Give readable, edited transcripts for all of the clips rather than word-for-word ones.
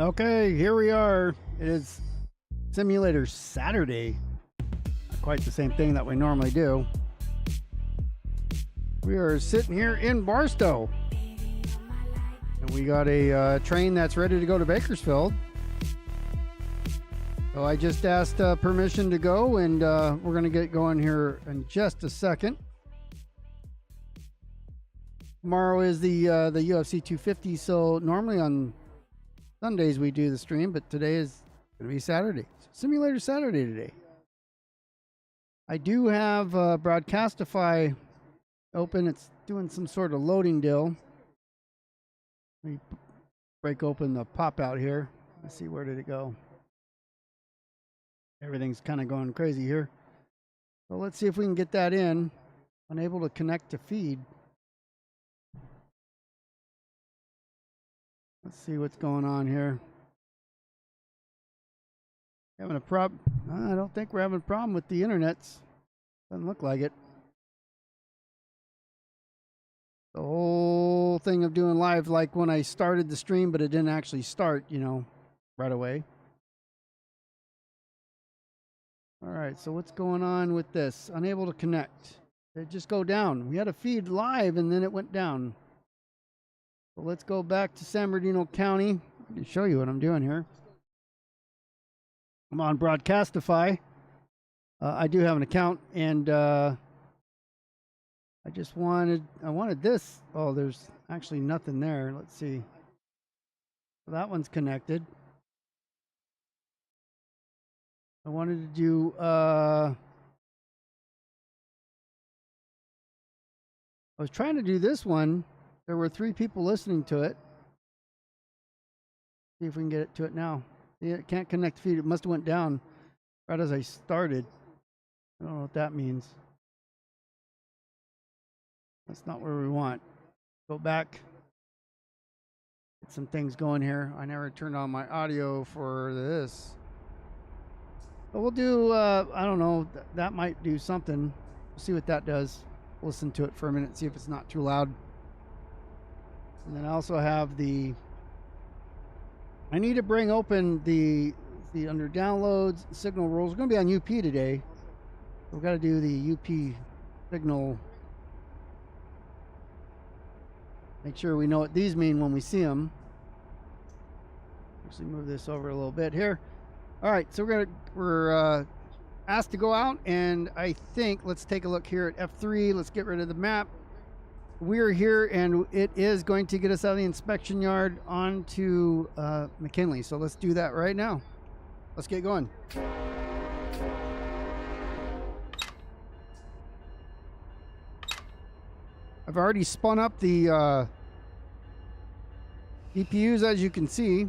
Okay, here we are. It is Simulator Saturday. Not quite the same thing that we normally do. We are sitting here in Barstow. And we got a train that's ready to go to Bakersfield. So I just asked permission to go, and we're going to get going here in just a second. Tomorrow is the UFC 250, so normally on Sundays we do the stream, but today is going to be Saturday. Simulator Saturday today. I do have Broadcastify open. It's doing some sort of loading deal. Let me break open the pop out here. Let's see, where did it go? Everything's kind of going crazy here. So let's see if we can get that in. Unable to connect to feed. Let's see what's going on here. Having a problem? I don't think we're having a problem with the internets. Doesn't look like it. The whole thing of doing live, like when I started the stream, but it didn't actually start, you know, right away. All right, so what's going on with this? Unable to connect. It just go down. We had a feed live and then it went down. So let's go back to San Bernardino County. I can show you what I'm doing here. I'm on Broadcastify. I do have an account, and I wanted this. Oh, there's actually nothing there. Let's see. So that one's connected. I wanted to do I was trying to do this one. There were 3 people listening to it. See if we can get it to it now. Yeah, it can't connect the feed. It must have went down right as I started. I don't know what that means. That's not where we want. Go back. Get some things going here. I never turned on my audio for this. But we'll do, I don't know, that might do something. We'll see what that does. Listen to it for a minute, see if it's not too loud. And then I also have I need to bring open the under downloads, signal rules. We're going to be on UP today. We've got to do the UP signal. Make sure we know what these mean when we see them. Actually move this over a little bit here. All right, so we're asked to go out, and I think, let's take a look here at F3. Let's get rid of the map. We're here, and it is going to get us out of the inspection yard onto McKinley. So let's do that right now. Let's get going. I've already spun up the EPUs, as you can see.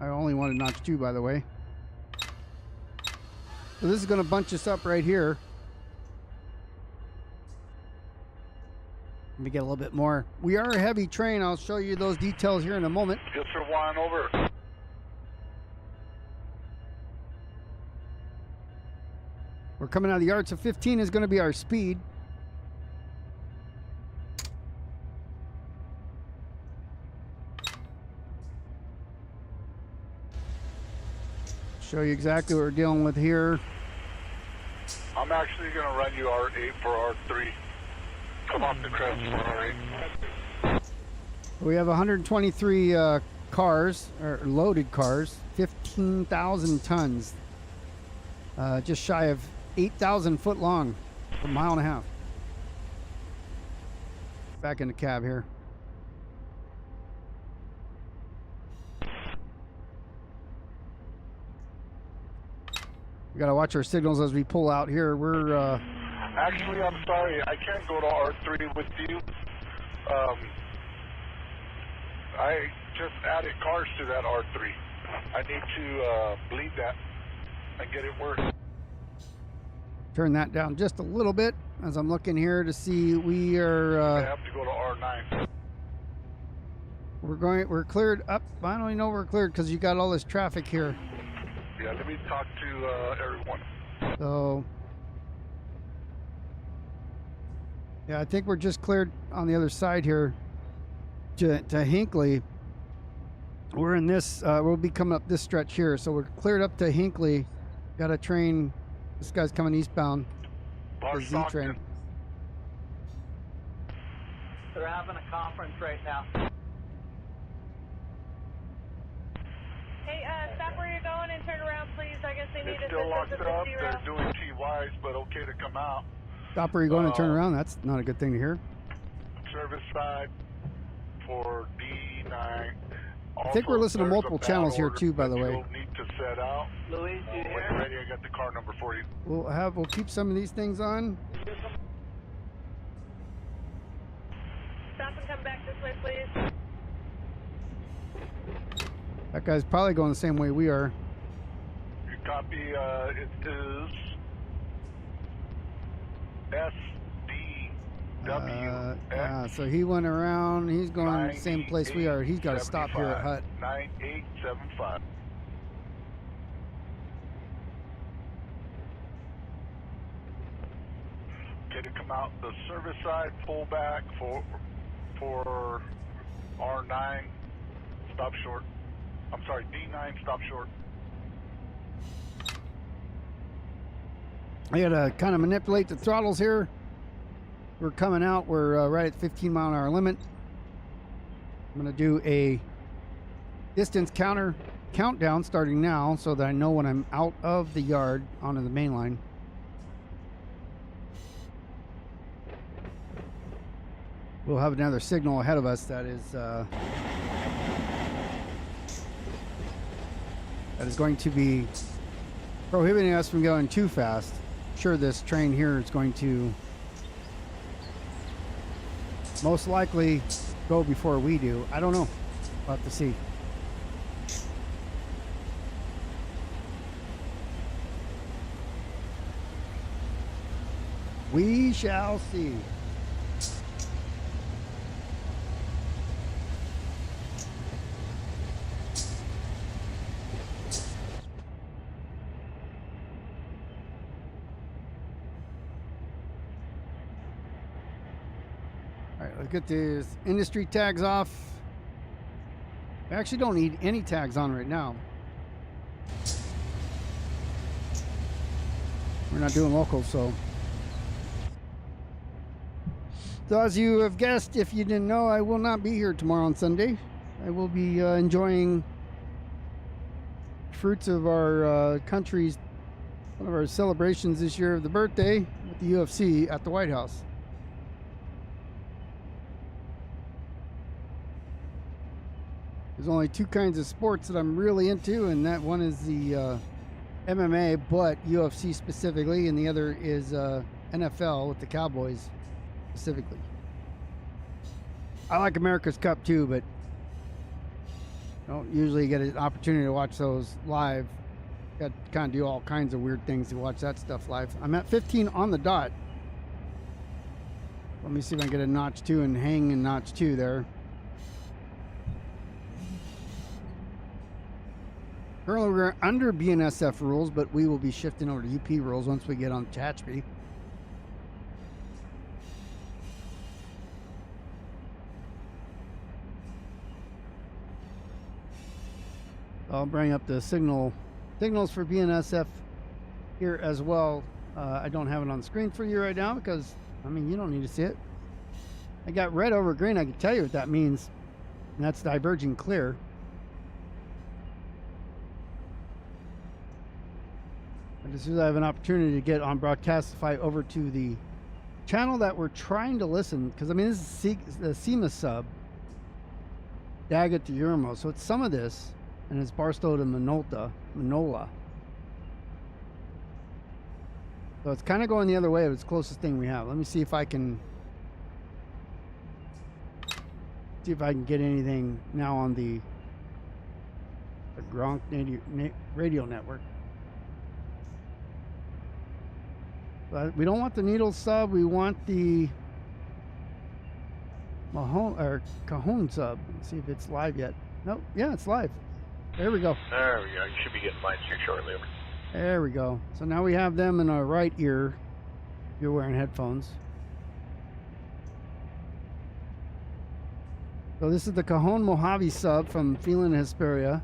I only wanted notch 2, by the way. So this is going to bunch us up right here. Let me get a little bit more. We are a heavy train. I'll show you those details here in a moment. Just for one over. We're coming out of the yard, so 15 is going to be our speed. Show you exactly what we're dealing with here. I'm actually going to run you R8 for R3. Come off the crest for R8. We have 123 cars, or loaded cars, 15,000 tons. Just shy of 8,000 foot long, a mile and a half. Back in the cab here. We gotta watch our signals as we pull out here. We're Actually, I'm sorry, I can't go to R3 with you. I just added cars to that R3. I need to bleed that and get it working. Turn that down just a little bit as I'm looking here to see. We are I have to go to R9. we're cleared up. I don't even know we're cleared because you got all this traffic here. Yeah, let me talk to everyone. So Yeah, I think we're just cleared on the other side here to Hinckley. We're in this, we'll be coming up this stretch here. So we're cleared up to Hinckley. Got a train. This guy's coming eastbound. The Z train. They're having a conference right now. Hey, stop where you're going and turn around, please. I guess they need It's still locked assistance up. at 50 They're doing TYs, but okay to come out. Stop where you're going and turn around. That's not a good thing to hear. Service side for D9. I think we're listening to multiple channels here too, by the way. You'll need to set out. Louise, you When here? you're ready, I got the car number for you. We'll keep some of these things on. Stop and come back this way, please. That guy's probably going the same way we are. You copy, it is SDW. Yeah, so he went around. He's going the same place we are. He's got to stop here at Hut. 9875. Okay, to come out the service side, pull back for R9, stop short. I'm sorry, D9, stop short. I got to kind of manipulate the throttles here. We're coming out. We're right at 15-mile-an-hour limit. I'm going to do a distance countdown starting now so that I know when I'm out of the yard onto the main line. We'll have another signal ahead of us that is going to be prohibiting us from going too fast. I'm sure this train here is going to most likely go before we do. I don't know. We'll have to see. We shall see. Let's get these industry tags off. I actually don't need any tags on right now. We're not doing locals, so as you have guessed, if you didn't know, I will not be here tomorrow on Sunday. I will be enjoying fruits of our country's, one of our celebrations this year of the birthday with the UFC at the White House. There's only two kinds of sports that I'm really into, and that one is the MMA, but UFC specifically, and the other is NFL with the Cowboys specifically. I like America's Cup too, but don't usually get an opportunity to watch those live. Got to kind of do all kinds of weird things to watch that stuff live. I'm at 15 on the dot. Let me see if I can get a notch 2 and hang in notch 2 there. Currently, we're under BNSF rules, but we will be shifting over to UP rules once we get on Tehachapi. I'll bring up the signals for BNSF here as well. I don't have it on the screen for you right now because, I mean, you don't need to see it. I got red over green. I can tell you what that means. And that's diverging clear. And as soon as I have an opportunity to get on Broadcastify over to the channel that we're trying to listen, because I mean, this is the SEMA sub, Daggett to Urmo, so it's some of this, and it's Barstow to Manola. So it's kind of going the other way, but it's the closest thing we have. Let me see if I can get anything now on the Gronk radio network. But we don't want the Needle sub. We want the Cajon sub. Let's see if it's live yet. Nope. Yeah, it's live. There we go. There we go. You should be getting mine here shortly. There we go. So now we have them in our right ear. If you're wearing headphones. So this is the Cajon Mojave sub from Phelan Hesperia.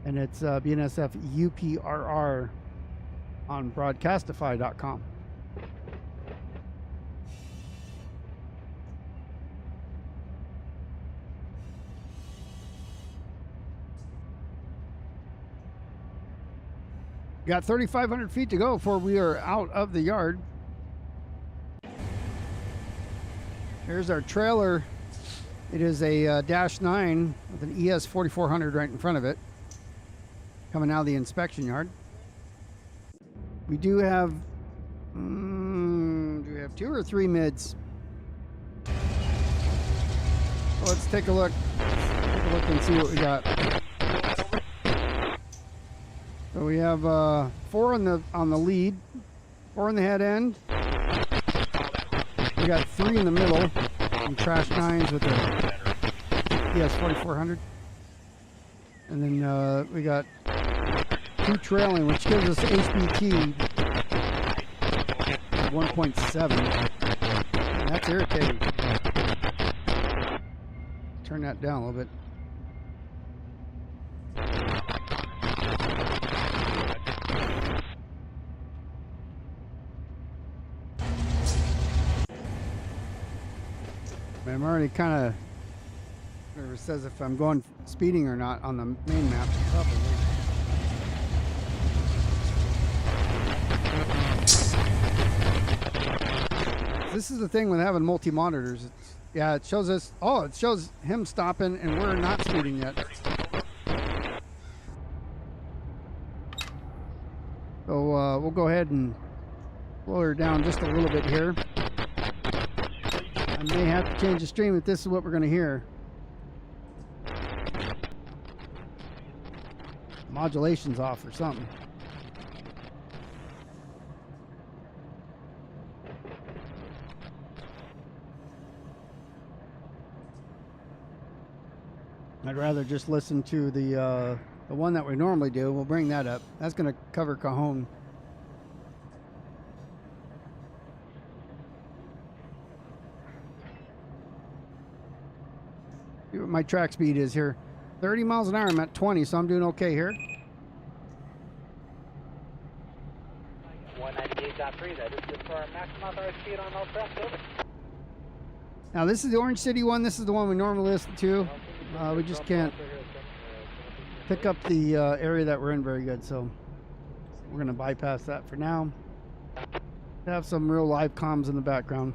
And it's BNSF UPRR on broadcastify.com. Got 3,500 feet to go before we are out of the yard. Here's our trailer. It is a Dash 9 with an ES 4400 right in front of it. Coming out of the inspection yard. We do have, do we have 2 or 3 mids? So let's take a look. Take a look and see what we got. So we have 4 on the lead, 4 in the head end. We got 3 in the middle, and Trash 9s with the ES 4400. And then we got 2 trailing, which gives us HBT 1.7. And that's irritating. Turn that down a little bit. I'm already kind of, whatever it says if I'm going speeding or not on the main map. Probably. This is the thing with having multi-monitors. Yeah, it shows us, it shows him stopping and we're not speeding yet. So we'll go ahead and slow her down just a little bit here. I may have to change the stream if this is what we're going to hear. Modulation's off or something. I'd rather just listen to the one that we normally do. We'll bring that up. That's going to cover Cajon. See what my track speed is here. 30 miles an hour. I'm at 20, so I'm doing okay here. 198.3. That is good for our maximum authorized speed on all tracks. Over. Now this is the Orange City one. This is the one we normally listen to. We just can't pick up the area that we're in very good, so we're going to bypass that for now. Have some real live comms in the background.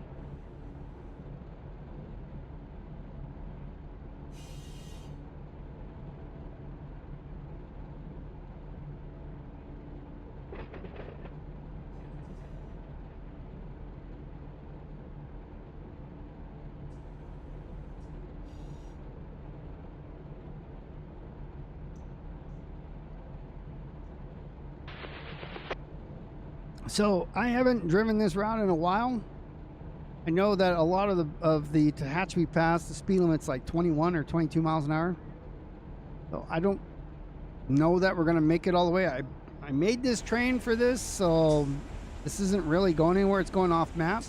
So I haven't driven this route in a while. I know that a lot of the Tehachapi Pass, the speed limit's like 21 or 22 miles an hour. So I don't know that we're gonna make it all the way. I made this train for this, so this isn't really going anywhere. It's going off map.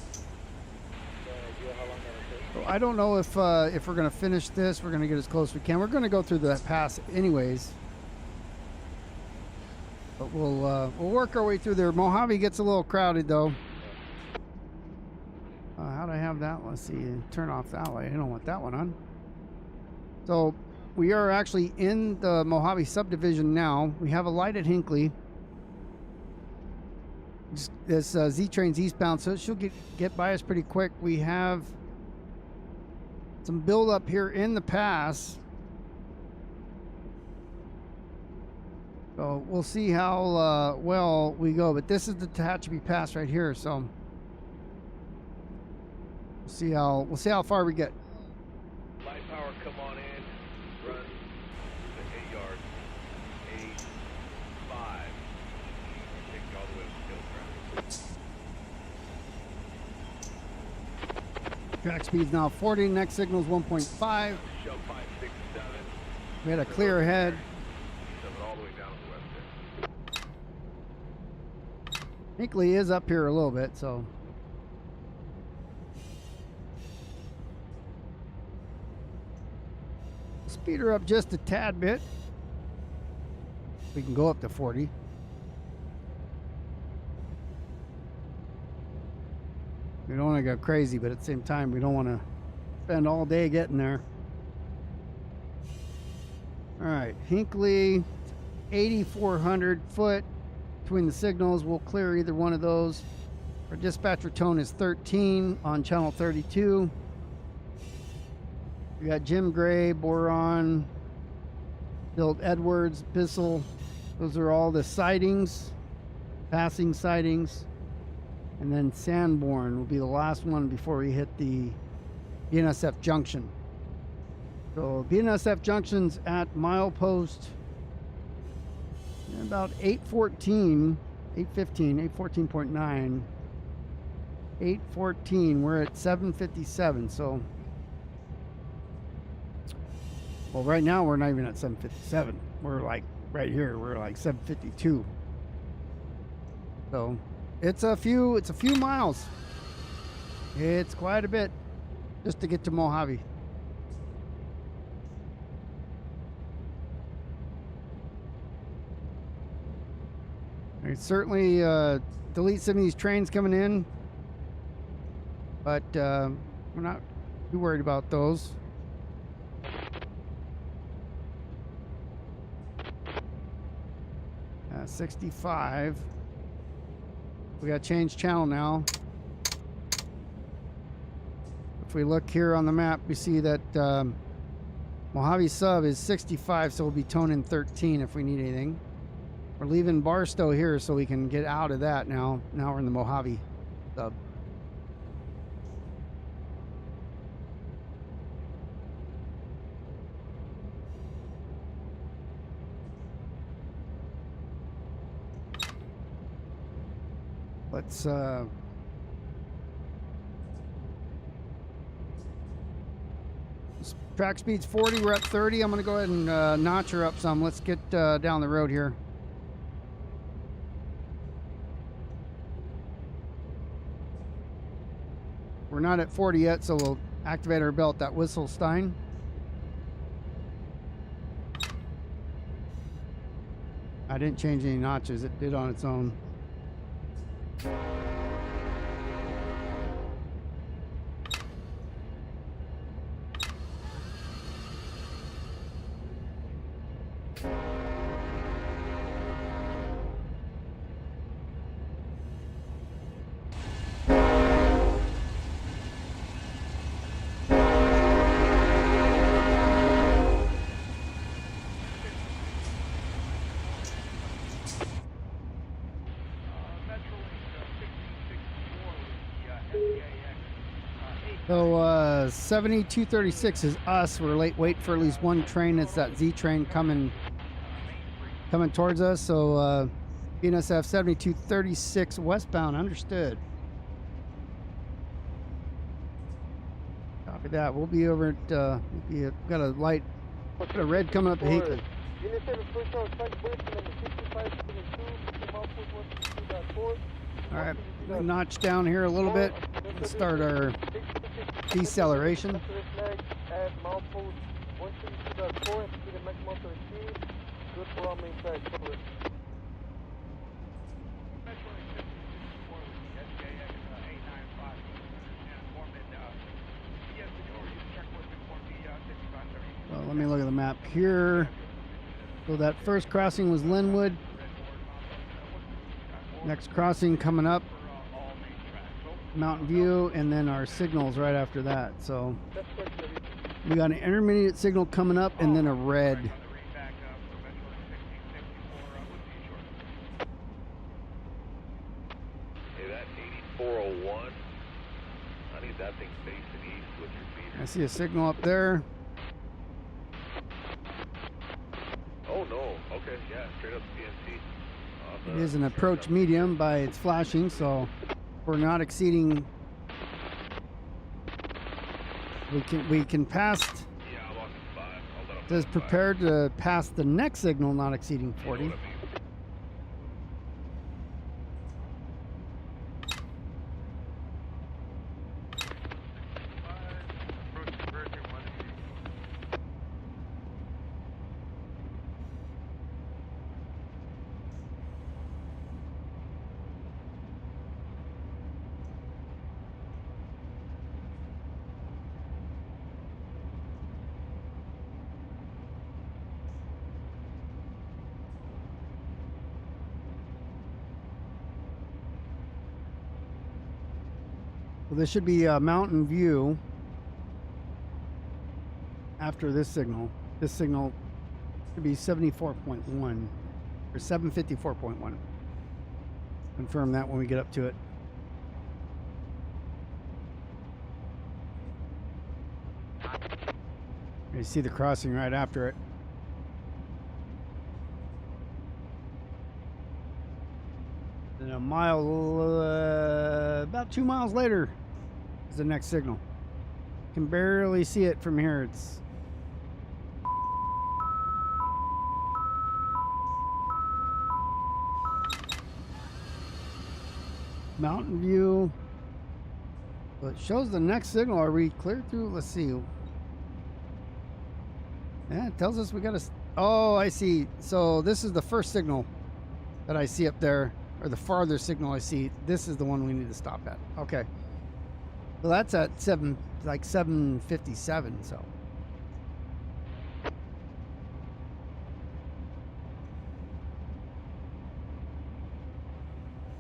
So I don't know if we're gonna finish this. We're gonna get as close as we can. We're gonna go through that pass anyways. But we'll work our way through there. Mojave gets a little crowded though. How'd I have that? Let's see. Turn off that light. I don't want that one on. So we are actually in the Mojave subdivision now. We have a light at Hinckley. This Z train's eastbound, so it should get by us pretty quick. We have some build up here in the pass. So we'll see how well we go, but this is the Tehachapi Pass right here. So we'll see how far we get. Light power, come on in. Run to 8 yards. 8, 5. Take you all the way to the field. Track speed's now 40. Next signal's 1.5. Show 5, 6, 7. We had a clear ahead. All the way down to the west end. Hinckley is up here a little bit, so speed her up just a tad bit. We can go up to 40. We don't want to go crazy, but at the same time, we don't want to spend all day getting there. All right, Hinckley, 8,400 foot between the signals. We'll clear either one of those. Our dispatcher tone is 13 on channel 32. We got Jim Gray, Boron, Bill Edwards, Bissell. Those are all the sightings, passing sightings. And then Sanborn will be the last one before we hit the BNSF junction. So BNSF junction's at milepost about 814, 815, 814.9, 814. We're at 757. So, well, right now we're not even at 757. We're like right here. We're like 752. So it's a few miles. It's quite a bit just to get to Mojave. I certainly delete some of these trains coming in, but we're not too worried about those. Uh, 65. We got to change channel now. If we look here on the map, we see that Mojave sub is 65, so we'll be toning 13 if we need anything. We're leaving Barstow here so we can get out of that now. Now we're in the Mojave sub. Let's track speed's 40. We're at 30. I'm gonna go ahead and notch her up some. Let's get down the road here. We're not at 40 yet, so we'll activate our belt at Whistlestein. I didn't change any notches. It did on its own. So 7236 is us. We're late wait for at least one train. It's that Z train coming towards us. So BNSF 7236 westbound. Understood. Copy that. We'll be over at got a light, got a red coming up at Hinckley. All right, notch down here a little bit. Let's start our deceleration. Well, let me look at the map here. So that first crossing was Linwood. Next crossing coming up, Mountain View, and then our signals right after that. So we got an intermediate signal coming up and then a red. Hey, that 8401, I need that thing facing east with your feet. I see a signal up there. Oh no, okay, yeah, straight up PNC. It is an approach medium by its flashing, so we're not exceeding. We can pass. Yeah, I'm on 5. I'll let It says prepared to pass the next signal not exceeding 40. You know what I mean? Well, this should be Mountain View after this signal. This signal should be 74.1 or 754.1. Confirm that when we get up to it. You see the crossing right after it. Then a mile, about 2 miles later is the next signal. Can barely see it from here. It's Mountain View. Well, it shows the next signal. Are we clear through? Let's see. Yeah, it tells us we got to. Oh, I see. So this is the first signal that I see up there, or the farther signal I see. This is the one we need to stop at. Okay. Well, that's at 7:57. So.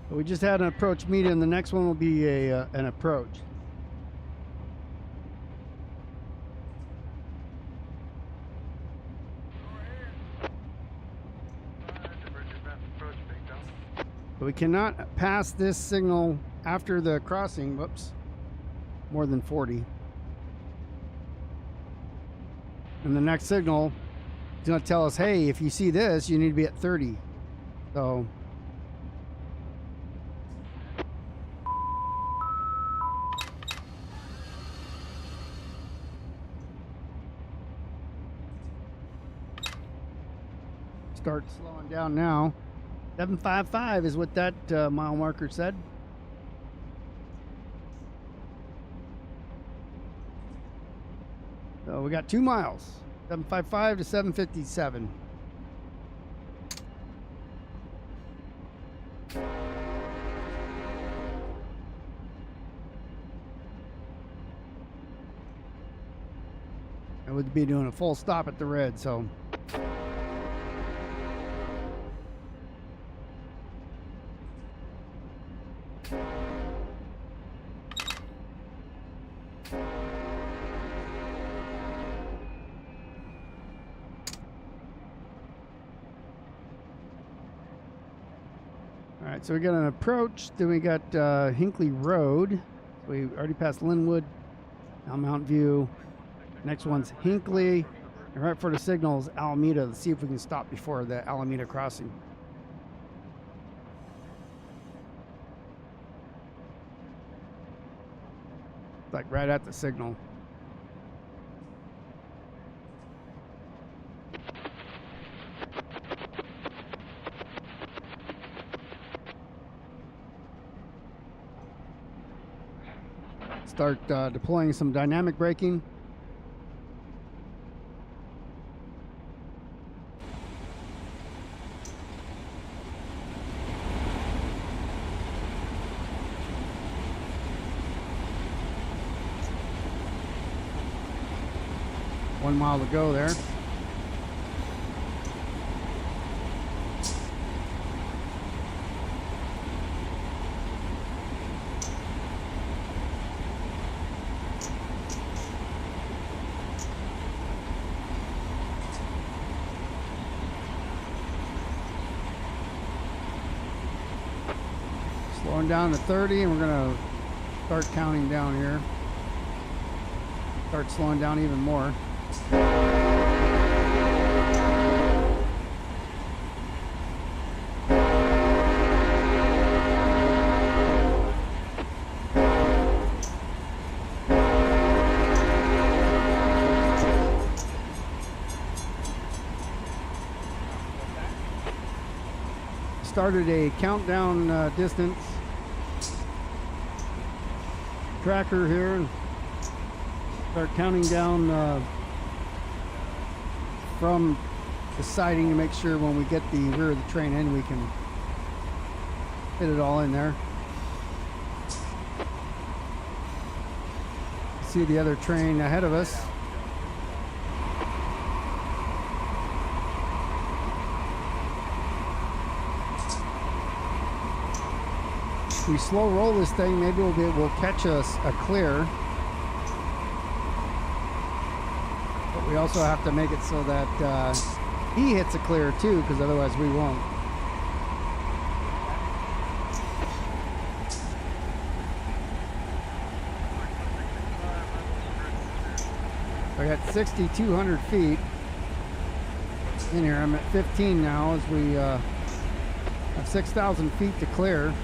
But we just had an approach median. The next one will be an approach. But we cannot pass this signal after the crossing. Whoops. More than 40. And the next signal is going to tell us, hey, if you see this, you need to be at 30. So. Start slowing down now. 755 is what that mile marker said. So we got 2 miles. 755 to 757. I would be doing a full stop at the red, so. Alright, so we got an approach, then we got Hinkley Road. So we already passed Linwood, now Mount View. Next one's Hinkley, and right for the signal is Alameda. Let's see if we can stop before the Alameda crossing. Like right at the signal. Start deploying some dynamic braking. One mile to go there. Slowing down to 30, and we're going to start counting down here. Start slowing down even more. Started a countdown distance tracker here. Start counting down from the siding to make sure when we get the rear of the train in, we can fit it all in there. See the other train ahead of us. we slow roll this thing, maybe we'll catch us a clear. But we also have to make it so that he hits a clear too, because otherwise we won't. I got 6,200 feet in here. I'm at 15 now as we have 6,000 feet to clear.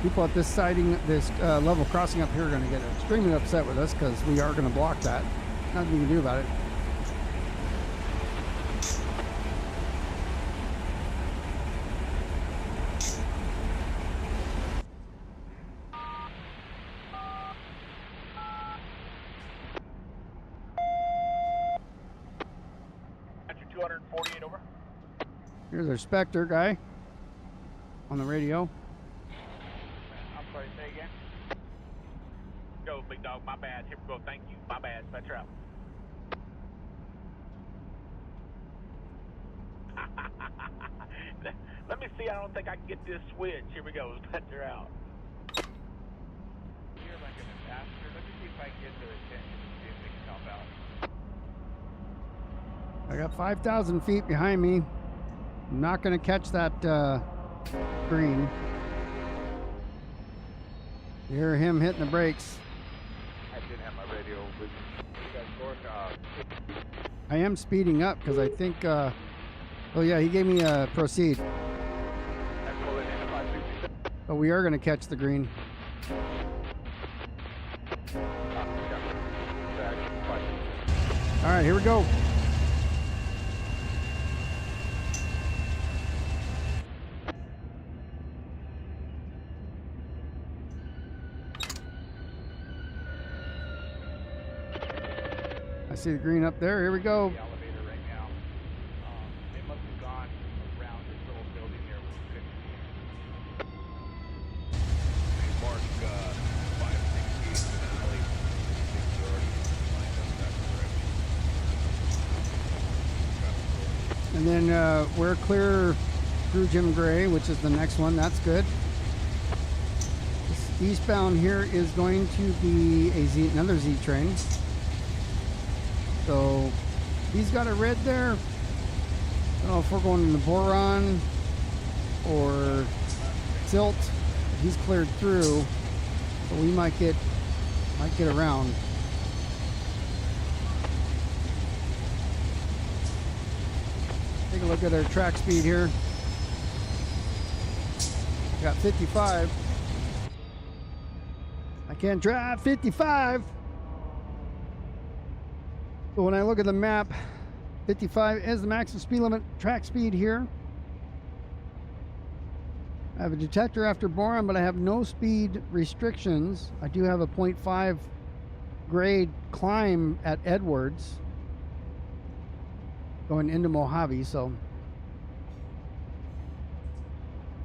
People at this siding, this level crossing up here are going to get extremely upset with us because we are going to block that. Nothing we can do about it. Here's our Spectre guy on the radio. I'm sorry, say again? Go, big dog, my bad. Here we go, thank you. My bad, Spectre out. Let me see, I don't think I can get this switch. Here we go, Spectre out. You're like an ambassador. Let me see if I can get their attention and see if they can help out. I got 5,000 feet behind me. I'm not going to catch that green. You hear him hitting the brakes. I didn't have my radio with me. You guys north, I am speeding up because I think, oh yeah, he gave me a proceed. But we are going to catch the green. All right, here we go. I see the green up there. Here we go. the elevator right now. They must have gone around this little building here where we couldn't see it. Mark 568 in an alley. Things are already lined up that direction. And then we're clear through Jim Gray, which is the next one. That's good. This eastbound here is going to be another Z train. So he's got a red there. I don't know if we're going in the boron or tilt. He's cleared through, but we might get around. Take a look at our track speed here. Got 55. I can't drive 55. But when I look at the map, 55 is the maximum speed limit track speed here. I have a detector after boron, but I have no speed restrictions. I do have a 0.5 grade climb at Edwards going into Mojave, so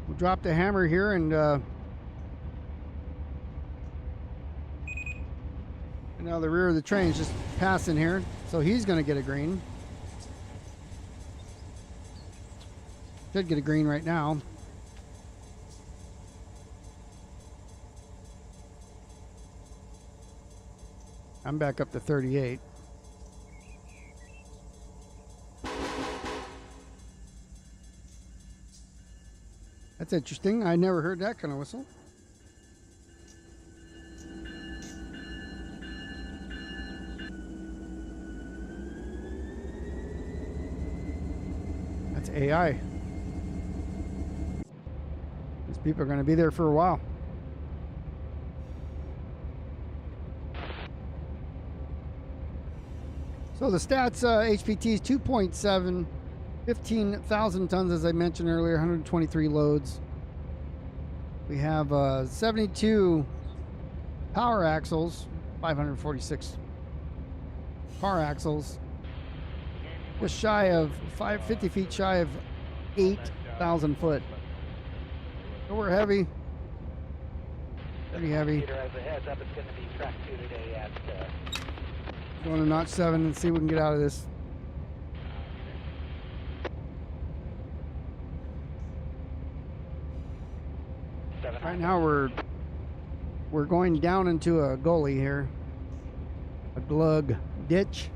we'll drop the hammer here and now the rear of the train's just passing here, so he's going to get a green. Should get a green right now. I'm back up to 38. That's interesting. I never heard that kind of whistle. That's AI. These people are going to be there for a while. So the stats, HPT is 2.7, 15,000 tons, as I mentioned earlier, 123 loads. We have 72 power axles, 546 power axles, just shy of 50 feet shy of 8,000 foot. So we're heavy, pretty heavy. As a heads up, it's going to be track 2 today at Going to notch 7 and see if we can get out of this. Right now we're going down into a gully here, a glug ditch.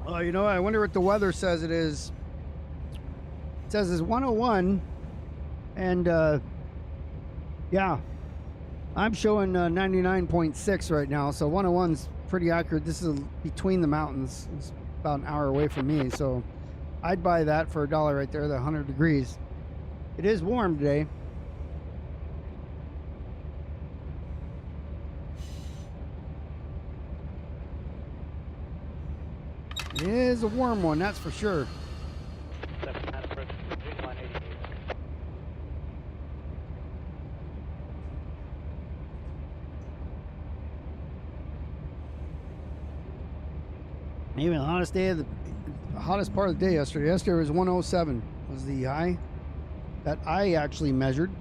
Oh, you know, I wonder what the weather says it is. It says it's 101, and yeah, I'm showing 99.6 right now, so 101's pretty accurate. This is between the mountains. It's about an hour away from me, so I'd buy that for $1 right there, the 100 degrees. It is warm today. It is a warm one, that's for sure. 79 approach, bridging line 88. Even the hottest day of the hottest part of the day yesterday. Yesterday was 107 was the high that I actually measured.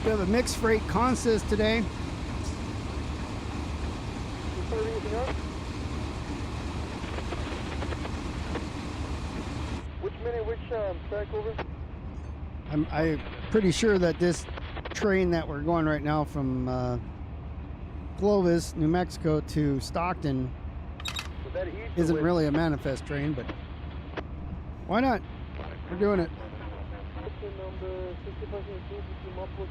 We have a mixed freight consist today. Which minute, which track over? I'm pretty sure that this train that we're going right now from Clovis, New Mexico to Stockton Was that east or isn't west? really a manifest train, but why not? We're doing it. Number 6572, between Maples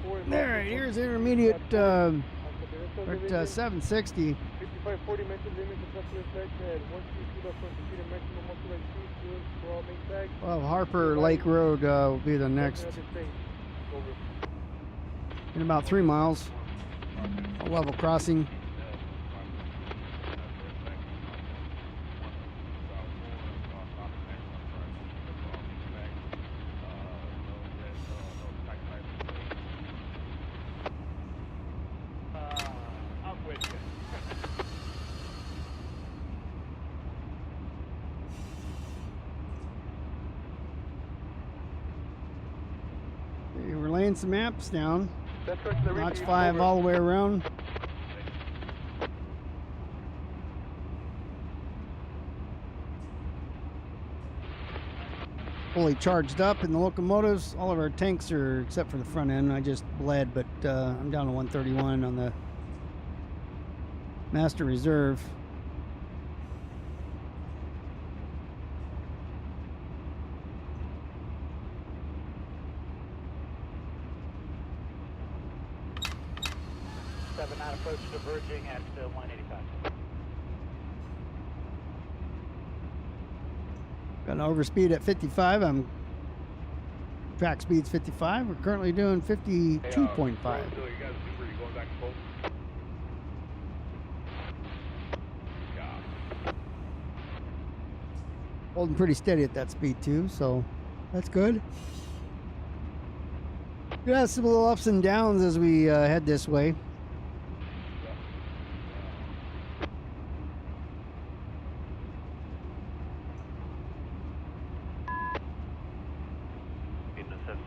162.4 and There, here's intermediate at 760. 5540 mental limit to customer flight at 162.4 computer maximum authorized speed fuel for all main tags. Well, Harper Lake Road will be the next Over. in about 3 miles. A level crossing. I'm with you. Okay, we're laying some maps down. That truck's the Notch repeat. 5 Over. all the way around. Fully charged up in the locomotives. All of our tanks are, except for the front end, I just bled, but I'm down to 131 on the Master Reserve. Seven nine approach diverging at 185. Got an overspeed at 55. Track speed's 55. We're currently doing 52.5. So you guys are going back and forth? God. Holding pretty steady at that speed too, so that's good. We have some little ups and downs as we head this way.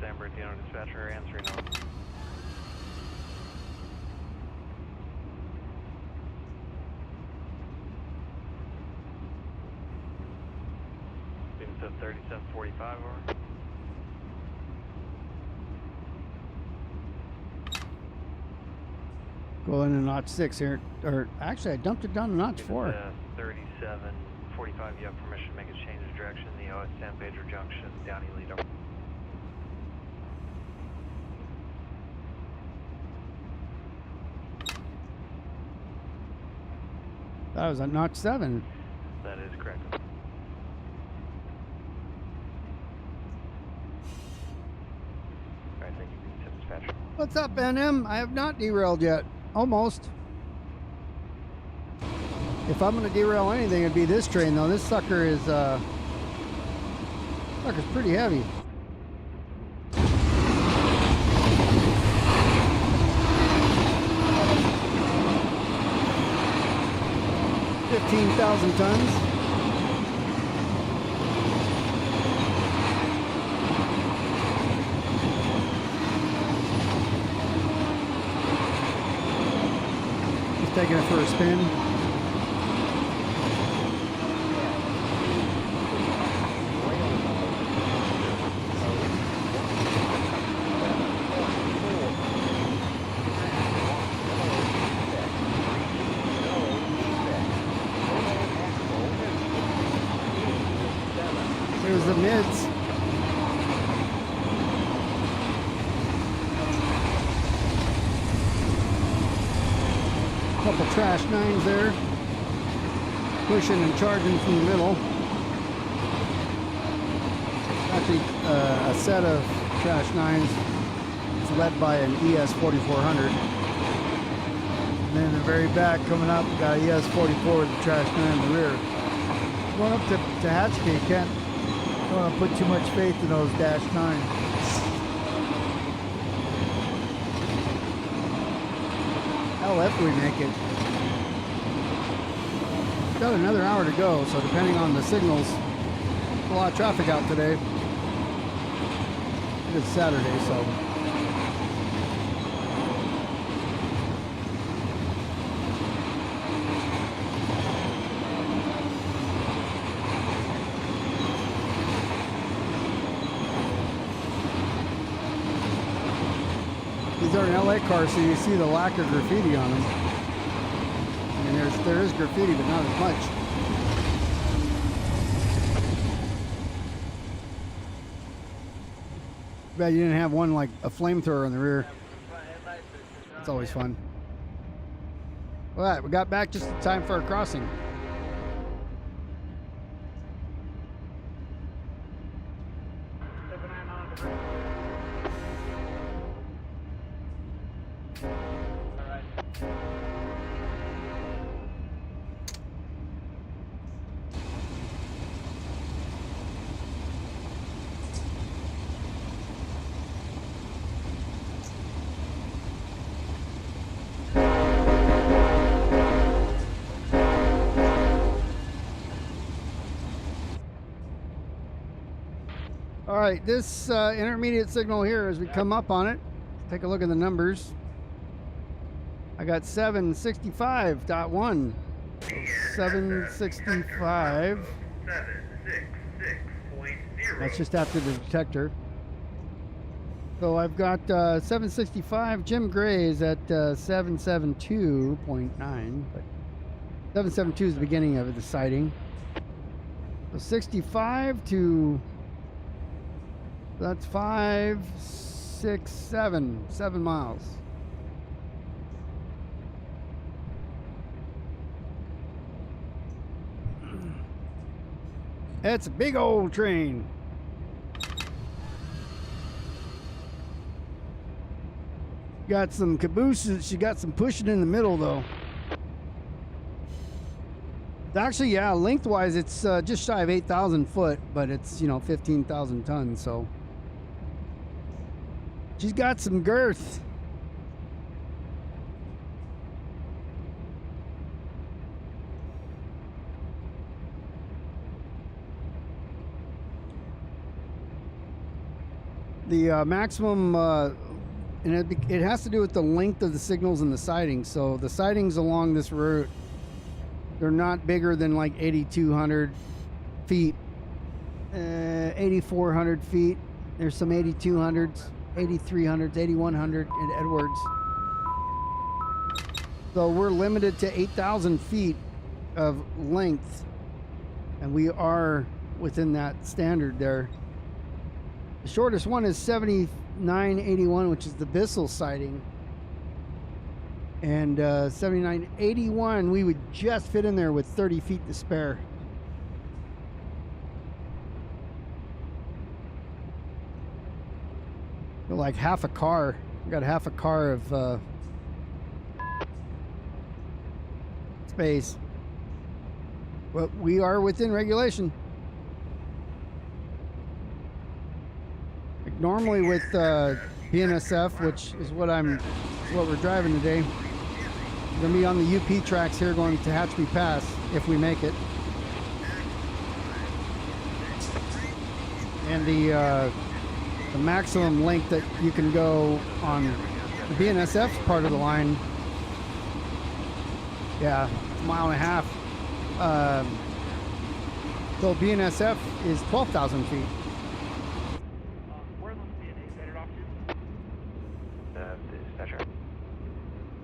San Bernardino dispatcher answering on. Being 3745 over. Going to notch 6 here, or actually I dumped it down to notch 4. 3745, you have permission to make a change of direction. The OS San Pedro Junction, Downey Lido. That was at notch 7. That is correct. Alright, thank you, dispatcher. What's up, NM? I have not derailed yet. Almost. If I'm going to derail anything, it'd be this train, though. This sucker is sucker's pretty heavy. 15,000 tons. Just taking it for a spin. There's the mids. Couple trash nines there. Pushing and charging from the middle. Actually, a set of trash nines. It's led by an ES 4400. And then in the very back coming up, we got ES 44 with the trash nine in the rear. Going up to Hatchkey, can't want to put too much faith in those dash 9. Hell, if we make it. Got another hour to go, so depending on the signals, a lot of traffic out today. It's Saturday, so. These are an LA cars, so you see the lack of graffiti on them. I mean, there is graffiti, but not as much. Bet you didn't have one like a flamethrower in the rear. It's always fun. All right, we got back just in time for our crossing. All right, this intermediate signal here, as we come up on it, take a look at the numbers. I got 765.1. So 765. That's just after the detector. So I've got 765. Jim Gray is at 772.9, but 772 is the beginning of the sighting. So 65 to. That's 5, 6, 7 miles. It's a big old train. Got some cabooses. She got some pushing in the middle, though. Actually, yeah, lengthwise, it's just shy of 8,000 foot, but it's, 15,000 tons, so. She's got some girth. The maximum, and it has to do with the length of the signals and the sidings. So the sidings along this route, they're not bigger than like 8,200 feet, 8,400 feet. There's some 8,200s. 8,300s, 8,100 in Edwards. So we're limited to 8,000 feet of length, and we are within that standard there. The shortest one is 7981, which is the Bissell sighting. And 7981, we would just fit in there with 30 feet to spare. Like half a car. We got half a car of space. But we are within regulation. Like normally with BNSF, which is what we're driving today, We're gonna be on the UP tracks here going to Hatchby Pass if we make it. And the maximum length that you can go on the BNSF part of the line, yeah, it's a mile and a half. So BNSF is 12,000 feet. Where are those BNAs headed off to? Dispatcher.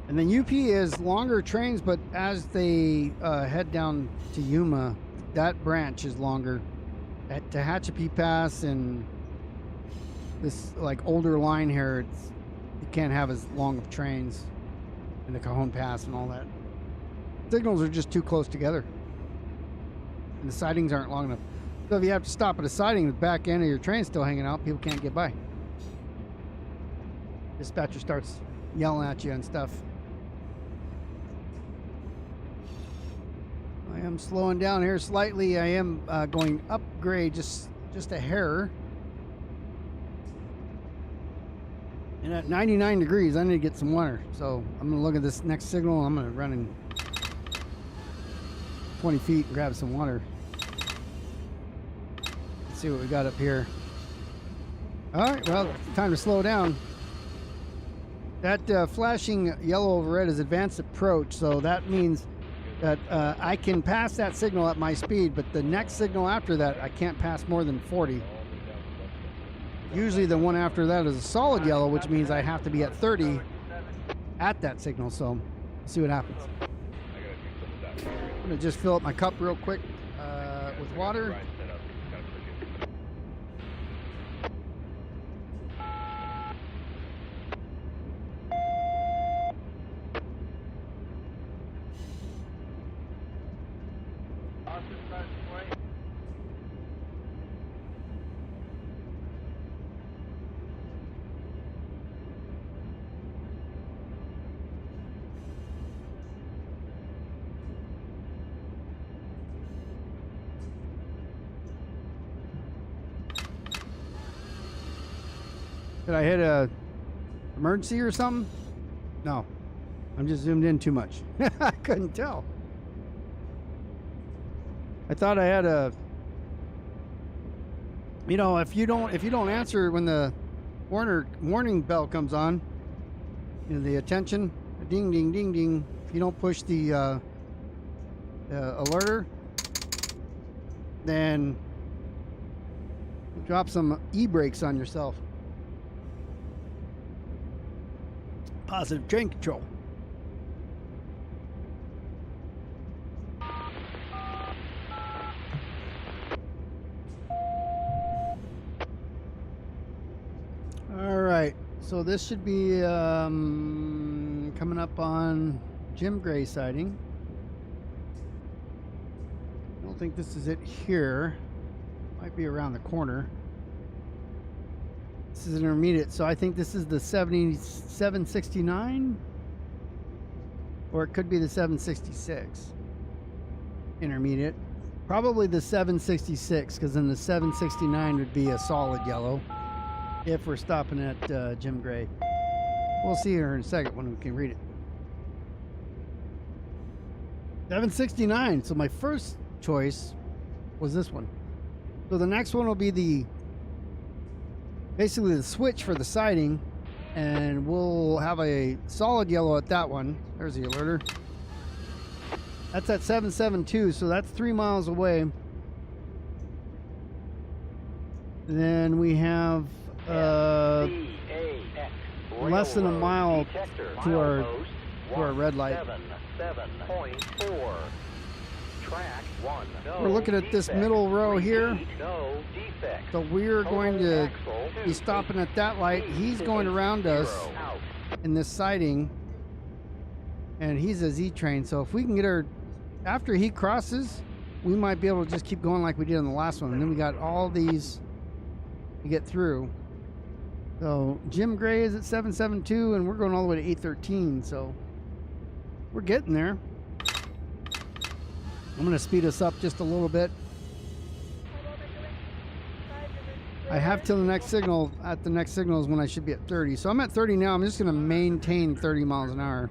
And then UP is longer trains, but as they head down to Yuma, that branch is longer. At Tehachapi Pass and this like older line here, you can't have as long of trains in the Cajon Pass and all that. Signals are just too close together. And the sidings aren't long enough. So if you have to stop at a siding, the back end of your train's still hanging out, people can't get by. Dispatcher starts yelling at you and stuff. I am slowing down here slightly. I am going upgrade just a hair. And at 99 degrees, I need to get some water. So I'm gonna look at this next signal. I'm gonna run in 20 feet and grab some water. Let's see what we got up here. All right, well, time to slow down. That flashing yellow over red is advanced approach, so that means that I can pass that signal at my speed, but the next signal after that, I can't pass more than 40. Usually the one after that is a solid yellow, which means I have to be at 30 at that signal, so let's see what happens. I'm gonna just fill up my cup real quick with water. Did I hit a emergency or something? No, I'm just zoomed in too much. I couldn't tell. I thought I had a, you know, if you don't answer when the warning bell comes on, you know, the attention, ding ding ding ding. If you don't push the alerter, then drop some e-brakes on yourself. Positive train control. All right, so this should be coming up on Jim Gray siding. I don't think this is it here. Might be around the corner. This is intermediate, so I think this is the 769, or it could be the 766. Intermediate. Probably the 766, because then the 769 would be a solid yellow if we're stopping at Jim Gray. We'll see here in a second when we can read it. 769. So my first choice was this one. So the next one will be basically the switch for the siding, and we'll have a solid yellow at that one. There's the alerter. That's at 772, so that's 3 miles away. Then we have less than a mile to our red light. 7.4. Track 1. We're looking at this middle row here. So we're going to be stopping at that light. He's going around us in this siding, and he's a Z train. So if we can get her after he crosses, we might be able to just keep going like we did on the last one. And then we got all these to get through. So Jim Gray is at 772, and we're going all the way to 813. So we're getting there. I'm going to speed us up just a little bit. I have till the next signal. At the next signal is when I should be at 30. So I'm at 30 now. I'm just going to maintain 30 miles an hour.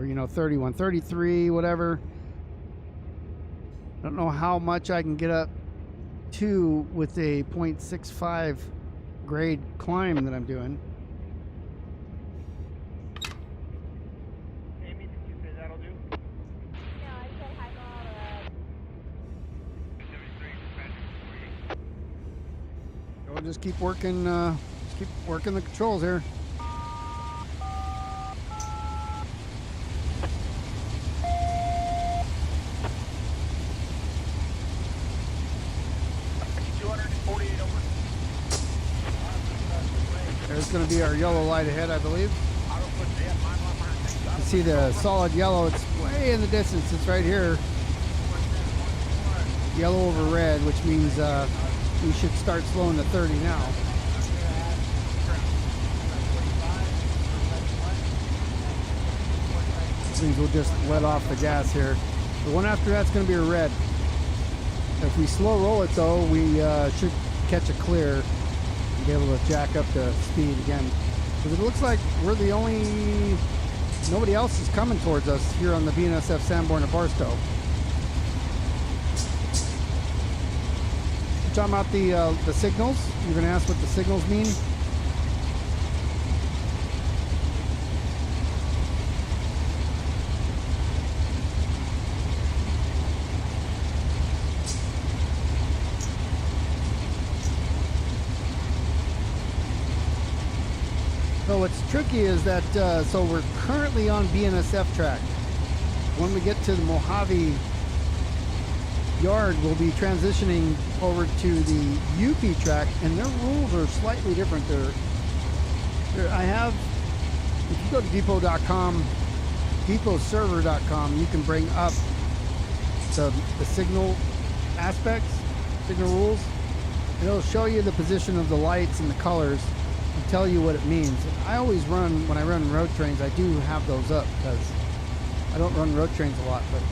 or 31, 33, whatever. I don't know how much I can get up to with a 0.65 grade climb that I'm doing. Amy, did you say that'll do? No, I said high mile. We'll just keep working the controls here. There's going to be our yellow light ahead, I believe. You can see the solid yellow. It's way in the distance. It's right here. Yellow over red, which means we should start slowing to 30 now. Which means we'll just let off the gas here. The one after that's going to be a red. If we slow roll it though, we should catch a clear and be able to jack up the speed again. Because it looks like we're the only, nobody else is coming towards us here on the BNSF Sanborn at Barstow. You're talking about the signals? You're going to ask what the signals mean? So what's tricky is that, so we're currently on BNSF track. When we get to the Mojave yard, we'll be transitioning over to the UP track, and their rules are slightly different. I have, if you go to depot.com, depotserver.com, you can bring up the signal aspects, signal rules, and it'll show you the position of the lights and the colors and tell you what it means. And I always run, when I run road trains, I do have those up because I don't run road trains a lot, but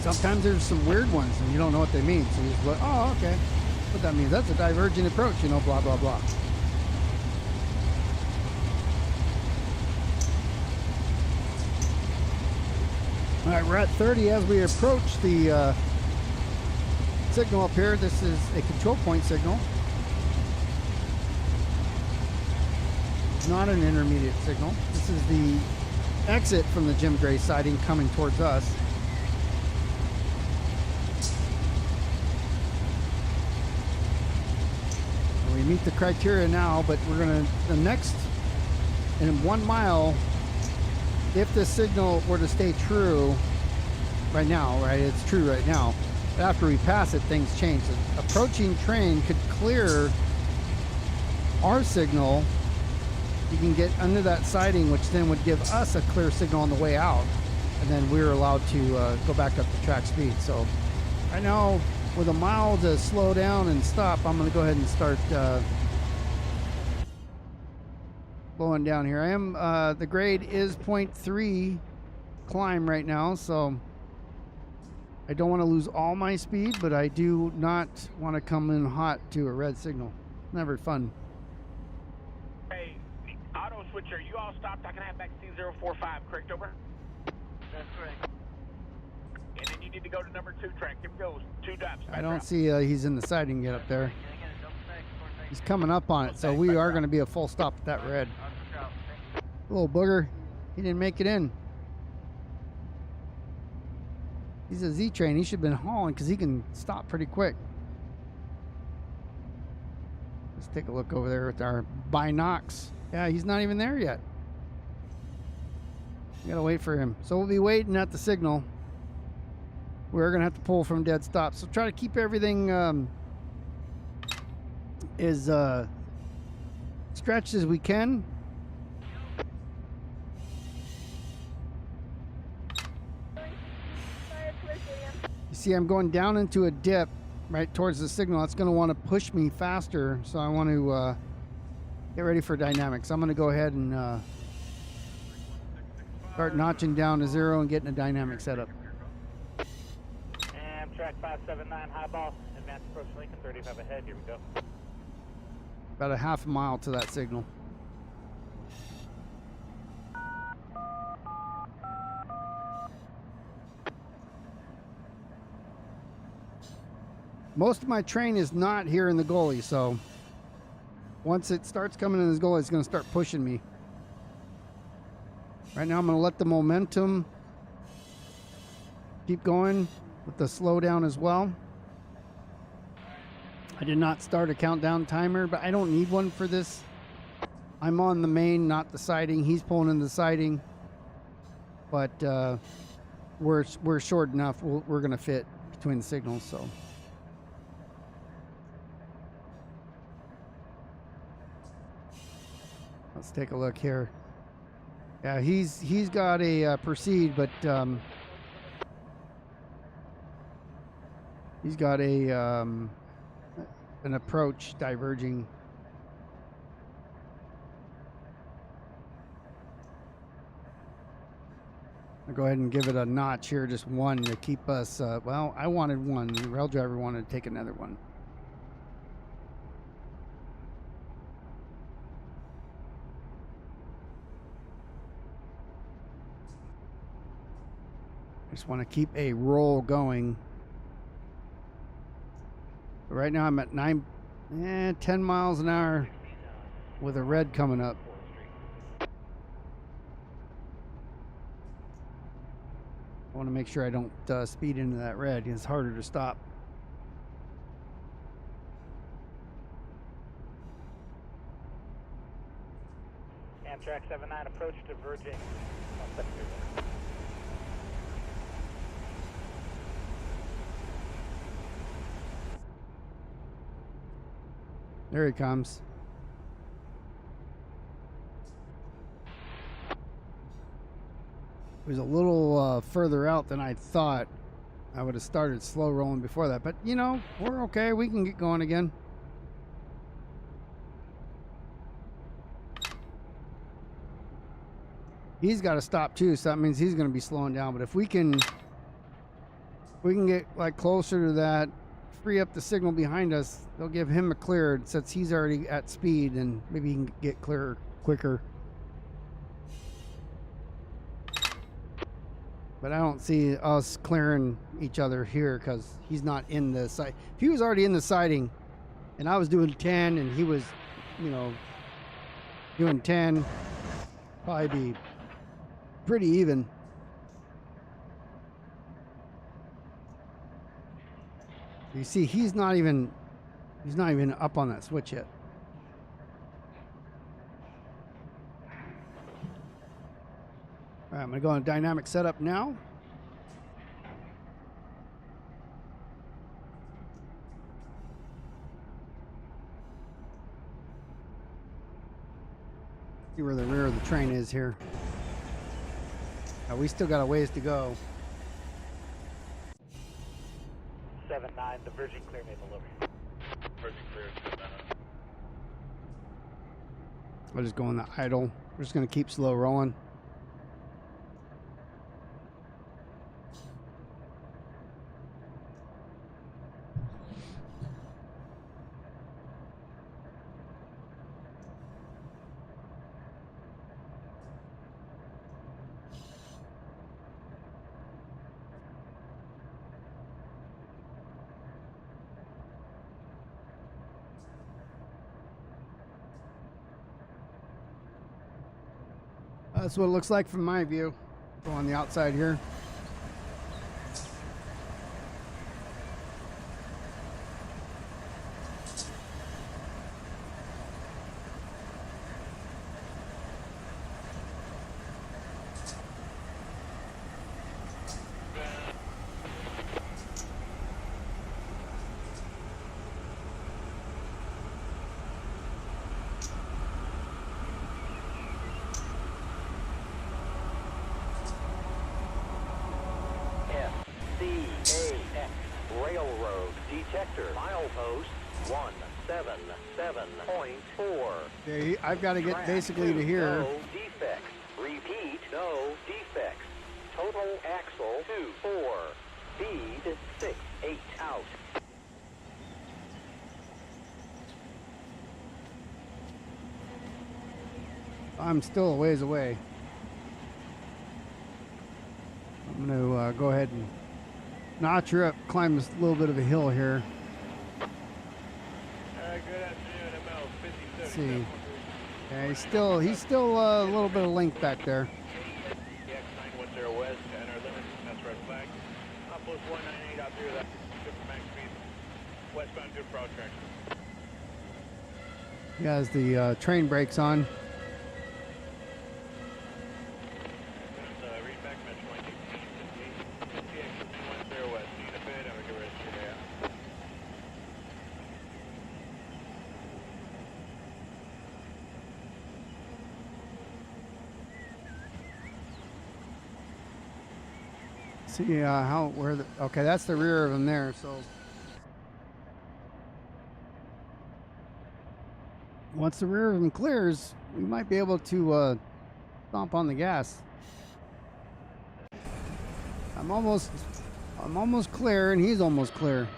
sometimes there's some weird ones and you don't know what they mean. So you just go, oh, okay, what that means. That's a divergent approach, blah, blah, blah. All right, we're at 30 as we approach the signal up here. This is a control point signal. Not an intermediate signal. This is the exit from the Jim Gray siding coming towards us. And we meet the criteria now, but we're gonna, the next, in 1 mile, if the signal were to stay true right now, right, it's true right now, but after we pass it, things change. The approaching train could clear our signal. You can get under that siding, which then would give us a clear signal on the way out, and then we're allowed to go back up to track speed. So right now, with a mile to slow down and stop, I'm going to go ahead and start slowing down here. I am the grade is 0.3 climb right now, so I don't want to lose all my speed, but I do not want to come in hot to a red signal. Never fun. Switcher, you all stopped. I can have back C045, correct? Over. That's correct. And then you need to go to number 2 track. Here we go. 2 dots. I don't see he's in the siding yet up there. He's coming up on it, so we are going to be a full stop at that red. Little booger. He didn't make it in. He's a Z train. He should have been hauling because he can stop pretty quick. Let's take a look over there with our binocs. Yeah, he's not even there yet. We gotta wait for him. So we'll be waiting at the signal. We're gonna have to pull from dead stop. So try to keep everything as stretched as we can. You see, I'm going down into a dip right towards the signal. That's gonna want to push me faster. So I want to get ready for dynamics. I'm going to go ahead and start notching down to 0 and getting a dynamic setup. And track 579, highball, advance approach Lincoln, 35 ahead, here we go. About a half a mile to that signal. most of my train is not here in the gully, so once it starts coming in this gully, it's going to start pushing me. Right now, I'm going to let the momentum keep going with the slowdown as well. I did not start a countdown timer, but I don't need one for this. I'm on the main, not the siding. He's pulling in the siding, but we're short enough. We're going to fit between the signals, so. Let's take a look here. Yeah, he's got a proceed, but he's got a an approach diverging. I'll go ahead and give it a notch here, just one to keep us. Well, I wanted one. The rail driver wanted to take another one. I just want to keep a roll going. But right now I'm at 10 miles an hour with a red coming up. I want to make sure I don't speed into that red. It's harder to stop. Amtrak 79 approach diverging. There he comes. It was a little further out than I thought. I would have started slow rolling before that, but you know, we're okay. We can get going again. He's got to stop too, so that means he's going to be slowing down. But if we can get like closer to that, free up the signal behind us, they'll give him a clear since he's already at speed, and maybe he can get clearer quicker. But I don't see us clearing each other here because he's not in the side. If he was already in the siding and I was doing 10 and he was, you know, doing 10, probably be pretty even. You see, he's not even up on that switch yet. All right, I'm gonna go on dynamic setup now. See where the rear of the train is here. We still got a ways to go. 79 diverging clear Maple over. Diverging clear. I'll just go in the idle. We're just gonna keep slow rolling. That's what it looks like from my view. Go on the outside here. Railroad detector milepost 177.4. Okay, I've got to get basically to here. No defects. Repeat, no defects. Total axle 2-4. Speed 6-8 out. I'm still a ways away. I'm going to go ahead and notch her up, climb this little bit of a hill here. see. Yeah, he's still a little bit of length back there. X910 west, and our limit, that's red flag. Outpost 198 out there, that's good for max speed. Westbound, good for traction. He has the train brakes on. Read back Metro line 15, X910 west, need a bit, and we can rest your day out. See okay, that's the rear of him there, so once the rear of him clears, we might be able to stomp on the gas. I'm almost clear, and he's almost clear.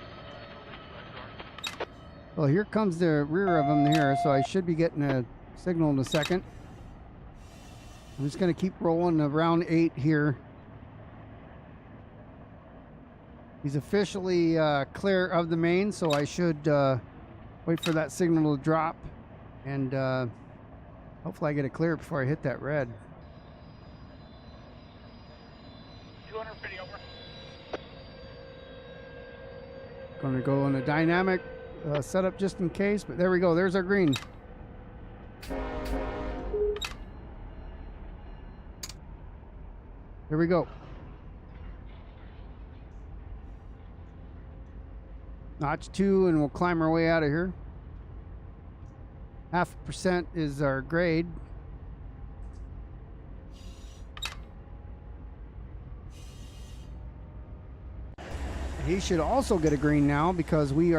Well, here comes the rear of him here, so I should be getting a signal in a second. I'm just going to keep rolling around 8 here. He's officially clear of the main, so I should wait for that signal to drop, and hopefully I get it clear before I hit that red. 250 over. Going to go in a dynamic setup just in case, but there we go. There's our green. Here we go. Notch 2, and we'll climb our way out of here. 0.5% is our grade. He should also get a green now because we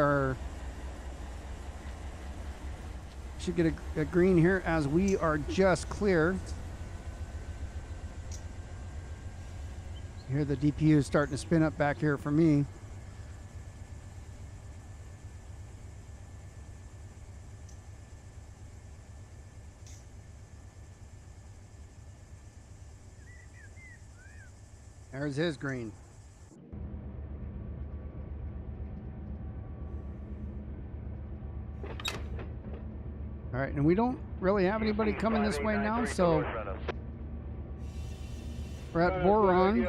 should get a green here as we are just clear. Here the DPU is starting to spin up back here for me. There's his green. All right, and we don't really have anybody coming this way now, so we're at Boron.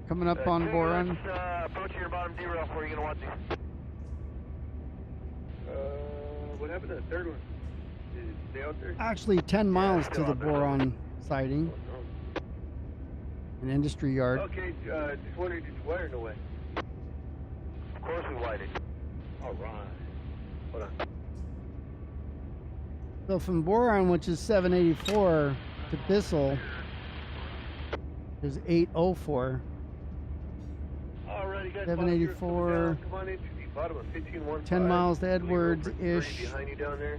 Coming up on Boron. Approaching your bottom derail, where are you going to want to? What happened to the third one? Did it stay out there? Actually, 10 miles to the Boron sighting. An industry yard. Okay, just wondering, did you wire no way? Of course we wired. All right. Hold on. So from Boron, which is 784, to Bissell is 804. Alright, you guys. 784. Come on in. Bottom of 1515. 10 miles to Edwards-ish. Behind you down there.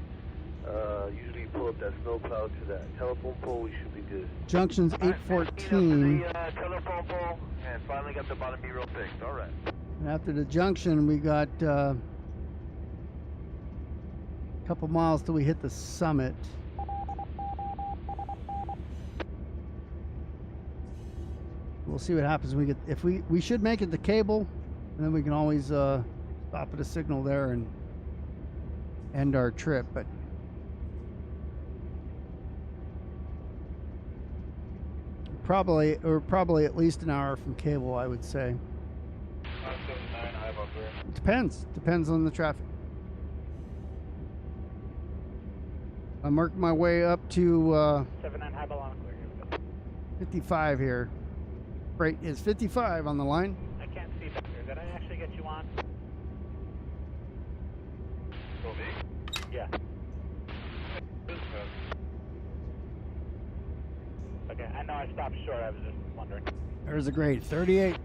Usually you pull up that snowplow to that telephone pole. We should be good. Junction's 814. Telephone pole, and finally got the bottom B-roll fixed. All right. And after the junction, we got a couple miles till we hit the summit. We'll see what happens. We should make it to Cable, and then we can always stop at a signal there and end our trip. But we're probably at least an hour from Cable, I would say. 579, high up there. It depends on the traffic. I'm working my way up to 79 high ball on clear. Here we go. 55 here. Freight is 55 on the line. I can't see back there. Did I actually get you on? So me? Yeah. Okay, I know I stopped short. I was just wondering. There's a grade, 38.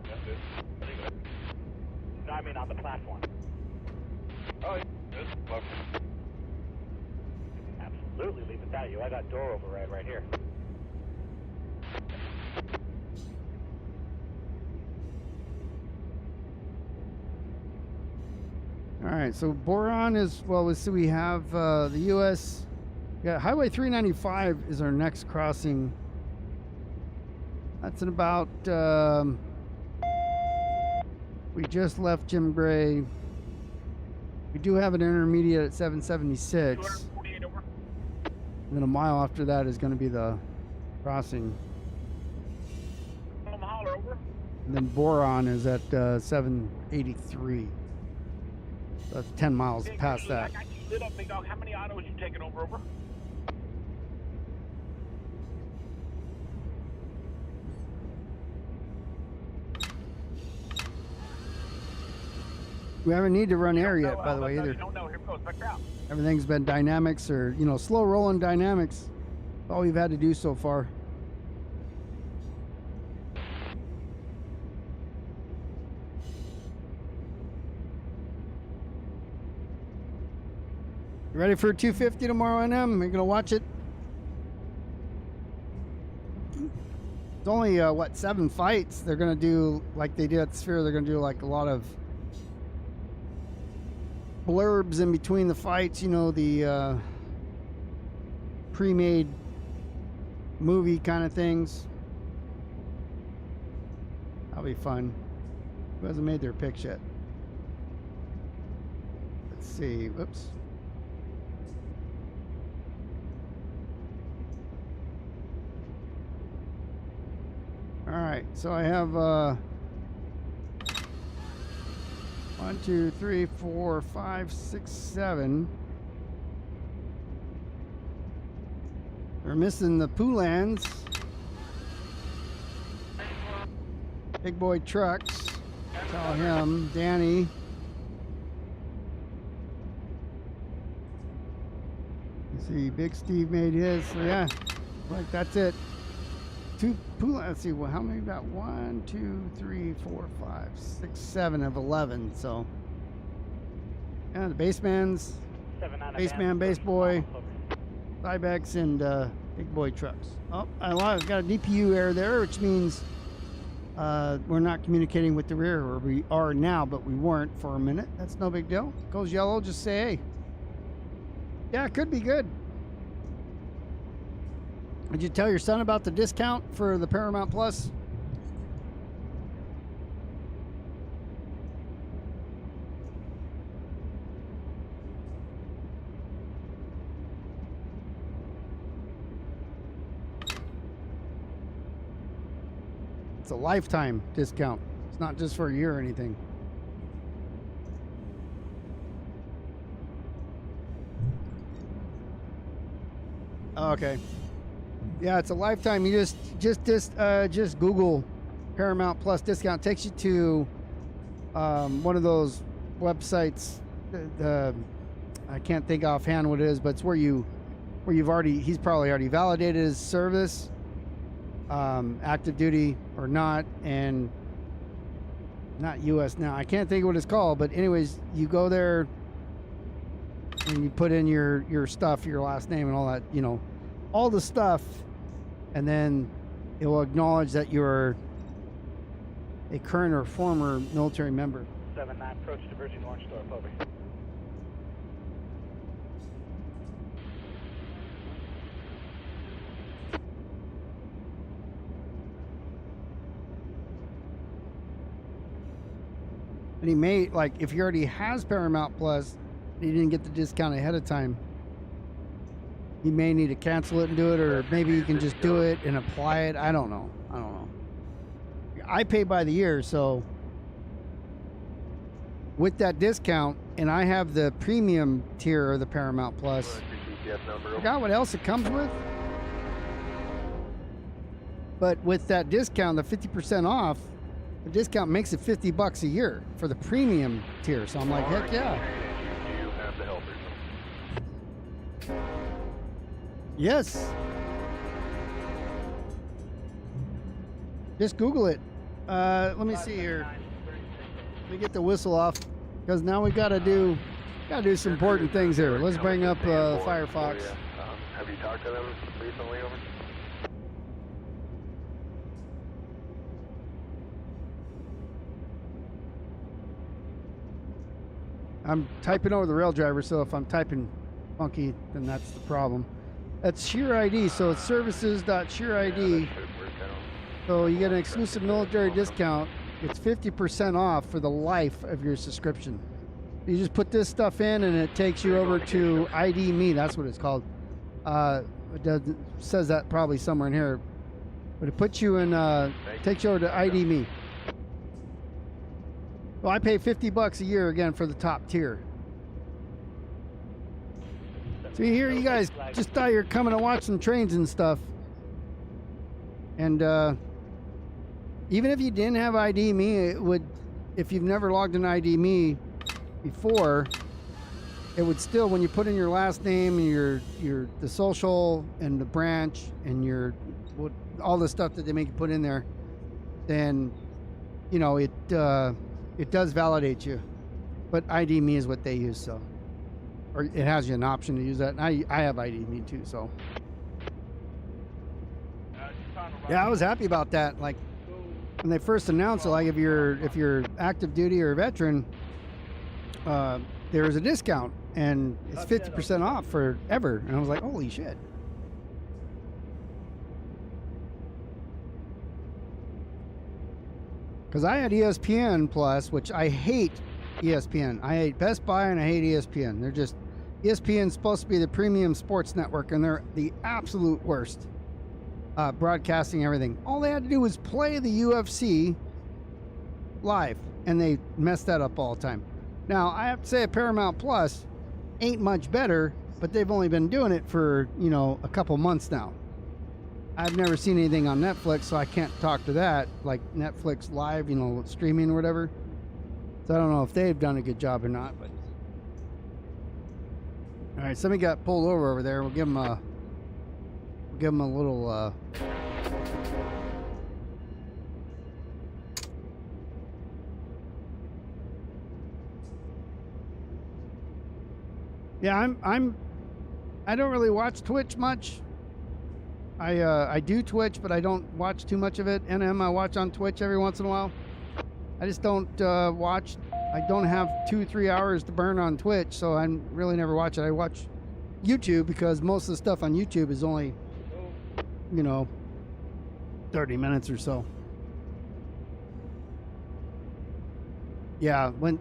No, I mean on the platform. Oh, this platform. Absolutely leave it at you. I got door override right here. All right, so Boron is, well, let's see, we have the U.S. Yeah, Highway 395 is our next crossing. That's in about, we just left Jim Gray. We do have an intermediate at 776. 248 over. And then a mile after that is going to be the crossing. Holler over. And then Boron is at 783. So that's 10 miles past that. I got you lit up, big dog. How many autos you taking over? We haven't need to run air yet, by the way, either. Don't know. Here we go. Back out. Everything's been dynamics or, you know, slow rolling dynamics. That's all we've had to do so far. You ready for 250 tomorrow, NM? You're gonna watch it? It's only what, 7 fights. They're gonna do like they did at Sphere. They're gonna do like a lot of blurbs in between the fights. You know, the pre-made movie kind of things. That'll be fun. Who hasn't made their picks yet? Let's see. Whoops. All right, so I have 1, 2, 3, 4, 5, 6, 7. We're missing the Poolans. Big Boy Trucks. Tell him. Danny. You see, Big Steve made his. So yeah, like that's it. 2 Poolans. Let's see. Well, how many we got? 1, 2, 3, 4, 5, 6, 7 of 11. So yeah, the Basemans, Baseman, Base Boy, Cybex, and Big Boy Trucks. Oh, I lied. I've got a DPU error there, which means we're not communicating with the rear, or we are now, but we weren't for a minute. That's no big deal. Goes yellow, just say hey. Yeah, it could be good. Did you tell your son about the discount for the Paramount Plus? It's a lifetime discount. It's not just for a year or anything. Okay. Yeah, it's a lifetime. You just Google Paramount Plus discount. It takes you to one of those websites. I can't think offhand what it is, but it's where he's probably already validated his service, active duty or not, and not U.S. now. I can't think of what it's called, but anyways, you go there and you put in your stuff, your last name and all that, you know, all the stuff. And then it will acknowledge that you're a current or former military member. 7-9, approach diverging launch door, over. And he may, like, if he already has Paramount Plus, and he didn't get the discount ahead of time, he may need to cancel it and do it, or maybe you can just do it and apply it. I don't know. I pay by the year, so with that discount, and I have the premium tier of the Paramount Plus. I forgot what else it comes with. But with that discount, the 50% off, the discount makes it $50 a year for the premium tier. So I'm like, heck yeah. Yes. Just Google it. Let me see here. Let me get the whistle off, because now we gotta do some important things here. Let's bring up Firefox. Have you talked to them recently? Over? I'm typing over the rail driver, so if I'm typing funky, then that's the problem. That's Sheer ID, so it's services.sheerid. So you get an exclusive military discount. It's 50% off for the life of your subscription. You just put this stuff in and it takes you over to ID Me, that's what it's called. It doesn't, says that probably somewhere in here, but it puts you in, takes you over to ID Me. Well, I pay $50 a year again for the top tier. So here you guys just thought you're coming to watch some trains and stuff. And even if you didn't have ID Me, it would, if you've never logged in ID Me before, it would still, when you put in your last name and the social and the branch and all the stuff that they make you put in there, then you know it does validate you. But ID Me is what they use, so, or it has you an option to use that. And I have ID Me too, so yeah, I was happy about that. Like when they first announced it, like if you're active duty or a veteran, there was a discount and it's 50% off forever. And I was like, holy shit. Because I had ESPN Plus, which I hate ESPN. I hate Best Buy and I hate ESPN. They're just, ESPN's supposed to be the premium sports network and they're the absolute worst. Broadcasting everything. All they had to do was play the UFC live and they messed that up all the time. Now, I have to say Paramount Plus ain't much better, but they've only been doing it for, you know, a couple months now. I've never seen anything on Netflix, so I can't talk to that, like Netflix Live, you know, streaming or whatever. So I don't know if they've done a good job or not, but. All right, somebody got pulled over there. We'll give them a little, yeah, I don't really watch Twitch much. I do Twitch, but I don't watch too much of it. NM I watch on Twitch every once in a while. I just don't watch. I don't have 2-3 hours to burn on Twitch, so I really never watch it. I watch YouTube because most of the stuff on YouTube is only, you know, 30 minutes or so. Yeah, when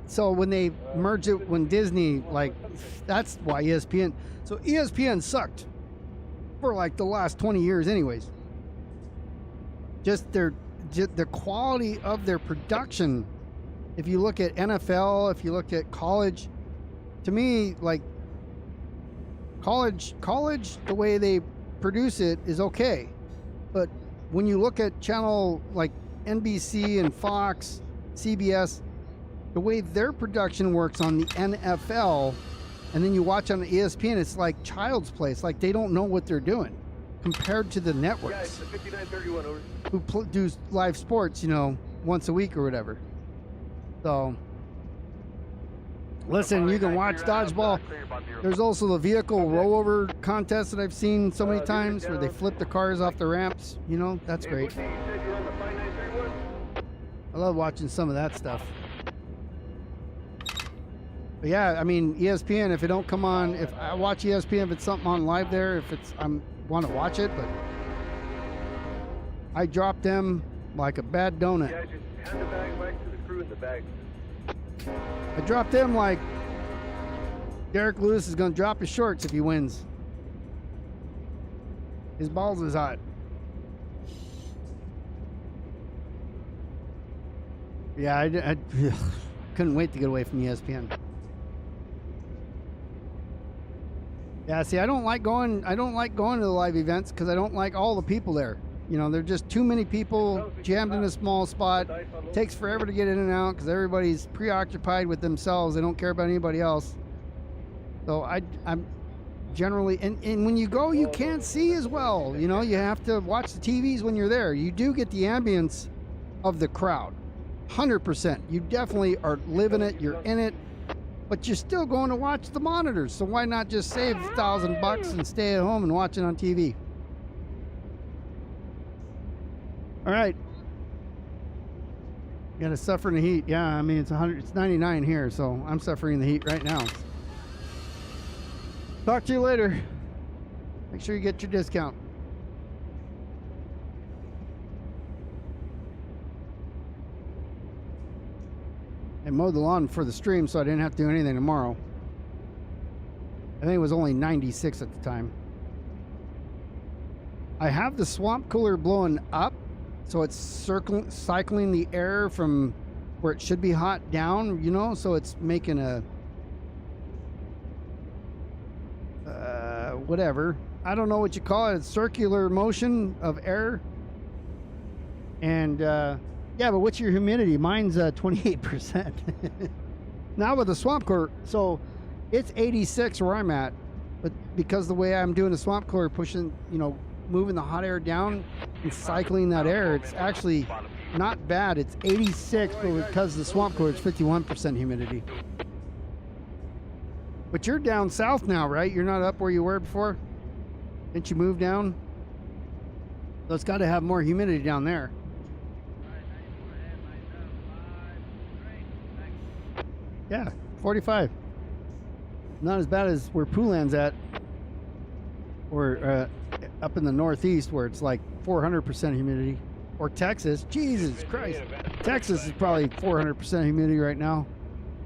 they merged it, when Disney, like, that's why ESPN. So ESPN sucked for like the last 20 years anyways. Just the quality of their production. If you look at NFL, if you look at college, to me, like, college, the way they produce it is okay. But when you look at channel like NBC and Fox, CBS, the way their production works on the NFL, and then you watch on the ESPN, it's like child's play. It's like they don't know what they're doing compared to the networks. Guys, 5931 over. Who do live sports, you know, once a week or whatever. So, listen, you can watch dodgeball. There's also the vehicle rollover contest that I've seen so many times where they flip the cars off the ramps. You know, that's great. I love watching some of that stuff. But yeah, I mean, ESPN, if it don't come on, if I watch ESPN, if it's something on live there, if it's, I want to watch it, but I drop them like a bad donut. Yeah, just hand the bag back to the crew in the bag. I drop them like Derek Lewis is going to drop his shorts if he wins. His balls is hot. Yeah, I couldn't wait to get away from ESPN. Yeah, see, I don't like going to the live events because I don't like all the people there. You know, there are just too many people jammed in a small spot. It takes forever to get in and out because everybody's preoccupied with themselves. They don't care about anybody else. So I'm generally, and when you go, you can't see as well. You know, you have to watch the TVs when you're there. You do get the ambience of the crowd, 100%. You definitely are living it. You're in it. But you're still going to watch the monitors, so why not just save $1,000 and stay at home and watch it on TV? All right. You gotta suffer in the heat. Yeah, I mean, it's 99 here, so I'm suffering in the heat right now. Talk to you later. Make sure you get your discount. And mowed the lawn for the stream so I didn't have to do anything tomorrow. I think it was only 96 at the time. I have the swamp cooler blowing up, so it's cycling the air from where it should be hot down, you know, so it's making a whatever. I don't know what you call it, circular motion of air. And yeah, but what's your humidity? Mine's 28%. Now with the swamp cooler, so it's 86 where I'm at, but because the way I'm doing the swamp cooler, pushing, you know, moving the hot air down and cycling that air, it's actually not bad. It's 86, but because the swamp cooler, it's 51% humidity. But you're down south now, right? You're not up where you were before? Didn't you move down? So it's got to have more humidity down there. Yeah, 45. Not as bad as where Poulan's at, or up in the northeast where it's like 400% humidity. Or Texas. Jesus Christ. Texas is probably 400% humidity right now.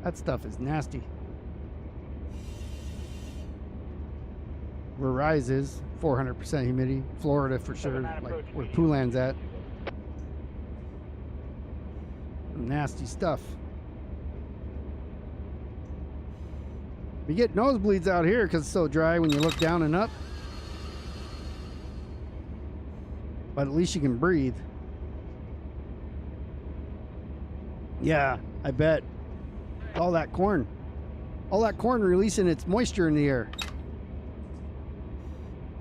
That stuff is nasty. Where Rise is 400% humidity. Florida for sure, like where Poulan's at. Nasty stuff. You get nosebleeds out here because it's so dry when you look down and up. But at least you can breathe. Yeah, I bet. All that corn. All that corn releasing its moisture in the air.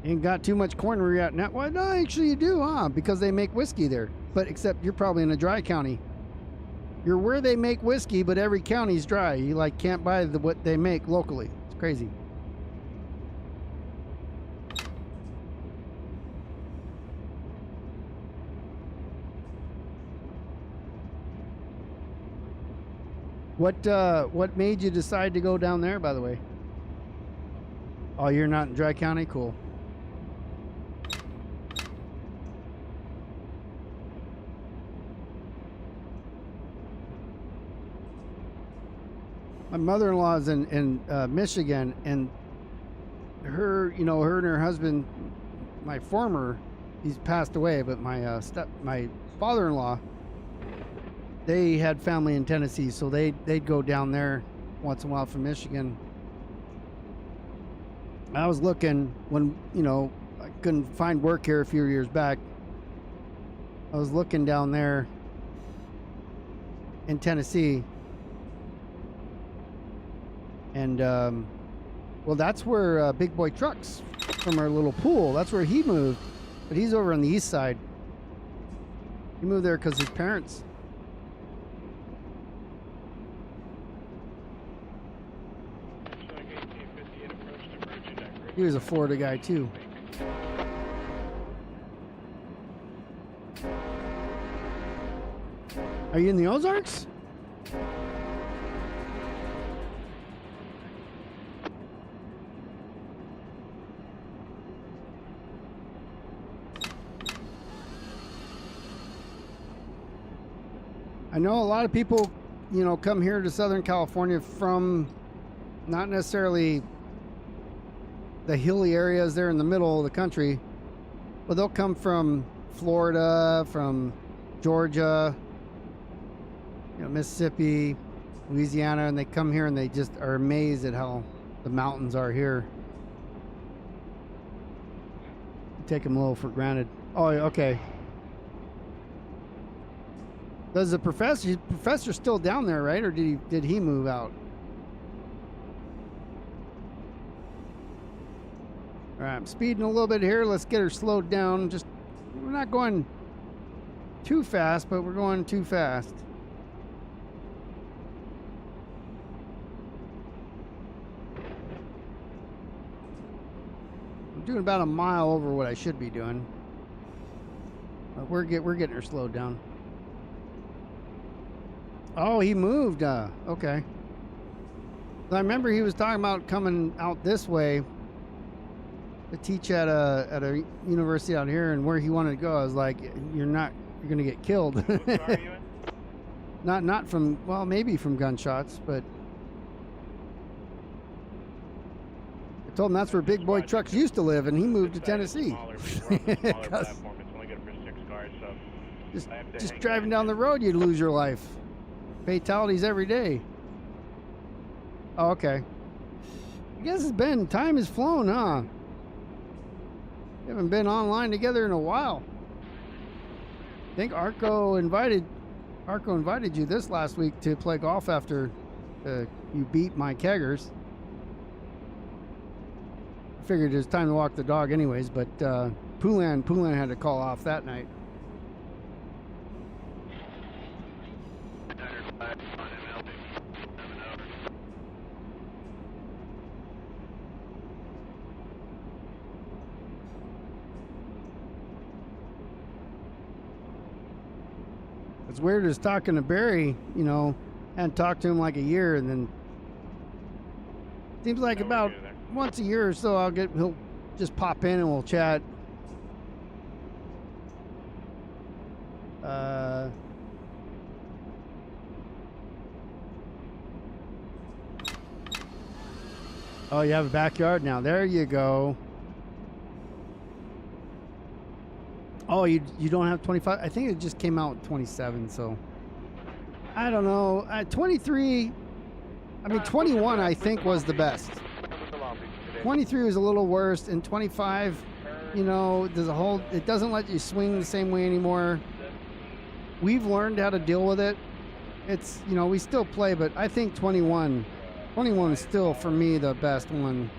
You ain't got too much corn where you're at now. Well, no, actually you do, huh? Because they make whiskey there. But except you're probably in a dry county. You're where they make whiskey, but every county's dry. You like can't buy what they make locally. It's crazy. What made you decide to go down there, by the way? Oh, you're not in Dry County? Cool. My mother-in-law's in Michigan, and her, you know, her and her husband, my former, he's passed away, but my father-in-law, they had family in Tennessee, so they'd go down there once in a while from Michigan. I was looking when, you know, I couldn't find work here a few years back. I was looking down there in Tennessee. And, well, that's where Big Boy Trucks from our little pool, that's where he moved. But he's over on the east side. He moved there because his parents. He was a Florida guy, too. Are you in the Ozarks? I know a lot of people, you know, come here to Southern California from not necessarily the hilly areas there in the middle of the country, but they'll come from Florida, from Georgia, you know, Mississippi, Louisiana, and they come here and they just are amazed at how the mountains are here. Take them a little for granted. Oh, okay. Does the professor still down there, right? Or did he move out? All right, I'm speeding a little bit here. Let's get her slowed down. Just, we're not going too fast, but we're going too fast. I'm doing about a mile over what I should be doing. But we're getting her slowed down. Oh, he moved. Okay. I remember he was talking about coming out this way to teach at a university out here, and where he wanted to go, I was like, you're gonna get killed. What car are you in? Not from, well, maybe from gunshots, but I told him that's where big boy trucks used to live, and he moved to Tennessee. Just driving down the road, you'd lose your life. Fatalities every day. Oh, okay. I guess time has flown, huh? We haven't been online together in a while. I think Arco invited you this last week to play golf after you beat my keggers. I figured it was time to walk the dog anyways, but Poulan had to call off that night. It's weird as talking to Barry, you know, and talked to him like a year, and then seems like about once a year or so he'll just pop in and we'll chat. Oh, you have a backyard now. There you go. Oh, you don't have 25? I think it just came out with 27, so I don't know. 23, I mean 21 I think was the best. 23 was a little worse, and 25, you know, it doesn't let you swing the same way anymore. We've learned how to deal with it. It's, you know, we still play, but I think 21 is still for me the best one.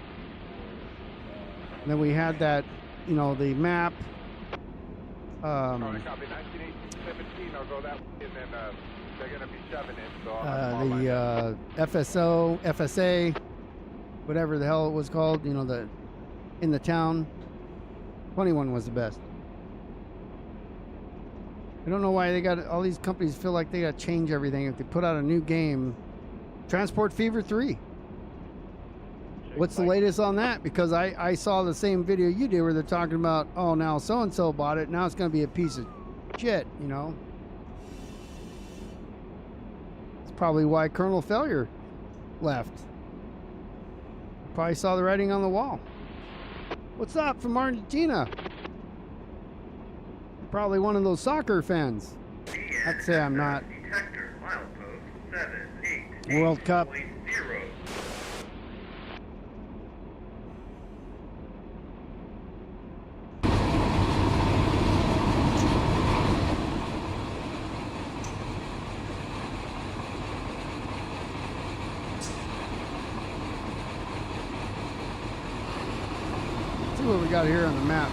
And then we had that, you know, the map. Copy 1917, I'll go that way, and then they're going to be 7 in, so the FSO, FSA, whatever the hell it was called, you know, in the town. 21 was the best. I don't know why all these companies feel like they got to change everything. If they put out a new game, Transport Fever 3. What's the latest on that? Because I saw the same video you did where they're talking about, oh, now so-and-so bought it. Now it's going to be a piece of shit, you know? It's probably why Colonel Failure left. Probably saw the writing on the wall. What's up from Argentina? Probably one of those soccer fans. I'd say I'm not. World Cup. What we got here on the map.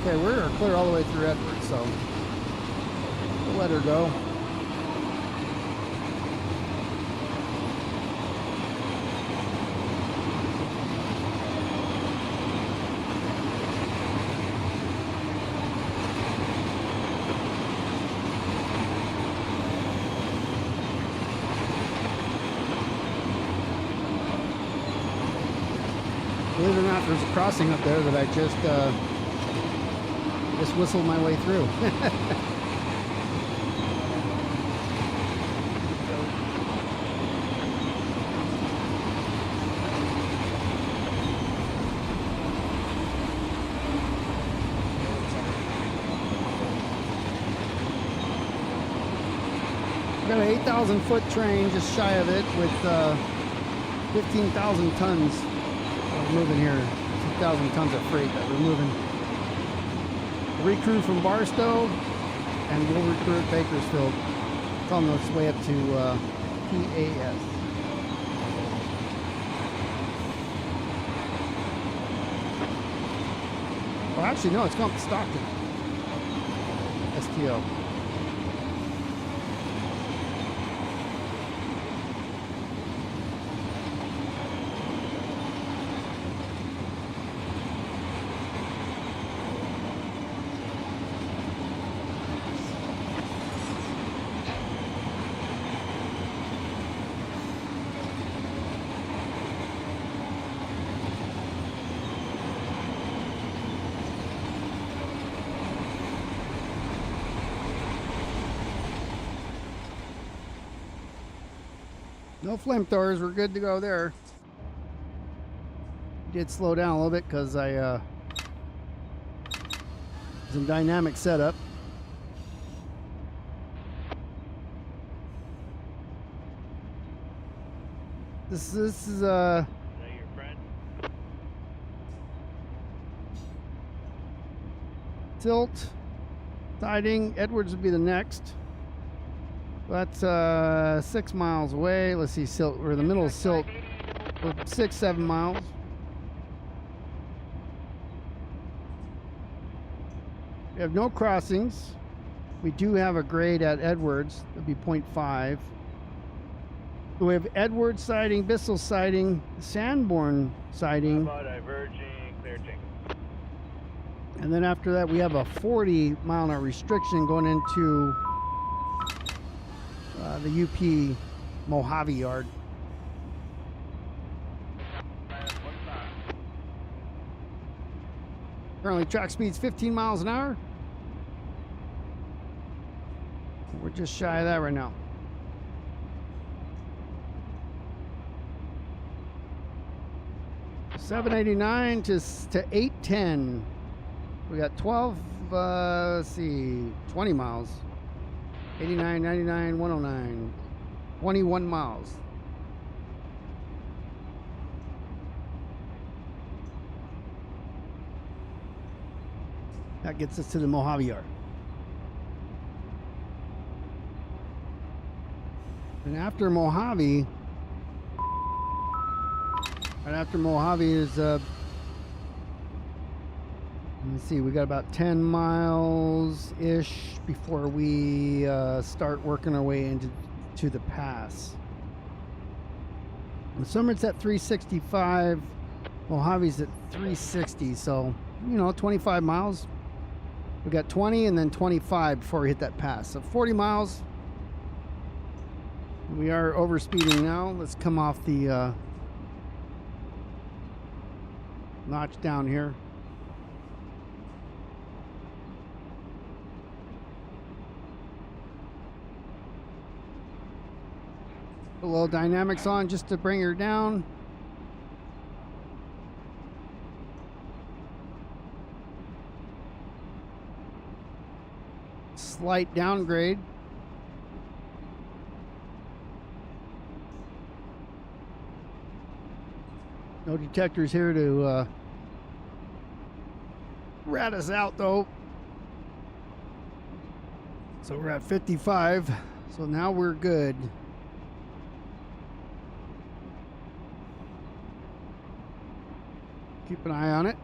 Okay, we're clear all the way through Edward, so we'll let her go. Believe it or not, there's a crossing up there that I just whistled my way through. Got an 8,000-foot train just shy of it with 15,000 tons. Moving here, 2,000 tons of freight that we're moving. Recrew from Barstow, and we'll recruit at Bakersfield. It's on its way up to PAS. Well, actually, no, it's going up to Stockton. STO. No flamethrowers, we're good to go there. Did slow down a little bit because I was in dynamic setup. This is Is that your friend? Tilt siding. Edwards would be the next. That's 6 miles away. Let's see, Silt. We're in the middle of Silt. 6, 7 miles. We have no crossings. We do have a grade at Edwards. It'll be 0.5. We have Edwards siding, Bissell siding, Sanborn siding. About diverging, clear tank. And then after that, we have a 40-mile-an-hour restriction going into the UP Mojave yard. Currently, track speed's 15 miles an hour. We're just shy of that right now. $7.89 to $8.10. We got 12. Let's see, 20 miles. 89, 99, 109. 21 miles. That gets us to the Mojave yard. And after Mojave, right after Mojave is, let me see, we got about 10 miles-ish before we start working our way into the pass. And Summit's at 365, Mojave's at 360, so, you know, 25 miles. We got 20 and then 25 before we hit that pass. So 40 miles. We are overspeeding now. Let's come off the notch down here. Put a little dynamics on just to bring her down. Slight downgrade. No detectors here to rat us out though. So we're at 55. So now we're good. Keep an eye on it.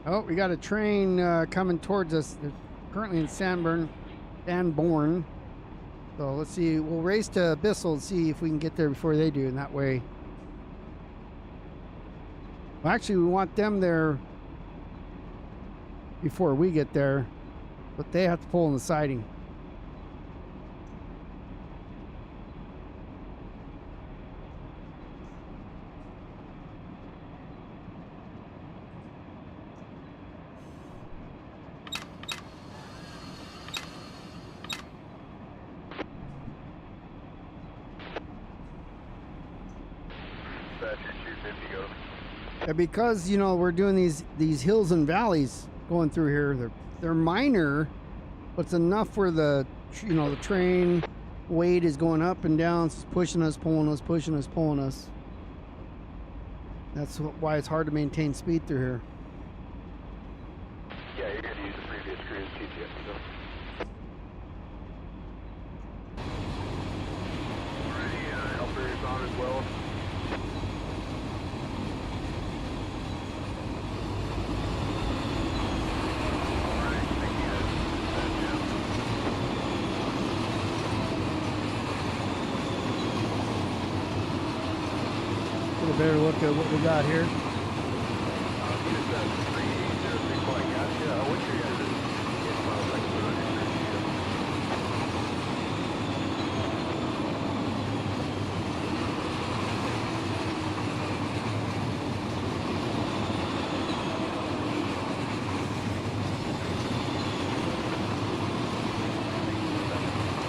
Oh, we got a train coming towards us. They're currently in Sanborn. So let's see. We'll race to Bissell and see if we can get there before they do. And that way. Well, actually, we want them there before we get there. But they have to pull in the siding. And because, you know, we're doing these hills and valleys going through here, they're minor, but it's enough where the train weight is going up and down, it's pushing us, pulling us, pushing us, pulling us. That's why it's hard to maintain speed through here. Yeah, you're going to use the previous cruise TTS. Alrighty, helper is on as well. Get a better look at what we got here.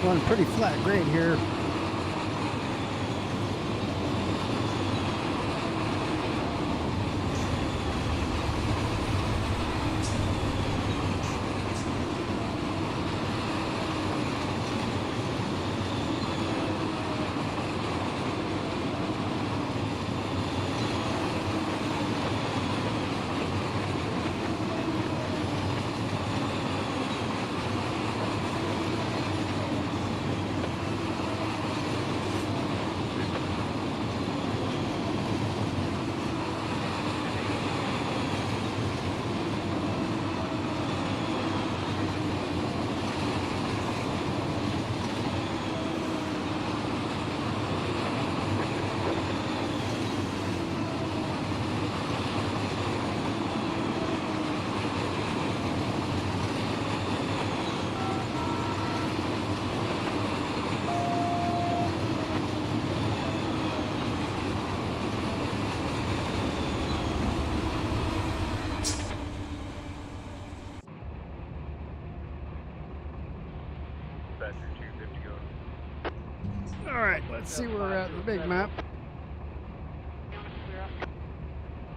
Going pretty flat grade here. All right, let's see where we're at in the big map.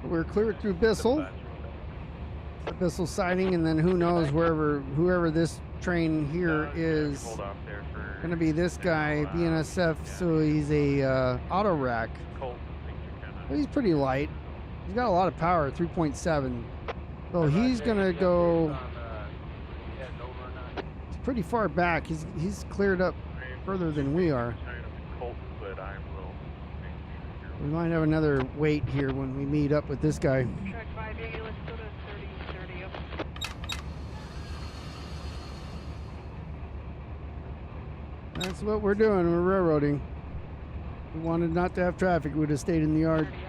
We're clear through Bissell. The Bissell siding, and then who knows whoever this train here is going to be this guy, BNSF, so he's a auto rack. Well, he's pretty light. He's got a lot of power, 3.7. So he's going to go, he's pretty far back. He's cleared up further than we are. We might have another wait here when we meet up with this guy. Track 5A, let's go to 30 up. That's what we're doing. We're railroading. If we wanted not to have traffic, we'd have stayed in the yard. 30 up.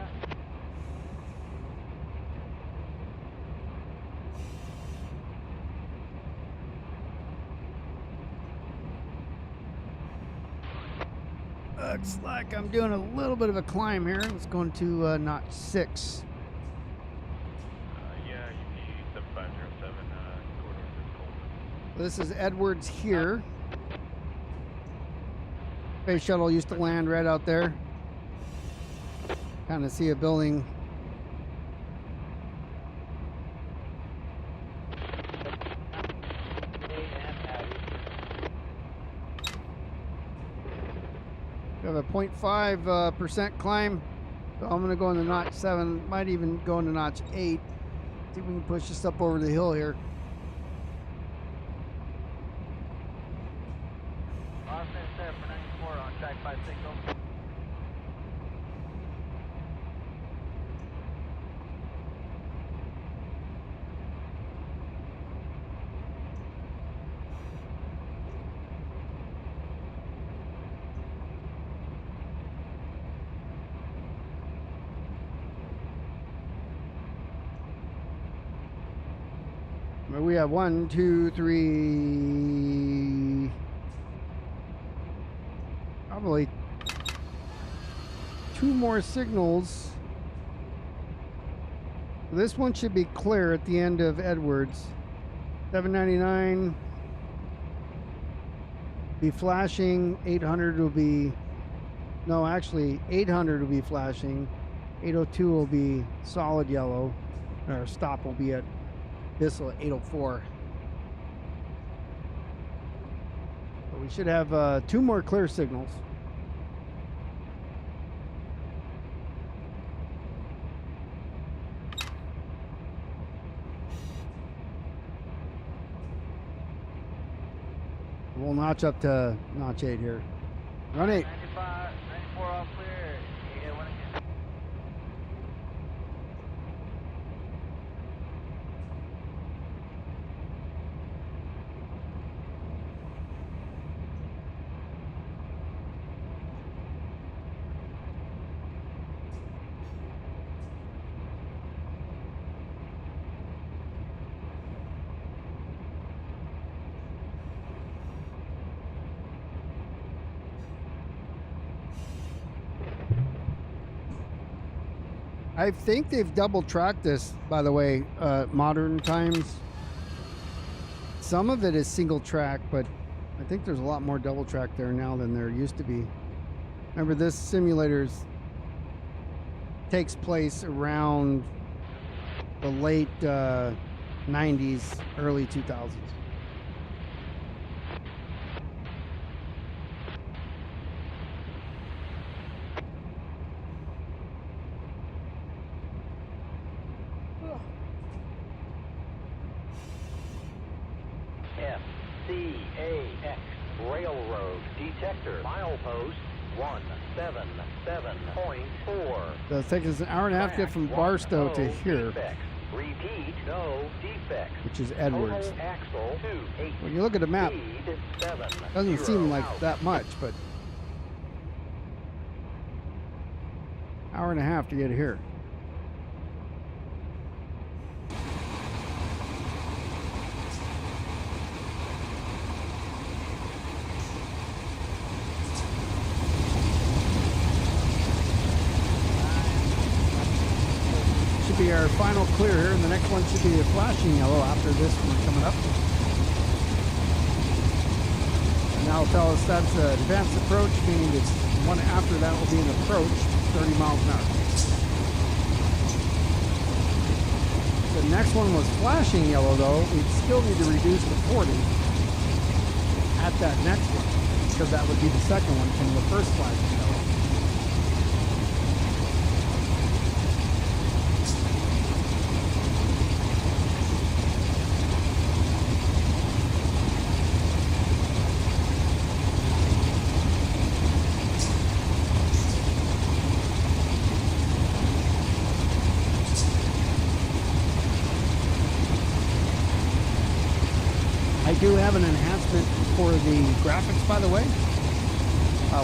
Looks like I'm doing a little bit of a climb here. Let's go into notch 6. Yeah, UP 7507, corridor 6 This is Edwards here. Space shuttle used to land right out there. Kind of see a building. We have a 0.5% climb. So I'm going to go into notch 7. Might even go into notch 8. See if we can push this up over the hill here. Austin set for 94 on track 5 signal. We have 1, 2, 3, probably 2 more signals. This one should be clear at the end of Edwards. 799 be flashing. 800 will be, no, actually 800 will be flashing. 802 will be solid yellow. Our stop will be at Bissell at 804. But we should have 2 more clear signals. We'll notch up to notch 8 here. Run 8. 95, 94 all clear. 881 again. I think they've double tracked this, by the way, modern times. Some of it is single track, but I think there's a lot more double track there now than there used to be. Remember, this simulators takes place around the late 90s, early 2000s. FCAX Railroad Detector Milepost 177.4. So it takes us an hour and a half to get from Barstow to here, Defects. Repeat, no defects. which is Edwards. Total axle 28. When you look at the map, Speed 7. doesn't seem like out. that much, but hour and a half to get here. Should be our final clear here, and the next one should be a flashing yellow after this one coming up. And that'll tell us that's an advanced approach, meaning it's one after that will be an approach, 30 miles an hour. The next one was flashing yellow though. We'd still need to reduce to 40 at that next one, because that would be the second one from the first flashing yellow. I do have an enhancement for the graphics, by the way.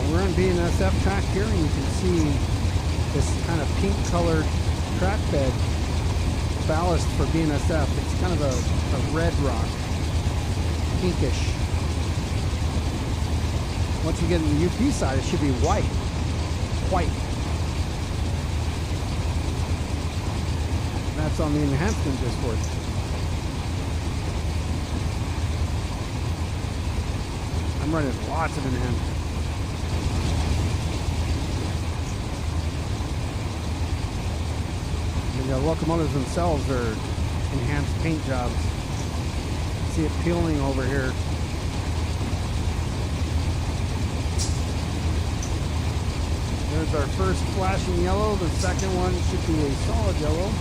We're on BNSF track here, and you can see this kind of pink colored track bed ballast for BNSF. It's kind of a red rock, pinkish. Once you get in the UP side, it should be white. White. And that's on the enhancement Discord. I'm running lots of enhancements. The locomotives themselves are enhanced paint jobs. See it peeling over here. There's our first flashing yellow. The second one should be a solid yellow.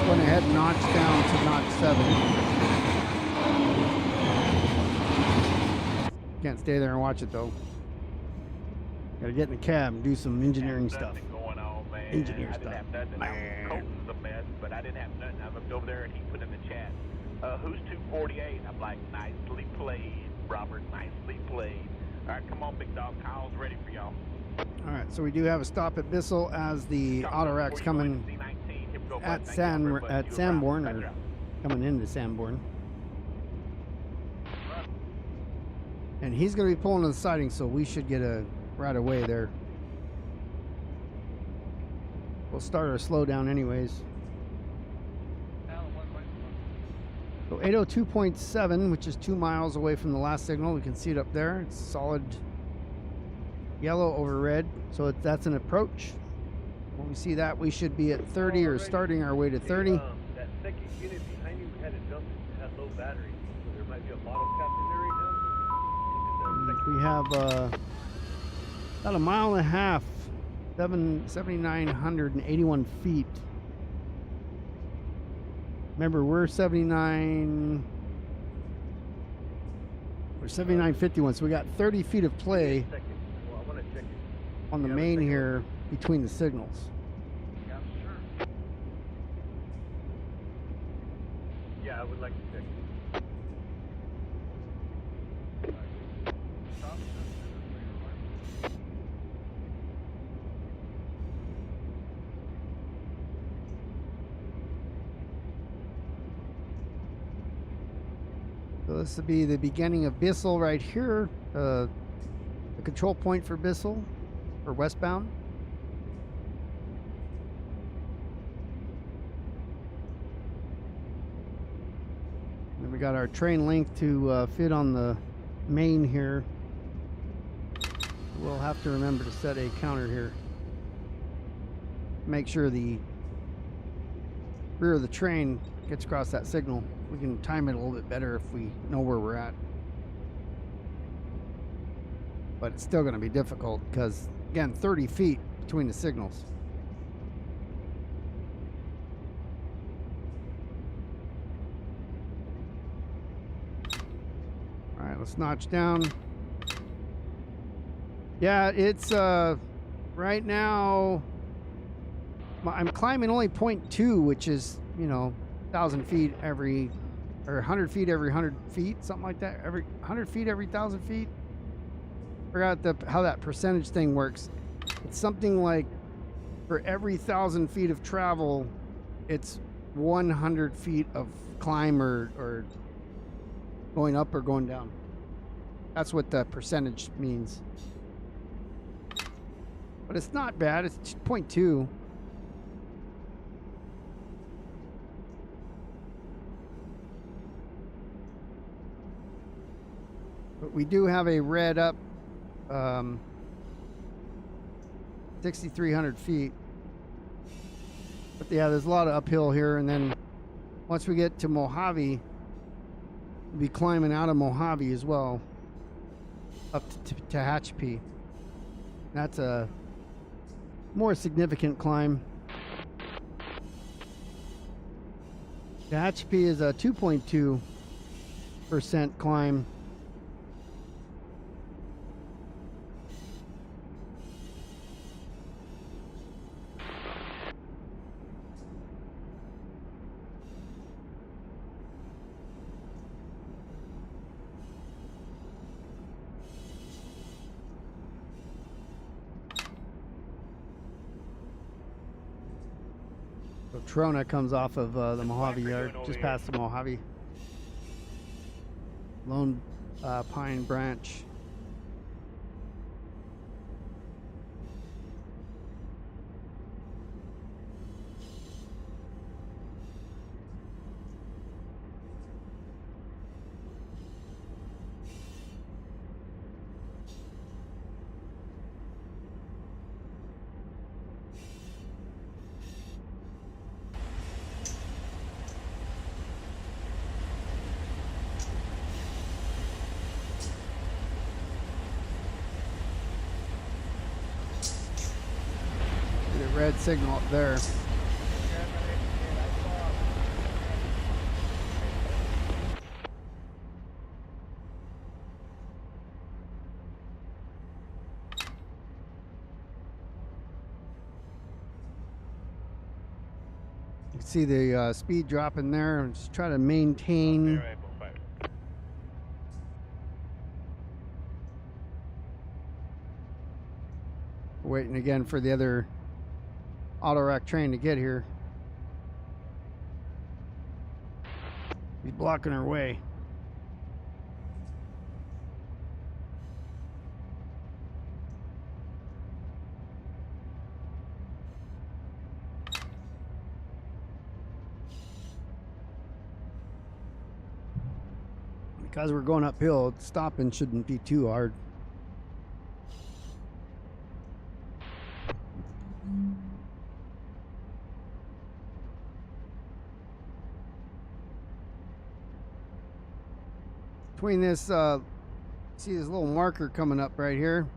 Went ahead and notched down to Mach 7. Can't stay there and watch it though. Gotta get in the cab and do some engineering stuff. Going on, man. Engineer I stuff. didn't have nothing. Man. Colton's a mess, but I didn't have nothing. I looked over there and he put in the chat, who's 248? I'm like, nicely played, Robert, nicely played. All right, come on, big dog. Kyle's ready for y'all. All right, so we do have a stop at Bissell as the Autorac's coming at Sanborn, or coming into Sanborn. And he's going to be pulling on the siding, so we should get a right away there. We'll start our slowdown anyways. So 802.7, which is 2 miles away from the last signal. We can see it up there. It's solid yellow over red, so that's an approach. When we see that, we should be at 30 or starting our way to 30. That second unit behind you had a dump that had low battery, so there might be a bottle cap in there right now. We have about a mile and a half, 7,981 feet. Remember, we're 79. We're 79.51, so we got 30 feet of play Second. Well, I want to check it. on the Yeah, main let's take a here between the signals. Yeah, sure. Yeah, I would like to check it. So this will be the beginning of Bissell right here, the control point for Bissell, for westbound. And we got our train length to fit on the main here. We'll have to remember to set a counter here. Make sure the rear of the train gets across that signal. We can time it a little bit better if we know where we're at. But it's still going to be difficult because, again, 30 feet between the signals. All right, let's notch down. Yeah, it's right now I'm climbing only 0.2, which is, you know, 1,000 feet every, or 100 feet every 100 feet, something like that. Every 100 feet every 1,000 feet. Forgot how that percentage thing works. It's something like for every 1,000 feet of travel, it's 100 feet of climb or going up or going down. That's what the percentage means. But it's not bad. It's 0.2. But we do have a red up 6,300 feet. But yeah, there's a lot of uphill here. And then once we get to Mojave, we'll be climbing out of Mojave as well up to Tehachapi. That's a more significant climb. Tehachapi is a 2.2% climb. Trona comes off of the Mojave Yard, just past the Mojave. Lone Pine Branch. Red signal up there. You can see the speed drop in there. And just try to maintain. Waiting again for the other auto rack train to get here. He's blocking our way. Because we're going uphill, stopping shouldn't be too hard. Between this, see this little marker coming up right here.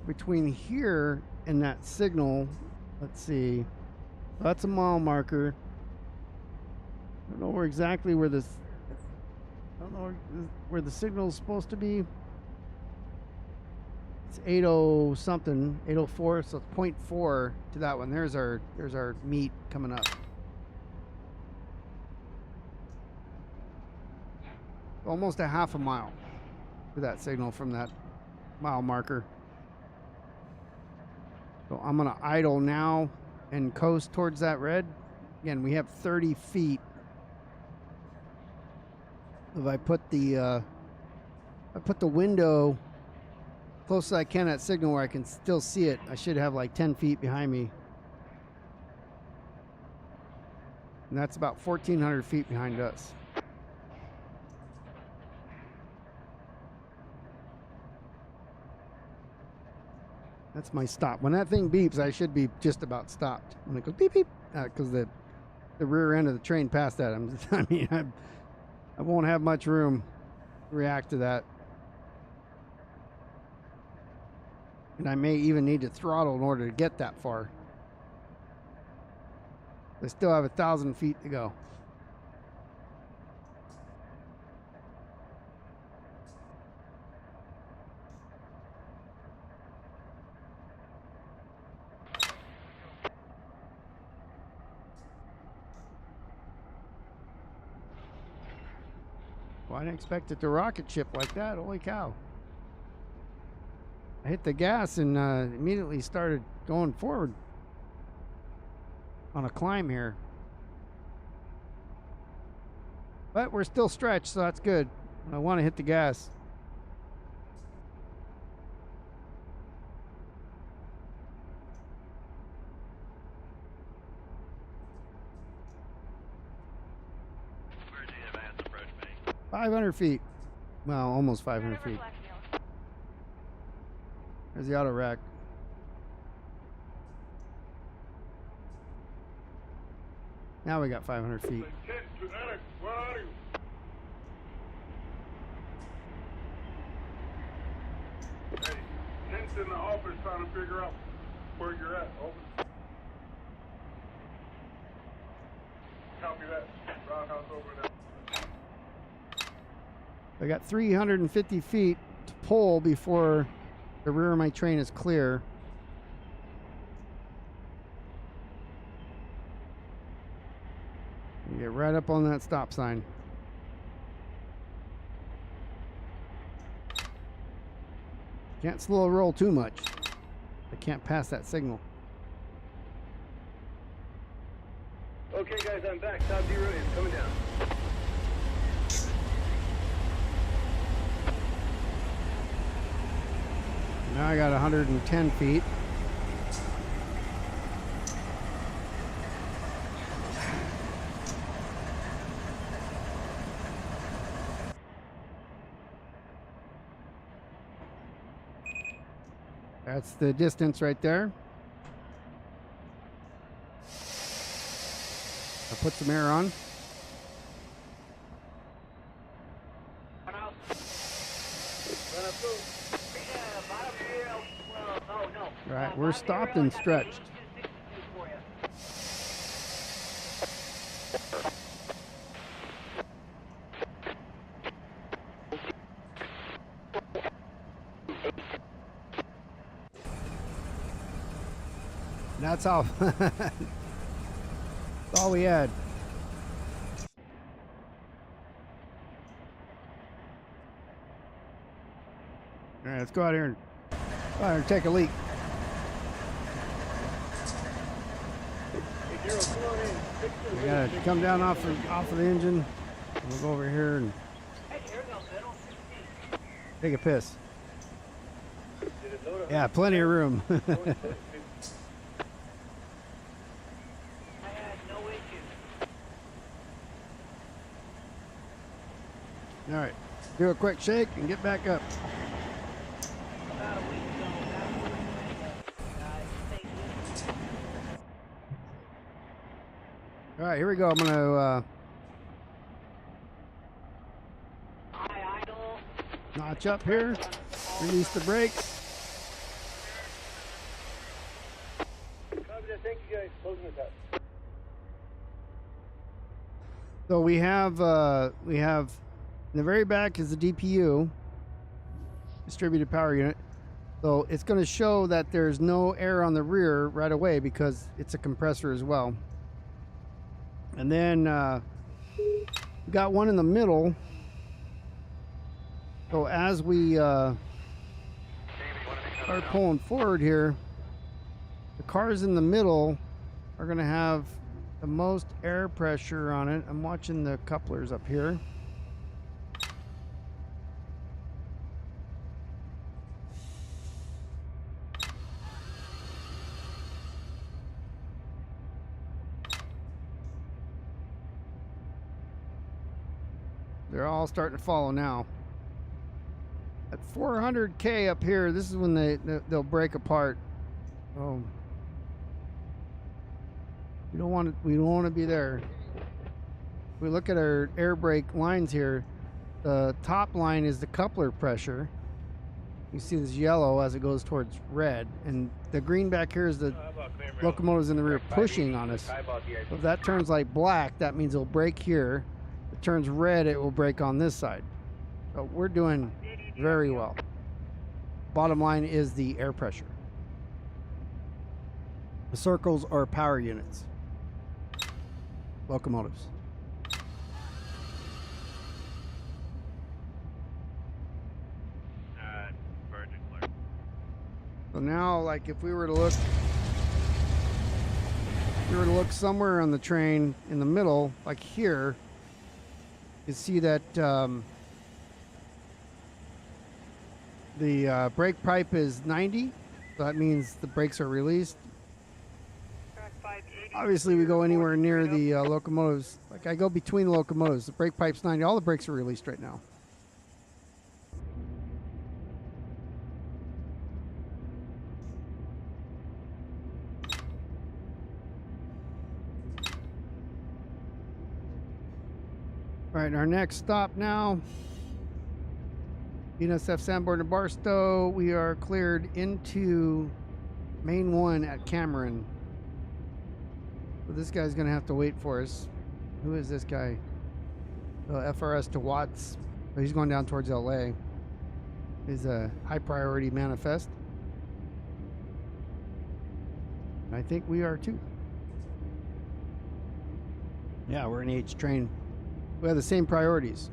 Between here and that signal, let's see, that's a mile marker. I don't know exactly where this I don't know where the signal's supposed to be. It's 80 something, 804, so it's 0.4 to that one. There's our meet coming up. Almost a half a mile to that signal from that mile marker. So I'm gonna idle now and coast towards that red. Again, we have 30 feet. If I put the window close as I can at signal where I can still see it, I should have like 10 feet behind me. And that's about 1,400 feet behind us. That's my stop. When that thing beeps, I should be just about stopped. When it goes beep beep, because the rear end of the train passed that. I won't have much room to react to that. And I may even need to throttle in order to get that far. I still have 1,000 feet to go. Well, I didn't expect it to rocket ship like that. Holy cow. I hit the gas and immediately started going forward on a climb here. But we're still stretched, so that's good. I want to hit the gas. Where's the advance approach me? 500 feet. Well, almost 500 feet. There's the auto rack. Now we got 500 feet. Where are you? Hey, Kent's in the office trying to figure out where you're at. Over. Copy that. Roundhouse over there. I got 350 feet to pull before the rear of my train is clear. And get right up on that stop sign. Can't slow roll too much. I can't pass that signal. Okay, guys, I'm back. Top 0 is coming down. Now I got 110 feet. That's the distance right there. I'll put some air on. All right, we're stopped and stretched. That's all. That's all we had. All right, let's go out here and take a leak. We gotta come down off of the engine. We'll go over here and take a piss. Yeah, plenty of room. All right, do a quick shake and get back up. All right, here we go. I'm gonna notch up here, release the brakes. Thank you, guys. Closing this up. So we have In the very back is the DPU, distributed power unit. So it's going to show that there's no air on the rear right away because it's a compressor as well. And then we got one in the middle. So as we start pulling forward here, the cars in the middle are going to have the most air pressure on it. I'm watching the couplers up here. They're all starting to follow now. At 400K up here, this is when they'll break apart. Oh, we don't want to be there. If we look at our air brake lines here, the top line is the coupler pressure. You see this yellow as it goes towards red, and the green back here is the locomotives in the rear pushing on us. If that turns like black, that means it'll brake here. If it turns red, it will brake on this side. So we're doing very well. Bottom line is the air pressure. The circles are power units. Locomotives. So now, like, if we were to look somewhere on the train in the middle, like here, you see that the brake pipe is 90, so that means the brakes are released. Obviously, we go anywhere near the locomotives. Like, I go between the locomotives. The brake pipe's 90. All the brakes are released right now. All right, our next stop now, BNSF Sanborn to Barstow. We are cleared into Main 1 at Cameron. So this guy's gonna have to wait for us. Who is this guy? FRS to Watts. Oh, he's going down towards LA. He's a high priority manifest. I think we are too. Yeah, we're an H train. We have the same priorities.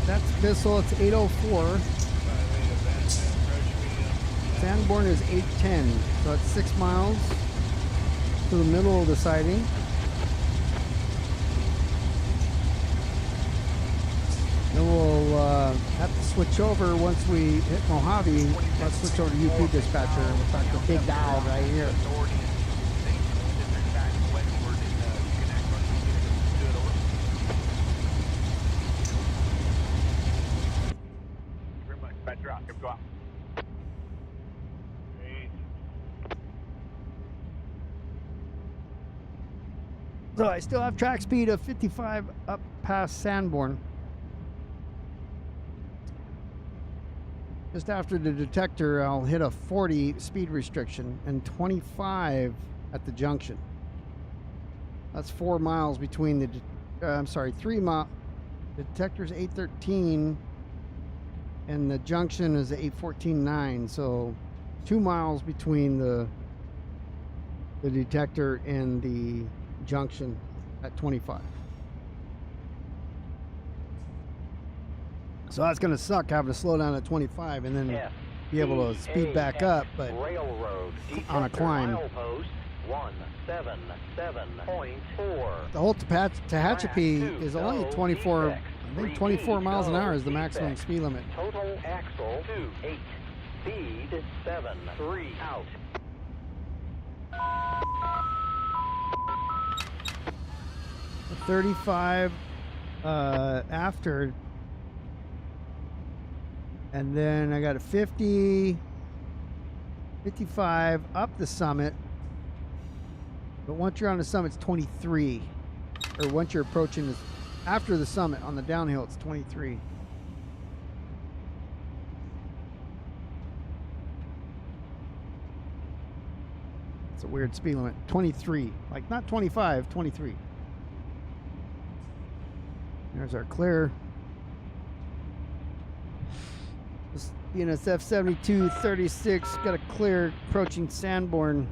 That's Bissell, it's 804. Sanborn is 810, so it's 6 miles to the middle of the siding. Then we'll have to switch over once we hit Mojave. Let's switch over to UP dispatcher and we'll talk to Big Dog right here. So I still have track speed of 55 up past Sanborn. Just after the detector, I'll hit a 40 speed restriction and 25 at the junction. That's 4 miles between the, 3 miles. The detector's 813 and the junction is 814.9. So 2 miles between the detector and the junction at 25. So that's going to suck having to slow down at 25 and then be able to speed back up, but Railroad on a climb. Milepost 177.4. The whole Tehachapi is only 24 I think 24 miles an hour is the maximum defects. speed limit. Total axle 28. Speed 73. Out. 35 after, and then I got a 50, 55 up the summit, but once you're on the summit it's 23, or once you're approaching this after the summit on the downhill it's 23. It's a weird speed limit. 23, like not 25, 23. There's our clear. This BNSF 7236 got a clear approaching Sanborn.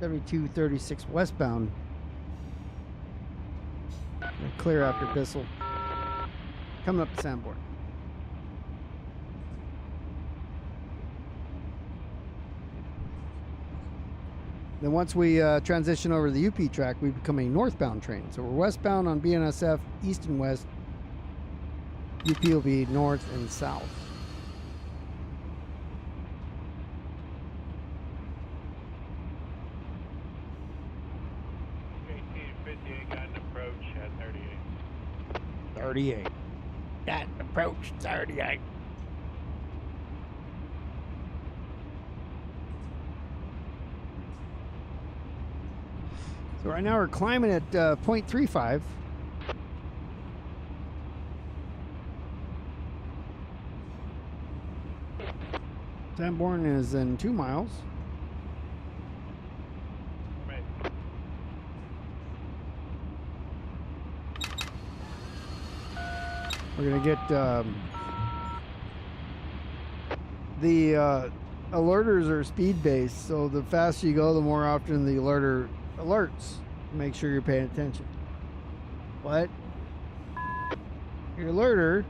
7236 westbound. And clear after Bissell. Coming up to Sanborn. Then once we transition over to the UP track, we become a northbound train. So we're westbound on BNSF, east and west. UP will be north and south. Got an approach at 38. 38. Got an approach 38. So right now we're climbing at 0.35. Sanborn is in 2 miles. Right. We're gonna get the alerters are speed based, so the faster you go, the more often the alerter alerts. Make sure you're paying attention. But your alerter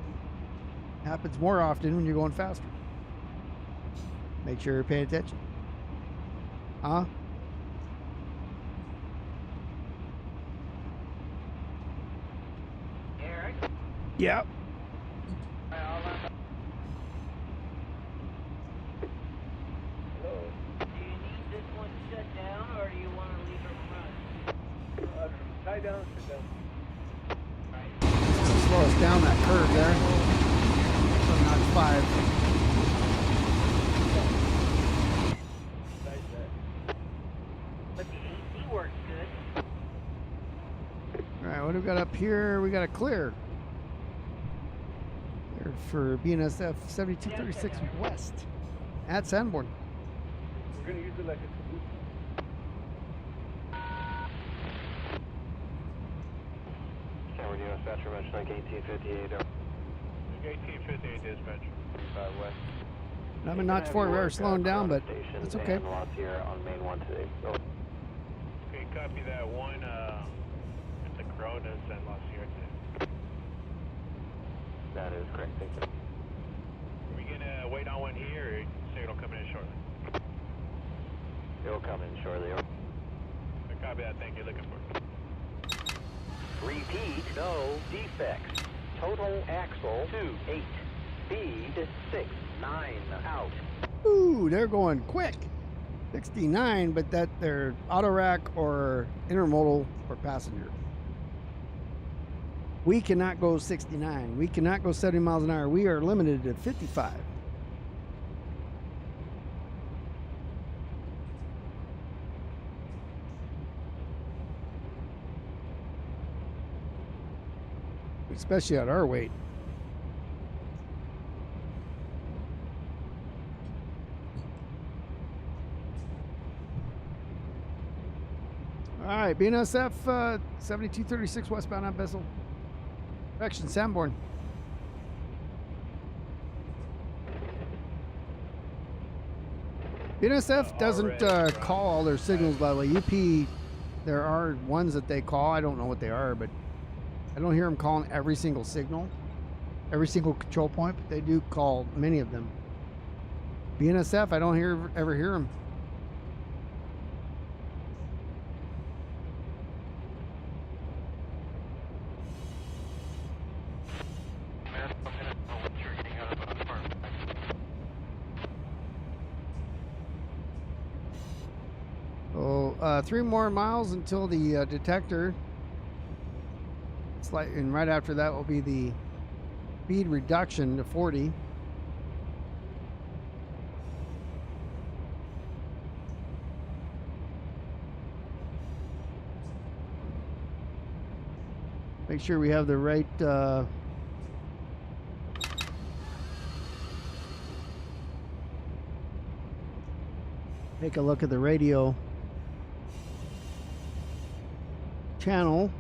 happens more often when you're going faster. Make sure you're paying attention. Huh? Eric? Yep. Do you need this one shut down, or do you want to leave it run? Tie down, sit down. Slow us down that curve there. So not 5. Besides that. But the AC works good. All right, what do we got up here? We got a clear. Clear for BNSF 7236 West at Sanborn. We're gonna use it like a caboose. Sanborn dispatcher, mention like 1858. 1858 dispatch. 35 west. I'm in Notch 4. We are slowing down, but it's okay. And lots here on main 1 today. So. Okay, copy that one. It's the Coronas and Los Sierra today. That is correct, thank you. Are we gonna wait on one here, or say it'll come in shortly? It'll come in shortly. Copy that. Thank you. Looking for it. Repeat, no defects. Total axle 28. Speed 69. Out. Ooh, they're going quick. 69, but that they're auto rack or intermodal or passenger. We cannot go 69. We cannot go 70 miles an hour. We are limited to 55. Especially at our weight. All right, BNSF 7236 westbound on Bissell. Direction Sanborn. BNSF doesn't call all their signals, by the way. UP, there are ones that they call. I don't know what they are, but I don't hear them calling every single signal, every single control point, but they do call many of them. BNSF, I don't ever hear them. 3 more miles until the detector. And right after that will be the speed reduction to 40. Make sure we have the right take a look at the radio channel.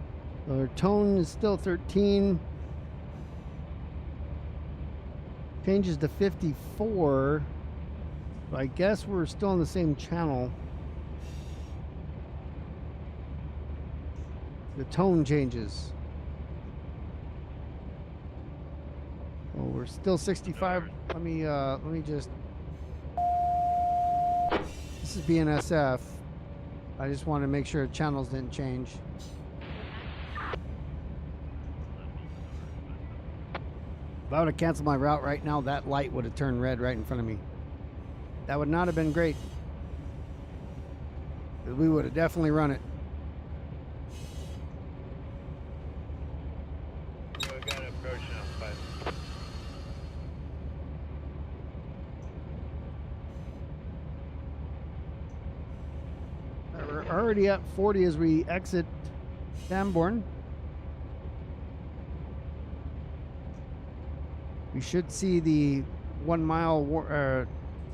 Our tone is still 13. Changes to 54. So I guess we're still on the same channel. The tone changes. Well, we're still 65. Let me just. This is BNSF. I just want to make sure the channels didn't change. If I would have canceled my route right now, that light would have turned red right in front of me. That would not have been great. We would have definitely run it. So we got an approach now, 5. We're already at 40 as we exit Sanborn. We should see the 1 mile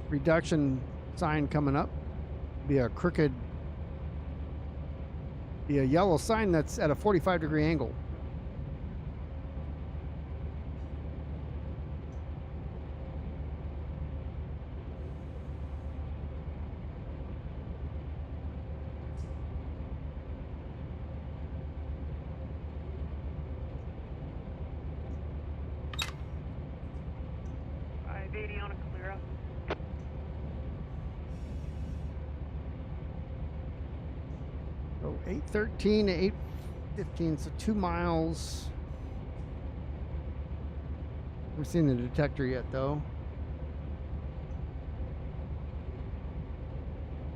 reduction sign coming up. Be a yellow sign that's at a 45-degree angle. On a clear up. So 8:13 to 8:15, so 2 miles. Haven't seen the detector yet, though.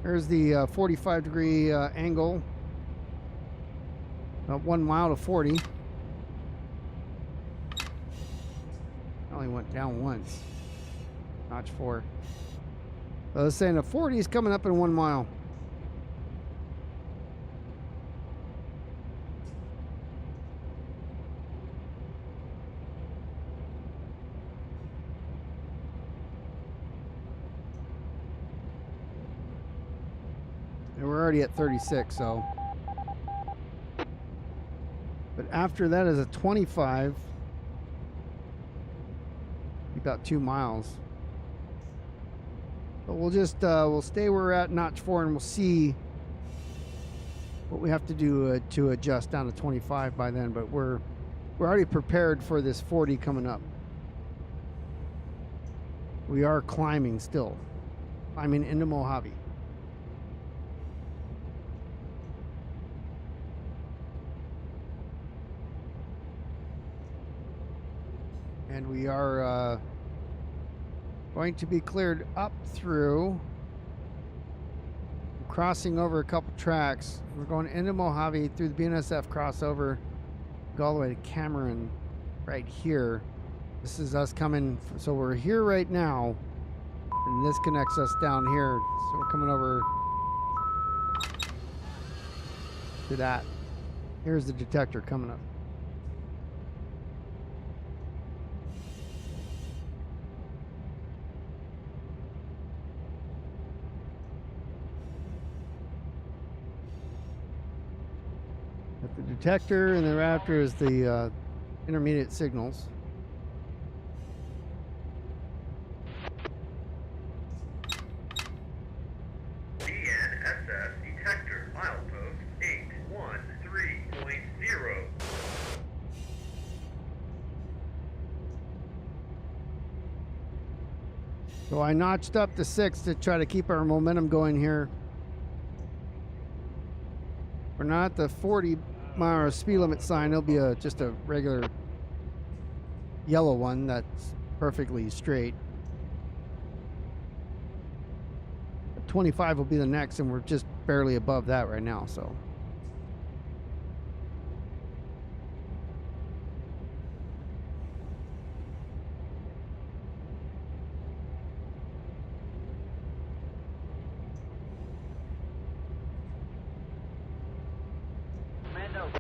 There's the 45-degree angle. About 1 mile to 40. Only went down once. Notch 4. So I was saying the 40 is coming up in 1 mile. And we're already at 36, so. But after that is a 25. About 2 miles. But we'll just we'll stay where we're at, notch 4, and we'll see what we have to do to adjust down to 25 by then. But we're already prepared for this 40 coming up. We are climbing still, climbing into Mojave. And we are going to be cleared up through, crossing over a couple tracks. We're going into Mojave through the BNSF crossover, go all the way to Cameron right here. This is us coming, so we're here right now, and this connects us down here. So we're coming over to that. Here's the detector coming up. The detector, and then after is the intermediate signals. BNSF detector, milepost 813.0. So I notched up to 6 to try to keep our momentum going here. We're not at the 40-mile speed limit sign. It'll be just a regular yellow one that's perfectly straight. 25 will be the next, and we're just barely above that right now, so. Commando.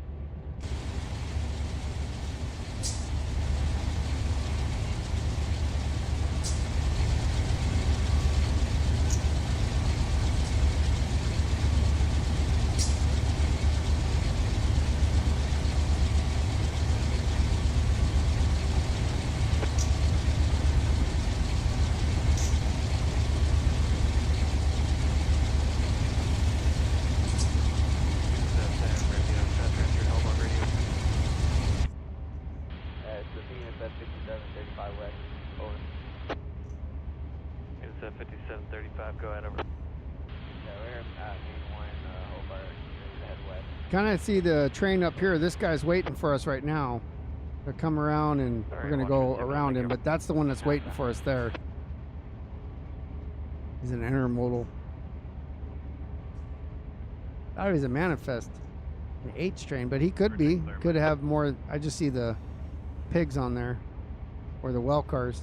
It's the Phoenix at 5735 west. Over. It's 5735, go ahead, over. Yeah, we're at main one, over, ready to head west. Kind of see the train up here. This guy's waiting for us right now to come around, and we're going to go around him, but that's the one that's waiting for us there. He's an intermodal. Oh, he's a manifest. An H train, but he could be. Could have more. I just see the pigs on there, or the well cars.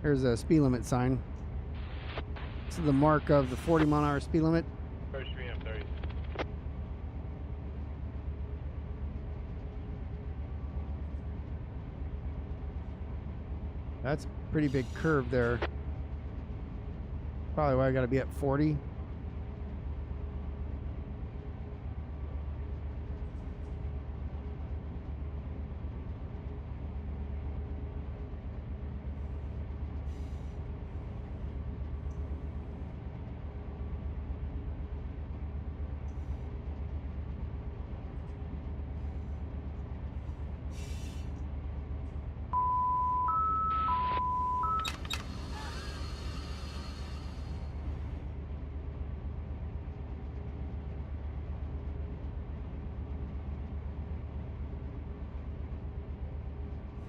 Here's a speed limit sign. This is the mark of the 40-mile-an-hour speed limit. First VM 30. That's a pretty big curve there. Probably why I got to be at 40.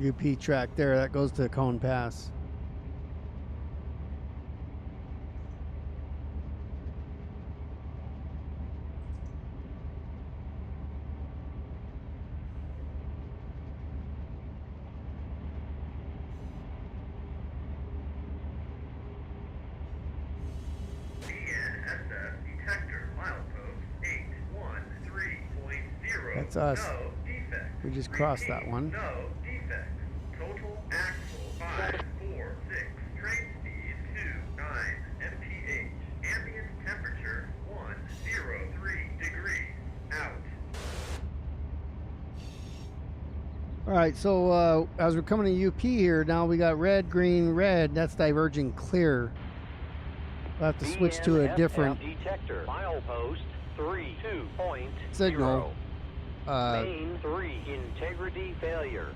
UP track there, that goes to Cone Pass. Detector, milepost 813.0. That's us. No defects. We just crossed that one. No defects. Total axle 546. Train speed 29 mph. Ambient temperature 103 degrees. Out. All right, so as we're coming to UP here, now we got red, green, red. That's diverging clear. We'll have to switch to a different detector. Milepost 32.0. signal. Main 3 integrity failure.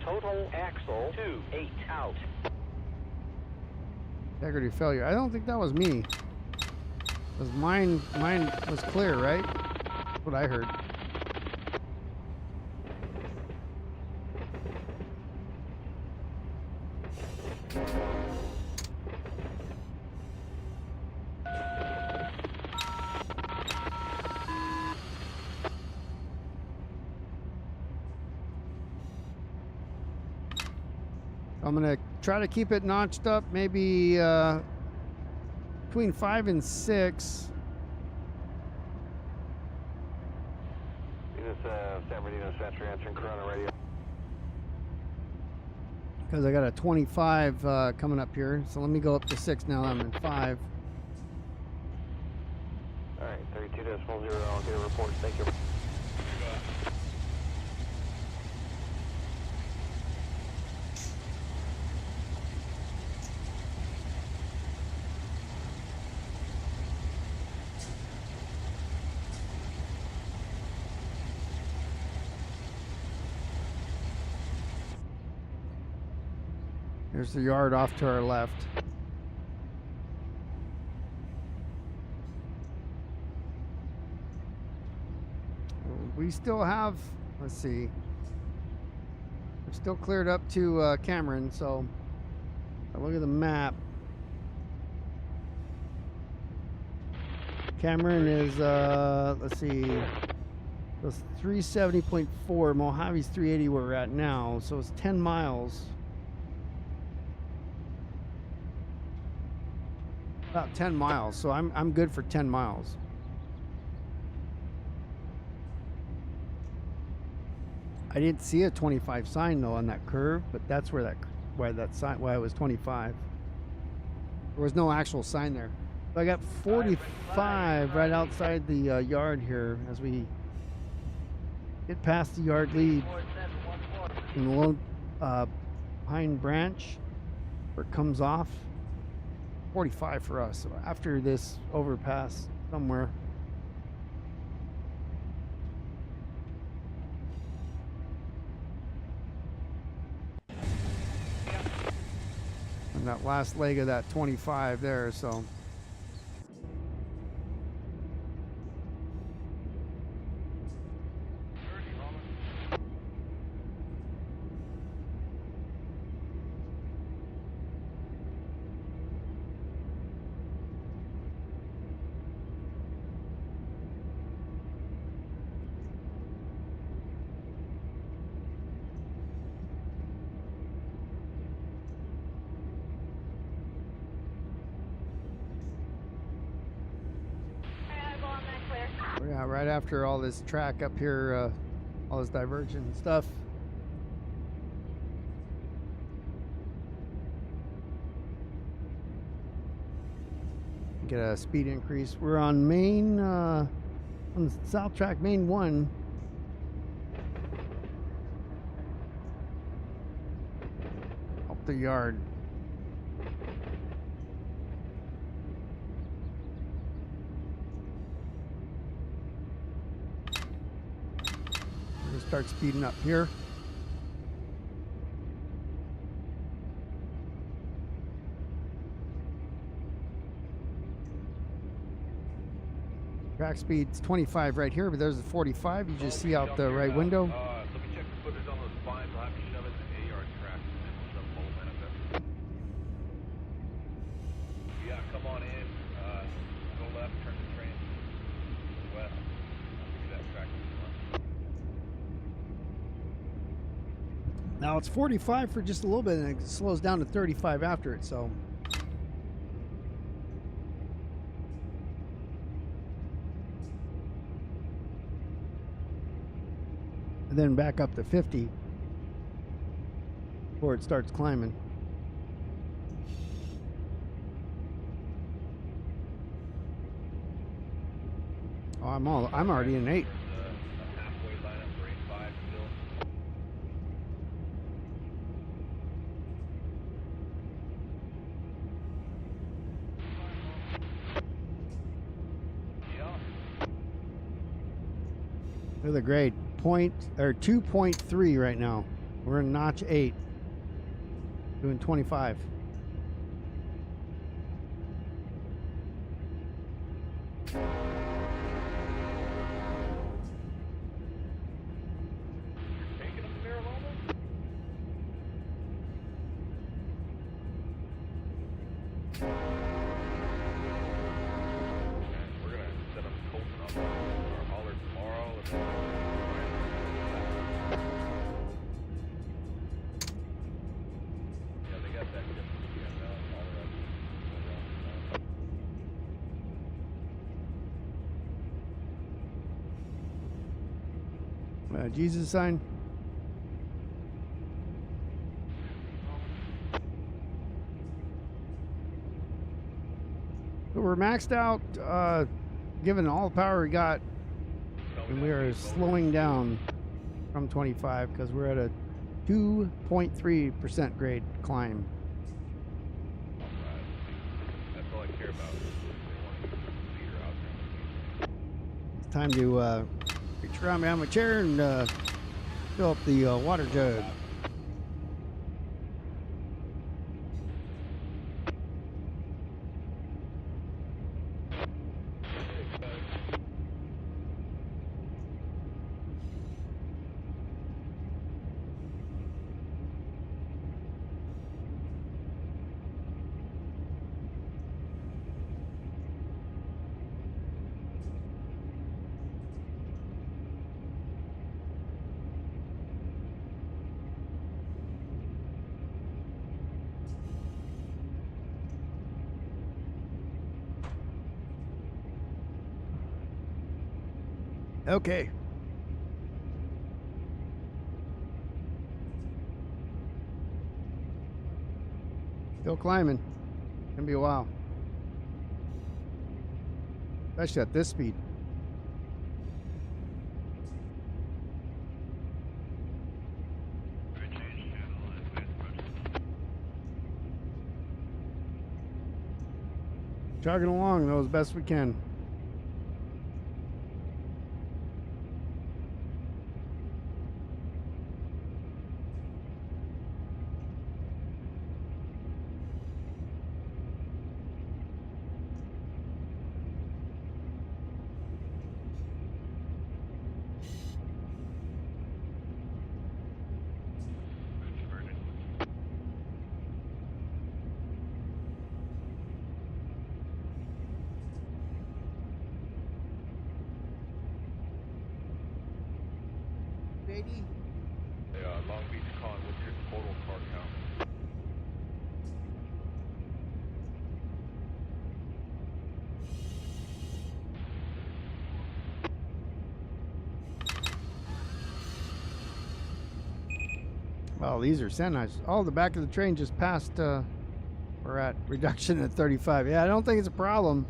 Total axle 28 out. Integrity failure. I don't think that was me. Was mine was clear, right? That's what I heard. I'm gonna try to keep it notched up, maybe between 5 and 6. This San Bernardino Century answering Corona radio. Because I got a 25 coming up here. So let me go up to 6 now. I'm in 5. All right, 32.0. I'll get a report. Thank you. There's the yard off to our left. We still have, let's see, we're still cleared up to Cameron, so I look at the map. Cameron is, let's see, it's 370.4. Mojave's 380 where we're at now, so it's 10 miles. About 10 miles, so I'm good for 10 miles. I didn't see a 25 sign though on that curve, but that's where why it was 25. There was no actual sign there. So I got 45 right outside the yard here as we get past the yard lead in the Lone Pine Branch where it comes off. 45 for us. So after this overpass somewhere. And that last leg of that 25 there, so. Yeah, right after all this track up here, all this divergent stuff. Get a speed increase. We're on Main, on the South Track, Main 1. Up the yard. Start speeding up here. Track speed's 25 right here, but there's the 45 you just see out the right window. Let me check the footage on those fines. I'll have to shove it in the AR track and some bowl manifest. Yeah, come on in. Go left, turn the train west. I'll give you that track. Now it's 45 for just a little bit and it slows down to 35 after it, so. And then back up to 50 before it starts climbing. Oh, I'm already in 8. Halfway lineup for 85 still. Look at the grade, 2.3 right now. We're in notch 8, doing 25. Taking them to Mariloma? We're gonna set up Colton up our hauler tomorrow. Yeah, they got that different Jesus sign. So we're maxed out, given all the power we got, and we are slowing down from 25 because we're at a 2.3% grade climb. That's all I care about. They want to get the leader out there. It's time to reach around behind my chair and fill up the water jug. Okay. Still climbing. Gonna be a while. Especially at this speed. Jogging along though as best we can. Hey, Long Beach Con, what's your total car count? Well, these are sanitized. Oh, the back of the train just passed. We're at reduction at 35. Yeah, I don't think it's a problem.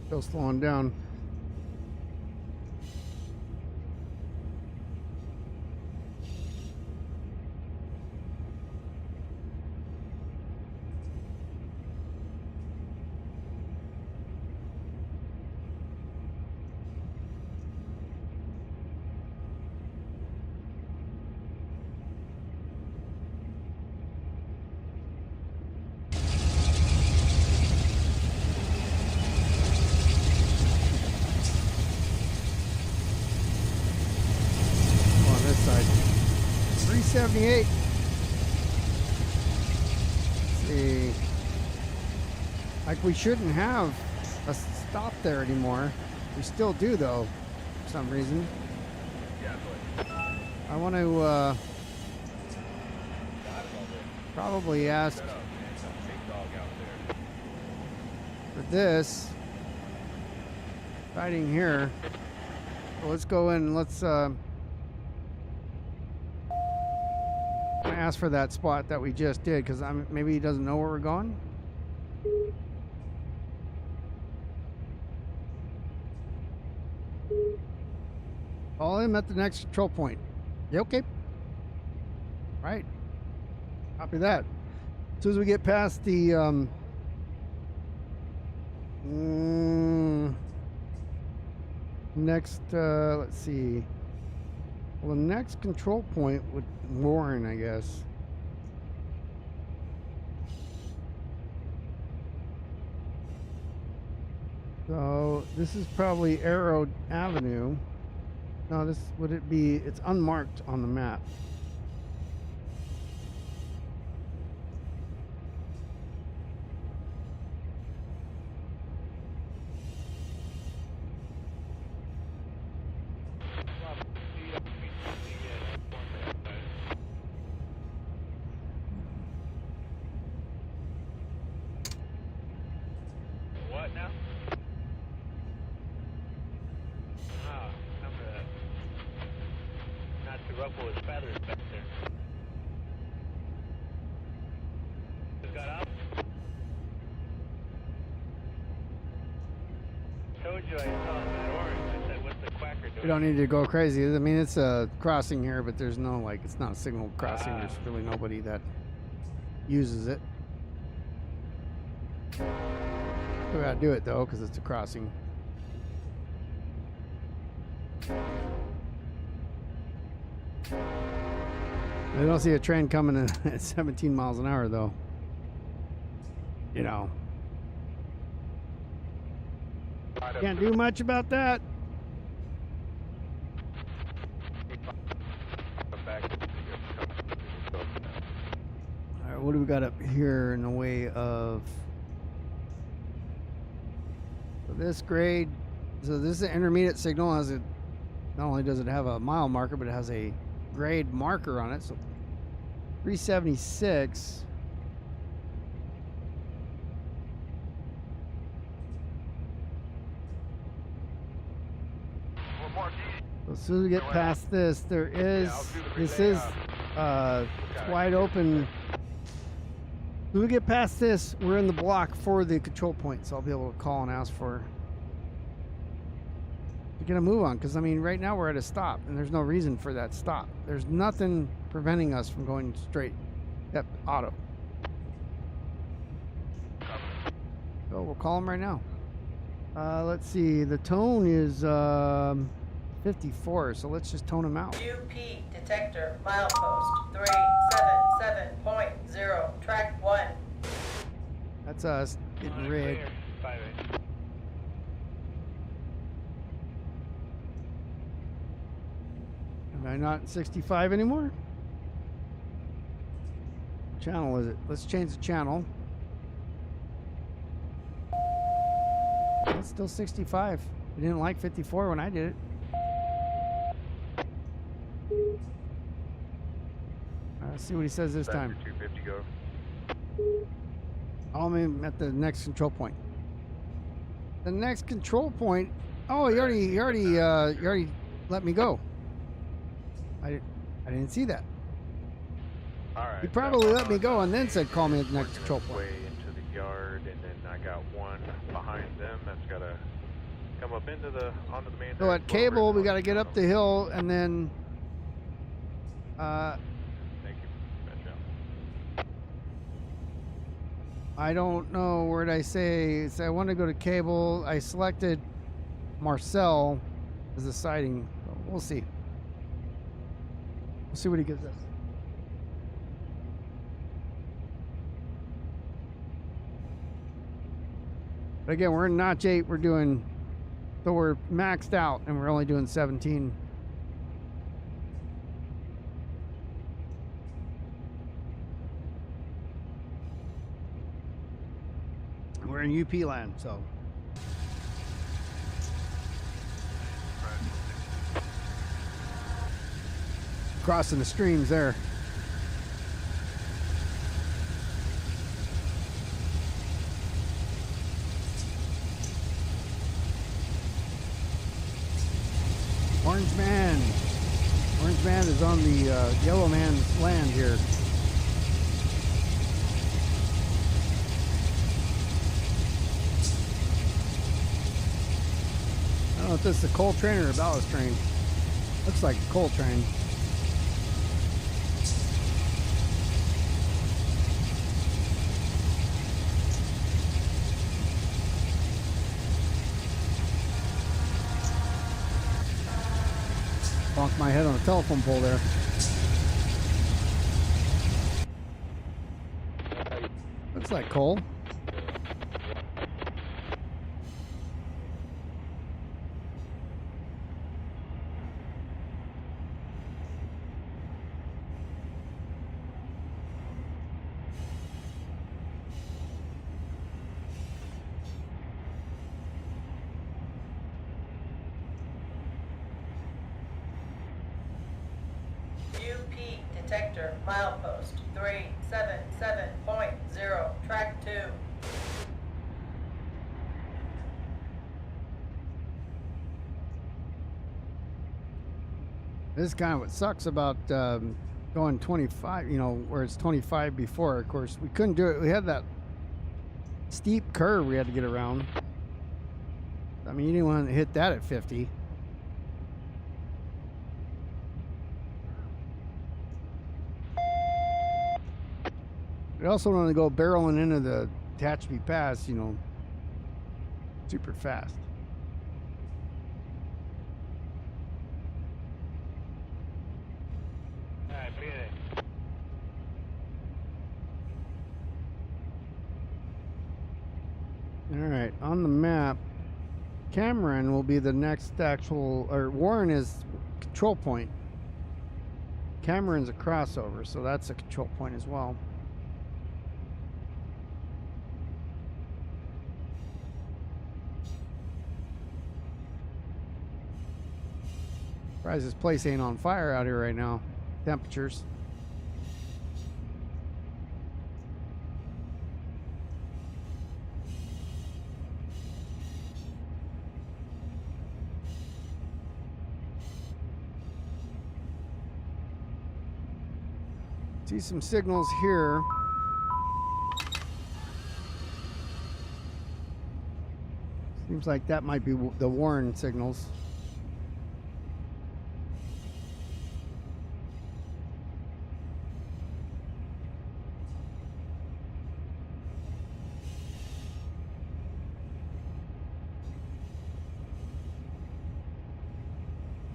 Still slowing down. On this side. 378. Let's see. Like we shouldn't have a stop there anymore. We still do though, for some reason. Yeah, go ahead. I want to Got it all there. probably ask Set up, man. Got a big dog out there. for this fighting here. Well, let's go in and let's ask for that spot that we just did because maybe he doesn't know where we're going. Call him at the next control point. Yeah, okay. Right. Copy that. As soon as we get past the next, let's see. Well, the next control point would Warren, I guess. So this is probably Arrow Avenue. No, this would it be? It's unmarked on the map. you, I saw that orange. I said, what's the quacker doing? We don't need to go crazy. I mean, it's a crossing here, but there's no, like, it's not a signal crossing. There's really nobody that uses it. We gotta do it, though, because it's a crossing. I don't see a train coming in at 17 miles an hour, though. You know. Can't do much about that. All right, what do we got up here in the way of this grade? So this is an intermediate signal. Has it? Not only does it have a mile marker, but it has a grade marker on it. So 376. So as soon as we get past this, there is, this is it's wide open. When we get past this, we're in the block for the control point, so I'll be able to call and ask for to get a move on. Because I mean, right now we're at a stop, and there's no reason for that stop. There's nothing preventing us from going straight, except auto. So we'll call him right now. Let's see. The tone is 54, so let's just tone him out. UP detector milepost 377.0 track 1. That's us getting rid. Am I not 65 anymore? What channel is it? Let's change the channel. It's still 65. I didn't like 54 when I did it. Let's see what he says this time. 250 go. I'm at the next control point. The next control point. Oh, he already let me go. I didn't see that. All right. He probably let me go and then said call me at the next control point. Way into the yard, and then I got one behind them that's got to come up into the onto the main. So at cable, we got to get up the hill and then. Thank you. Gotcha. I don't know where did I say. So I want to go to cable. I selected Marcel as the siding. We'll see. We'll see what he gives us. But again, we're in notch 8. We're doing, so we're maxed out, and we're only doing 17. We're in UP land, so. Crossing the streams there. Orange Man. Orange Man is on the Yellow Man's land here. I don't know if this is a coal train or a ballast train. Looks like a coal train. Bonked my head on a telephone pole there. Looks like coal. Detector milepost 377.0 track 2. This is kind of what sucks about going 25, you know, where it's 25 before. Of course, we couldn't do it. We had that steep curve we had to get around. I mean, you didn't want to hit that at 50. We also want to go barreling into the Tehachapi Pass, you know, super fast. Alright, beat it. All right, on the map, Cameron will be the next actual, or Warren is control point. Cameron's a crossover, so that's a control point as well. Surprised this place ain't on fire out here right now. Temperatures. See some signals here. Seems like that might be the Warren signals.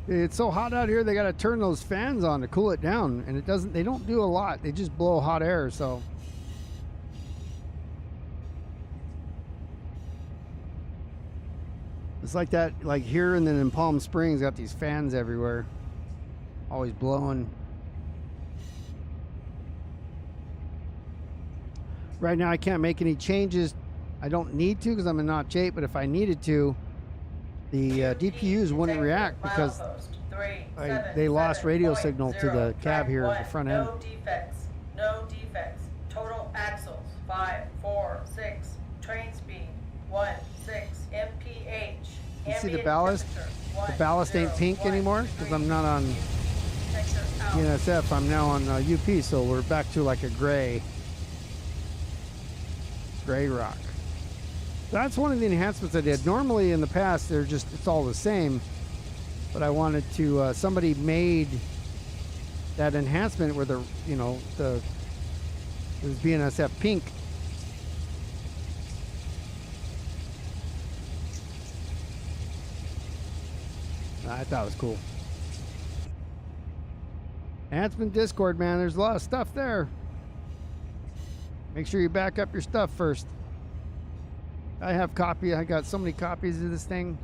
It's so hot out here, they got to turn those fans on to cool it down, and they don't do a lot. They just blow hot air, so. It's like that, like here and then in Palm Springs, got these fans everywhere, always blowing. Right now I can't make any changes. I don't need to because I'm in notch 8, but if I needed to, the DPUs wouldn't react because they lost radio signal to the cab here at the front end. No defects. No defects. Total axles 5, 4, 6. Train speed 1, 6. MPH. You see the ballast? The ballast ain't pink anymore because I'm not on NSF. I'm now on UP, so we're back to like a gray rock. That's one of the enhancements I did. Normally in the past, it's all the same, but I wanted to, somebody made that enhancement where it was BNSF pink. I thought it was cool. Enhancement Discord, man, there's a lot of stuff there. Make sure you back up your stuff first. I got so many copies of this thing.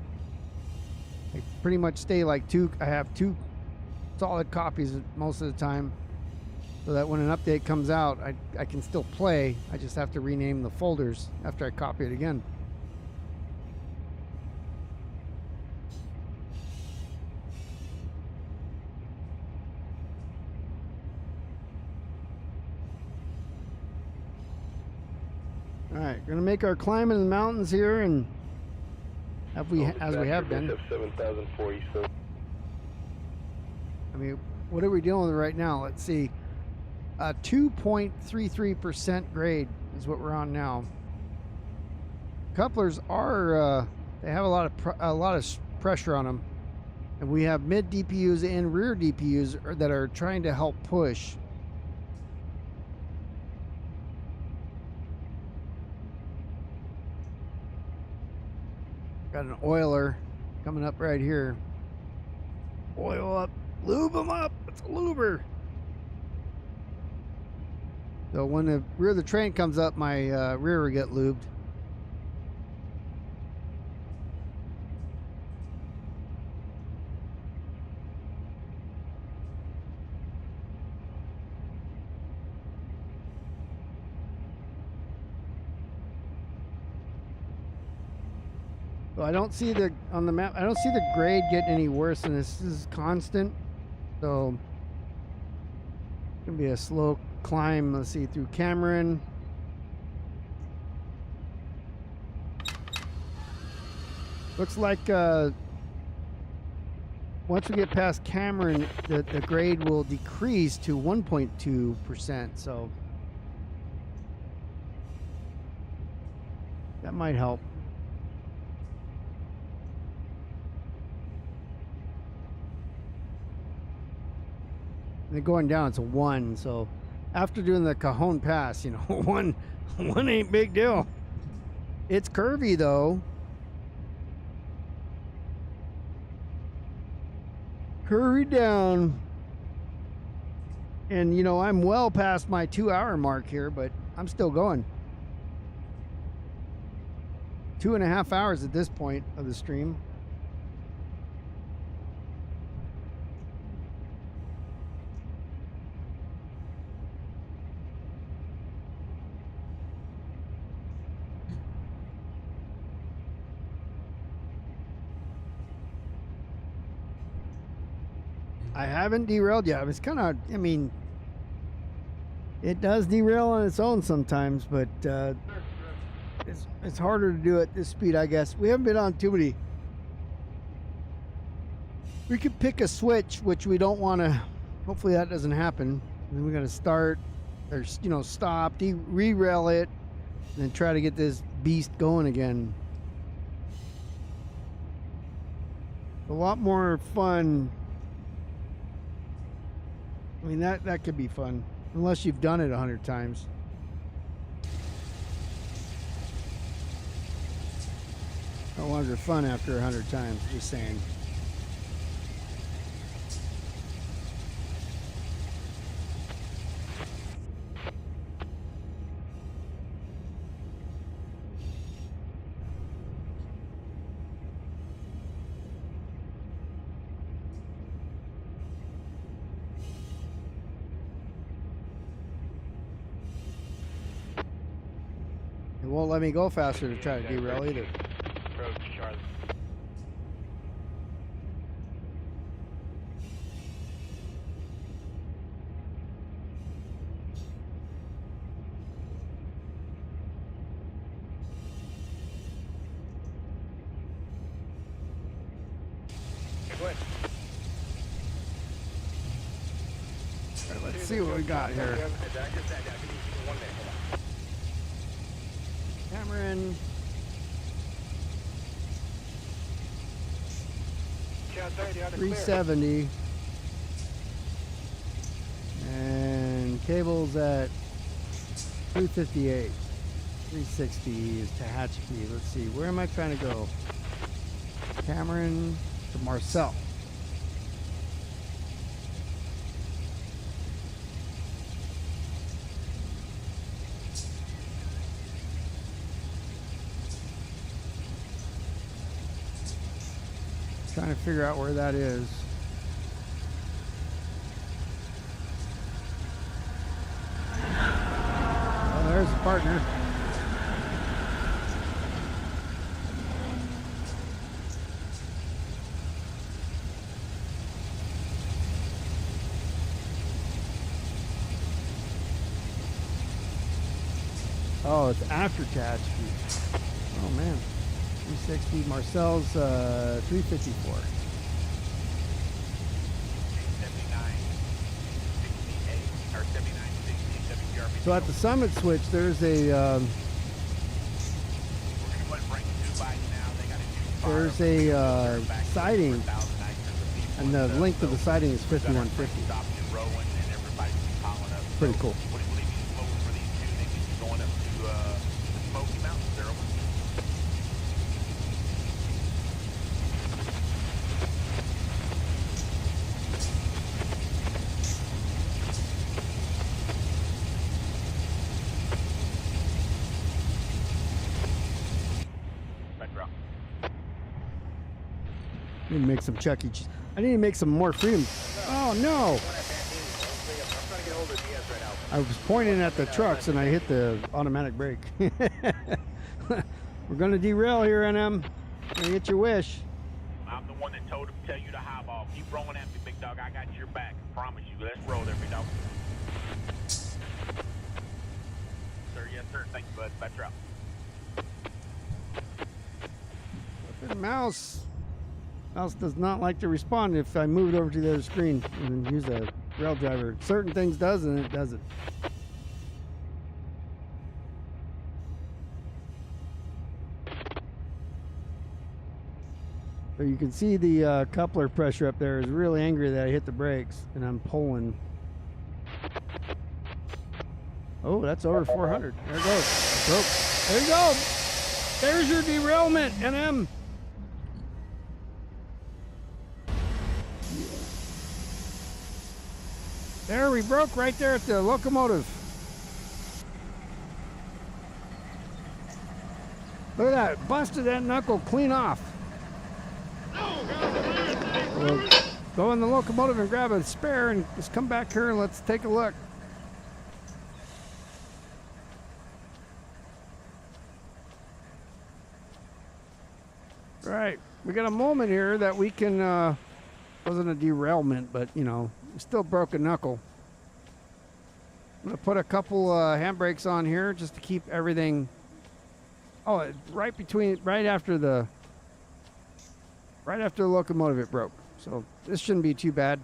I pretty much stay like I have 2 solid copies most of the time, so that when an update comes out, I can still play. I just have to rename the folders after I copy it again. All right, gonna make our climb in the mountains here, and as we have been. 7047. I mean, what are we dealing with right now? Let's see. 2.33% grade is what we're on now. Couplers are they have a lot of pressure on them, and we have mid DPUs and rear DPUs that are trying to help push. Got an oiler coming up right here. Oil up, lube them up. It's a luber. So when the rear of the train comes up, my rear will get lubed. So I don't see on the map, I don't see the grade getting any worse than this. This is constant. So it's gonna be a slow climb. Let's see, through Cameron. Looks like once we get past Cameron, the grade will decrease to 1.2%. So that might help. And going down, it's a 1. So after doing the Cajon Pass, you know, one ain't big deal. It's curvy though. Curvy down. And you know, I'm well past my 2-hour mark here, but I'm still going. 2.5 hours at this point of the stream. I haven't derailed yet. It's kind of, I mean, it does derail on its own sometimes, but it's harder to do at this speed, I guess. We haven't been on too many. We could pick a switch, which we don't want to. Hopefully that doesn't happen. Then we got to start, or you know, stop, re-rail it, and then try to get this beast going again. A lot more fun. I mean, that could be fun, unless you've done it 100 times. No longer fun after 100 times, just saying. It won't let me go faster to try to derail either. Approach Charlie. Go ahead. All right, let's see what we got here. Cameron. Chad 30 on the 370. And cables at 358. 360 is Tehachapi. Let's see, where am I trying to go? Cameron to Marcel. Trying to figure out where that is. Oh, there's the partner. Oh, it's after catch. Oh man. 360. Marcel's 354. 79, 68, or 79, 60, WPRP. So at the summit switch, there's a We're going to go and bring 2 bikes now. They got a new there's a siding, and the length of the siding is 5150. Pretty cool. What do you believe is lower for these two? They could be going up to the Smoky Mountains there. I need to make some Chuck E. Cheese. I need to make some more freedom. Oh no! I was pointing at the trucks and I hit the automatic brake. We're gonna derail here, NM. Gonna get your wish. I'm the one that told him to tell you to highball. Keep rolling at me, big dog. I got your back. I promise you. Let's roll there, big dog. Sir, yes, sir. Thank you, bud. Back out. The mouse does not like to respond if I move it over to the other screen and use a rail driver. Certain things does and it doesn't. So you can see the coupler pressure up there is really angry that I hit the brakes and I'm pulling. Oh, that's over 400. There it goes. Broke. There you go. There's your derailment, NM. There, we broke right there at the locomotive. Look at that. Busted that knuckle clean off. We'll go in the locomotive and grab a spare and just come back here and let's take a look. Right, we got a moment here that we can, wasn't a derailment, but you know, still broke a knuckle. I'm gonna put a couple handbrakes on here just to keep everything, right after the locomotive it broke. So this shouldn't be too bad.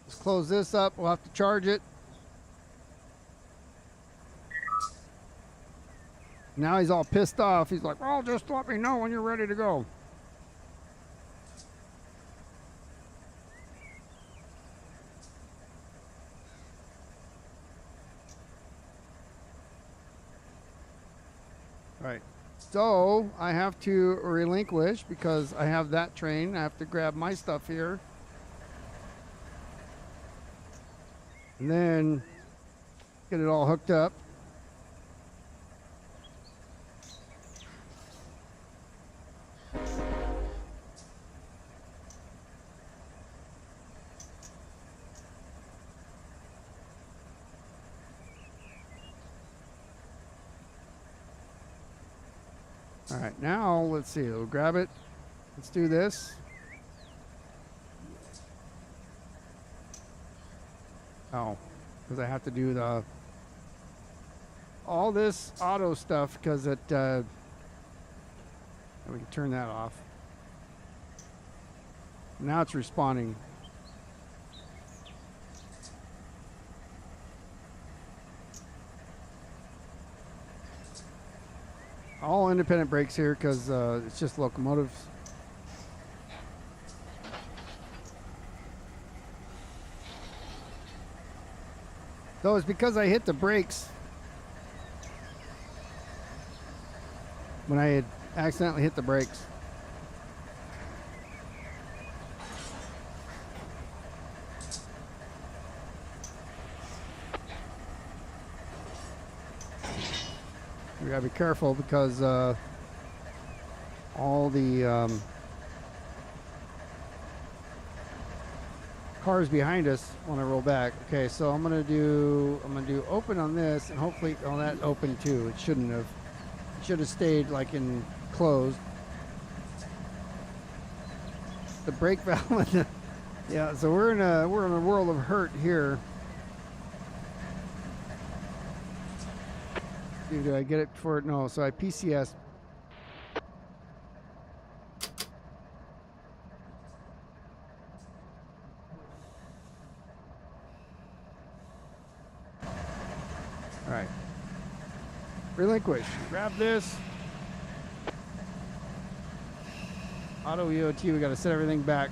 Let's close this up, we'll have to charge it. Now he's all pissed off. He's like, well, just let me know when you're ready to go. Right. So I have to relinquish because I have that train. I have to grab my stuff here. And then get it all hooked up. All right, now let's see. We'll grab it. Let's do this. Oh, because I have to do all this auto stuff because it. We can turn that off. Now it's responding. All independent brakes here because it's just locomotives. So it's because I hit the brakes when I had accidentally hit the brakes. We gotta be careful because all the cars behind us want to roll back. Okay, so I'm gonna do open on this, and hopefully, oh, that opened too. It shouldn't have. It should have stayed like in closed. The brake valve. Yeah, so we're in a world of hurt here. Do I get it before? No, so I PCS. All right. Relinquish. Grab this. Auto EOT, we got to set everything back.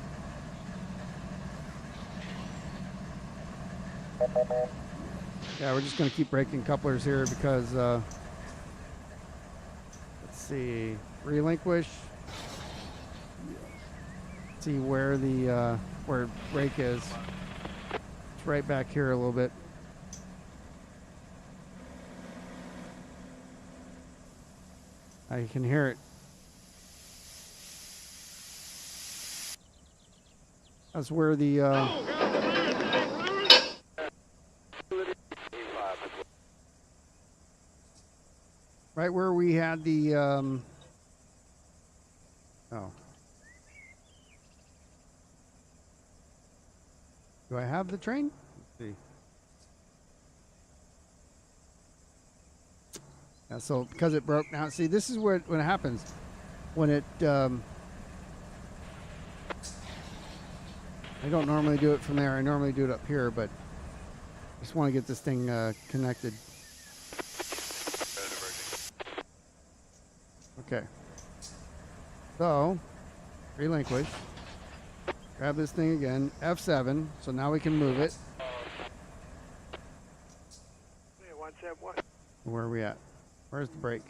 Yeah, we're just going to keep breaking couplers here because, let's see, relinquish. See where the, where brake is. It's right back here a little bit. I can hear it. That's where the, right where we had the, oh. Do I have the train? Let's see. Yeah, so because it broke now, see, this is where when it happens. When it, I don't normally do it from there. I normally do it up here, but I just want to get this thing connected. Okay. So, relinquish. Grab this thing again. F7. So now we can move it. Hey, 171. Where are we at? Where's the brake?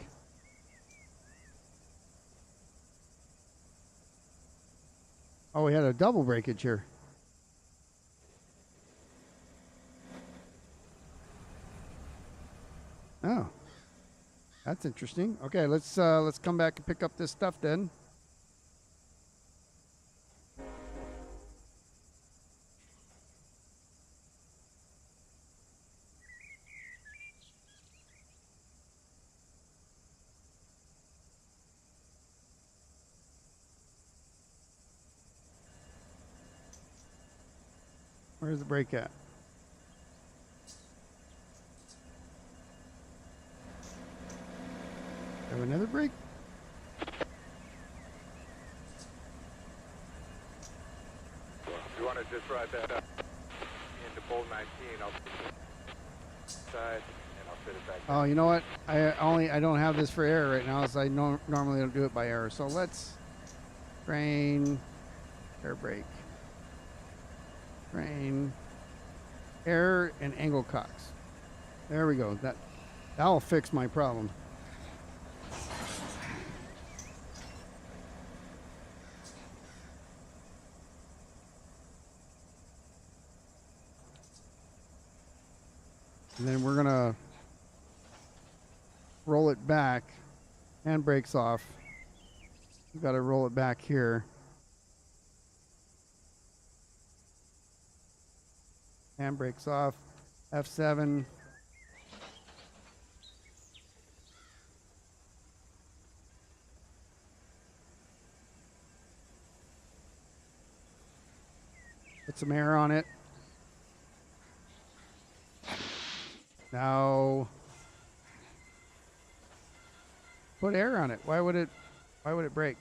Oh, we had a double breakage here. Oh, that's interesting. Okay, let's come back and pick up this stuff then. Where's the brake at? Have another brake? You want to just ride that up into bowl 19, I'll side and I'll fit it back. Oh, you know what? I don't have this for error right now, so I normally don't do it by error. So let's train air brake. Train error and angle cocks. There we go. That'll fix my problem. And then we're gonna roll it back. Handbrake's off. We've got to roll it back here. Handbrake's off. F7. Put some air on it. Now put air on it. Why would it break?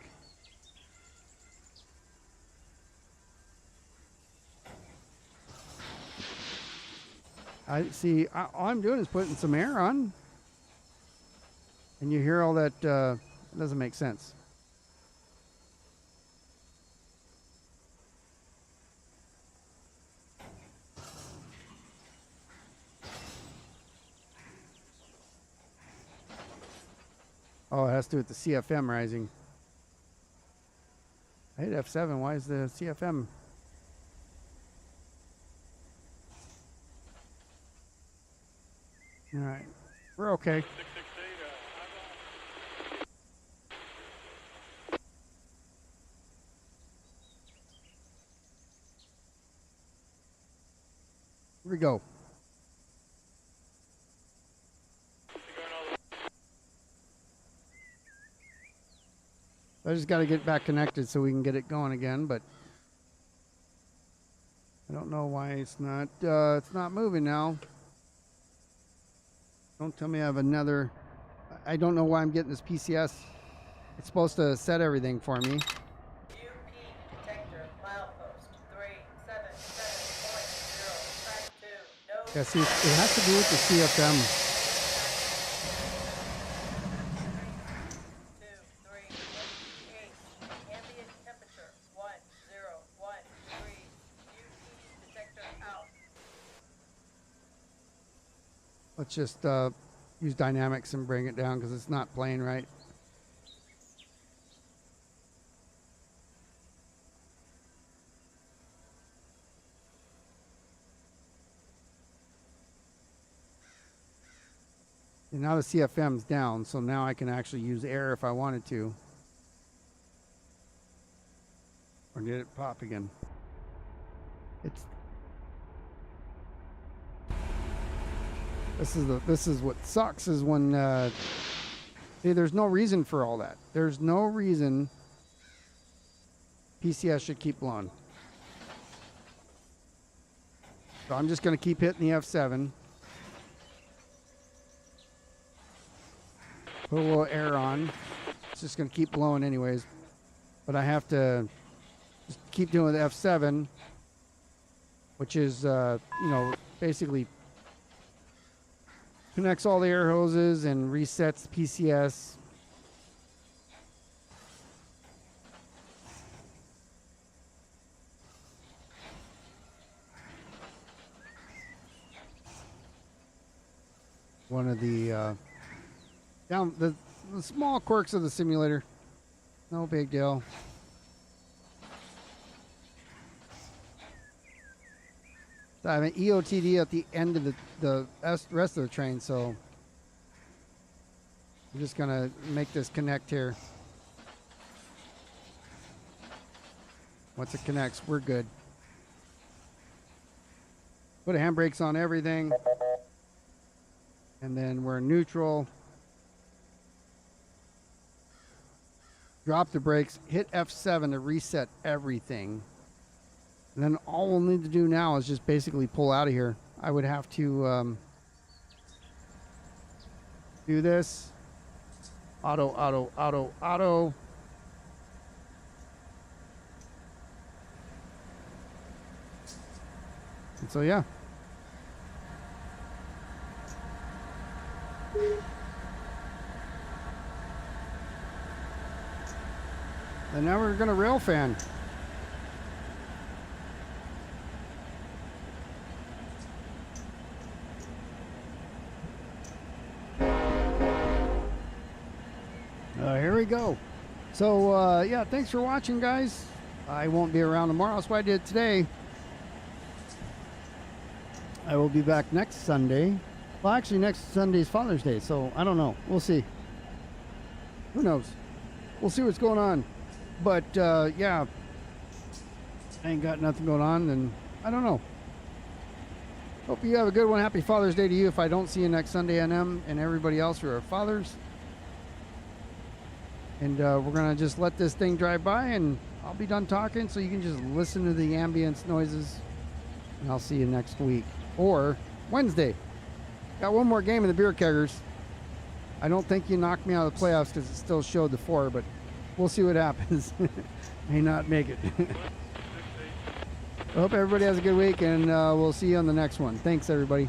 I see. All I'm doing is putting some air on, and you hear all that. It doesn't make sense. Oh, it has to do with the CFM rising. I hit F7. Why is the CFM? All right, we're okay. Here we go. I just got to get back connected so we can get it going again, but I don't know why it's not moving now. Don't tell me I have another. I don't know why I'm getting this PCS. It's supposed to set everything for me. UP detector milepost 377.0 track 2. No. Yeah, see, it has to do with the CFM. 2, 3, MTR8. Ambient temperature 1013. UP detector out. Let's just use dynamics and bring it down because it's not playing right. And now the CFM's down, so now I can actually use air if I wanted to. Or did it pop again? This is what sucks is when see, there's no reason for all that. There's no reason PCS should keep blowing. So I'm just going to keep hitting the F7. Put a little air on. It's just going to keep blowing anyways. But I have to just keep doing the F7, which is, basically connects all the air hoses and resets the PCS. one of the the small quirks of the simulator. No big deal. So I have an EOTD at the end of the rest of the train, so I'm just gonna make this connect here. Once it connects, we're good. Put handbrakes on everything, and then we're neutral. Drop the brakes, hit F7 to reset everything. And then all we'll need to do now is just basically pull out of here. I would have to do this. Auto, auto, auto, auto. And so, yeah. And now we're gonna rail fan. Here we go. So yeah, thanks for watching, guys. I won't be around tomorrow. That's why I did it today. I will be back next Sunday. Well, actually, next Sunday is Father's Day, so I don't know. We'll see. Who knows? We'll see what's going on. But yeah, I ain't got nothing going on, and I don't know. Hope you have a good one. Happy Father's Day to you if I don't see you next Sunday, NM, and everybody else who are fathers. And we're going to just let this thing drive by, and I'll be done talking, so you can just listen to the ambience noises. And I'll see you next week. Or Wednesday. Got one more game in the beer keggers. I don't think you knocked me out of the playoffs because it still showed the 4, but we'll see what happens. May not make it. I hope everybody has a good week, and we'll see you on the next one. Thanks, everybody.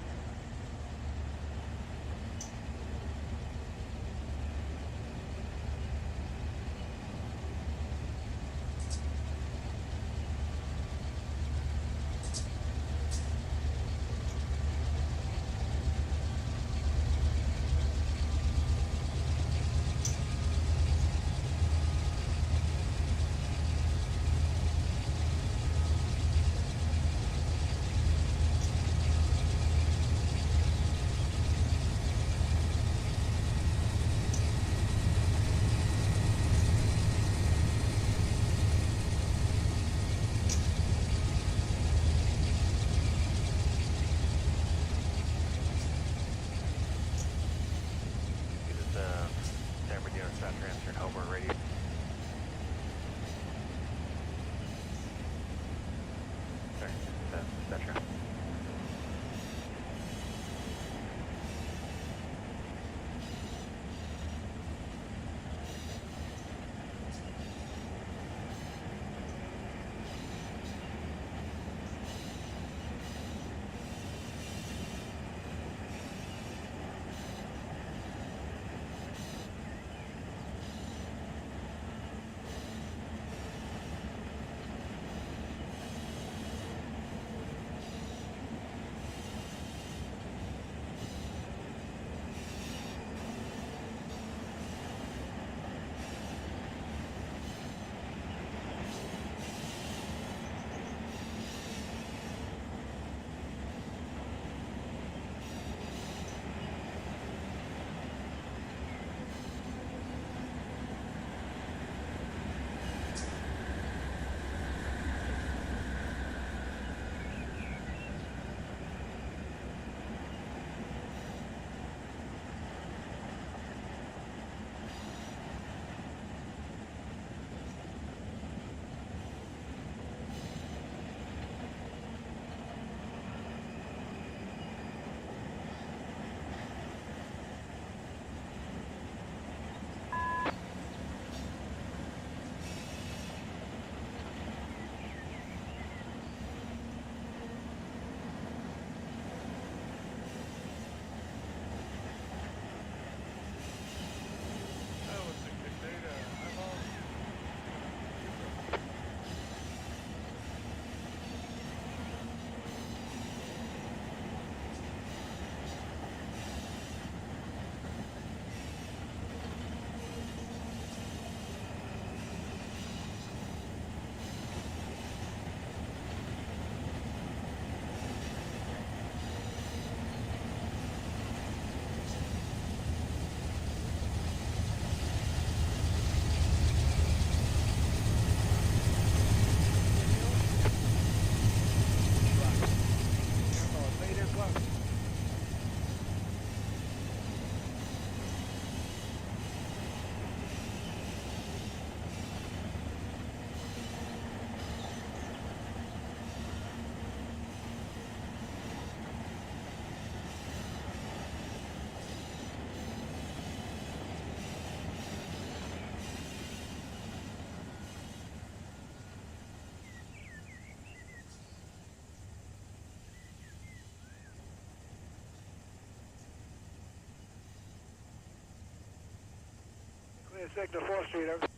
Sector 4 Street,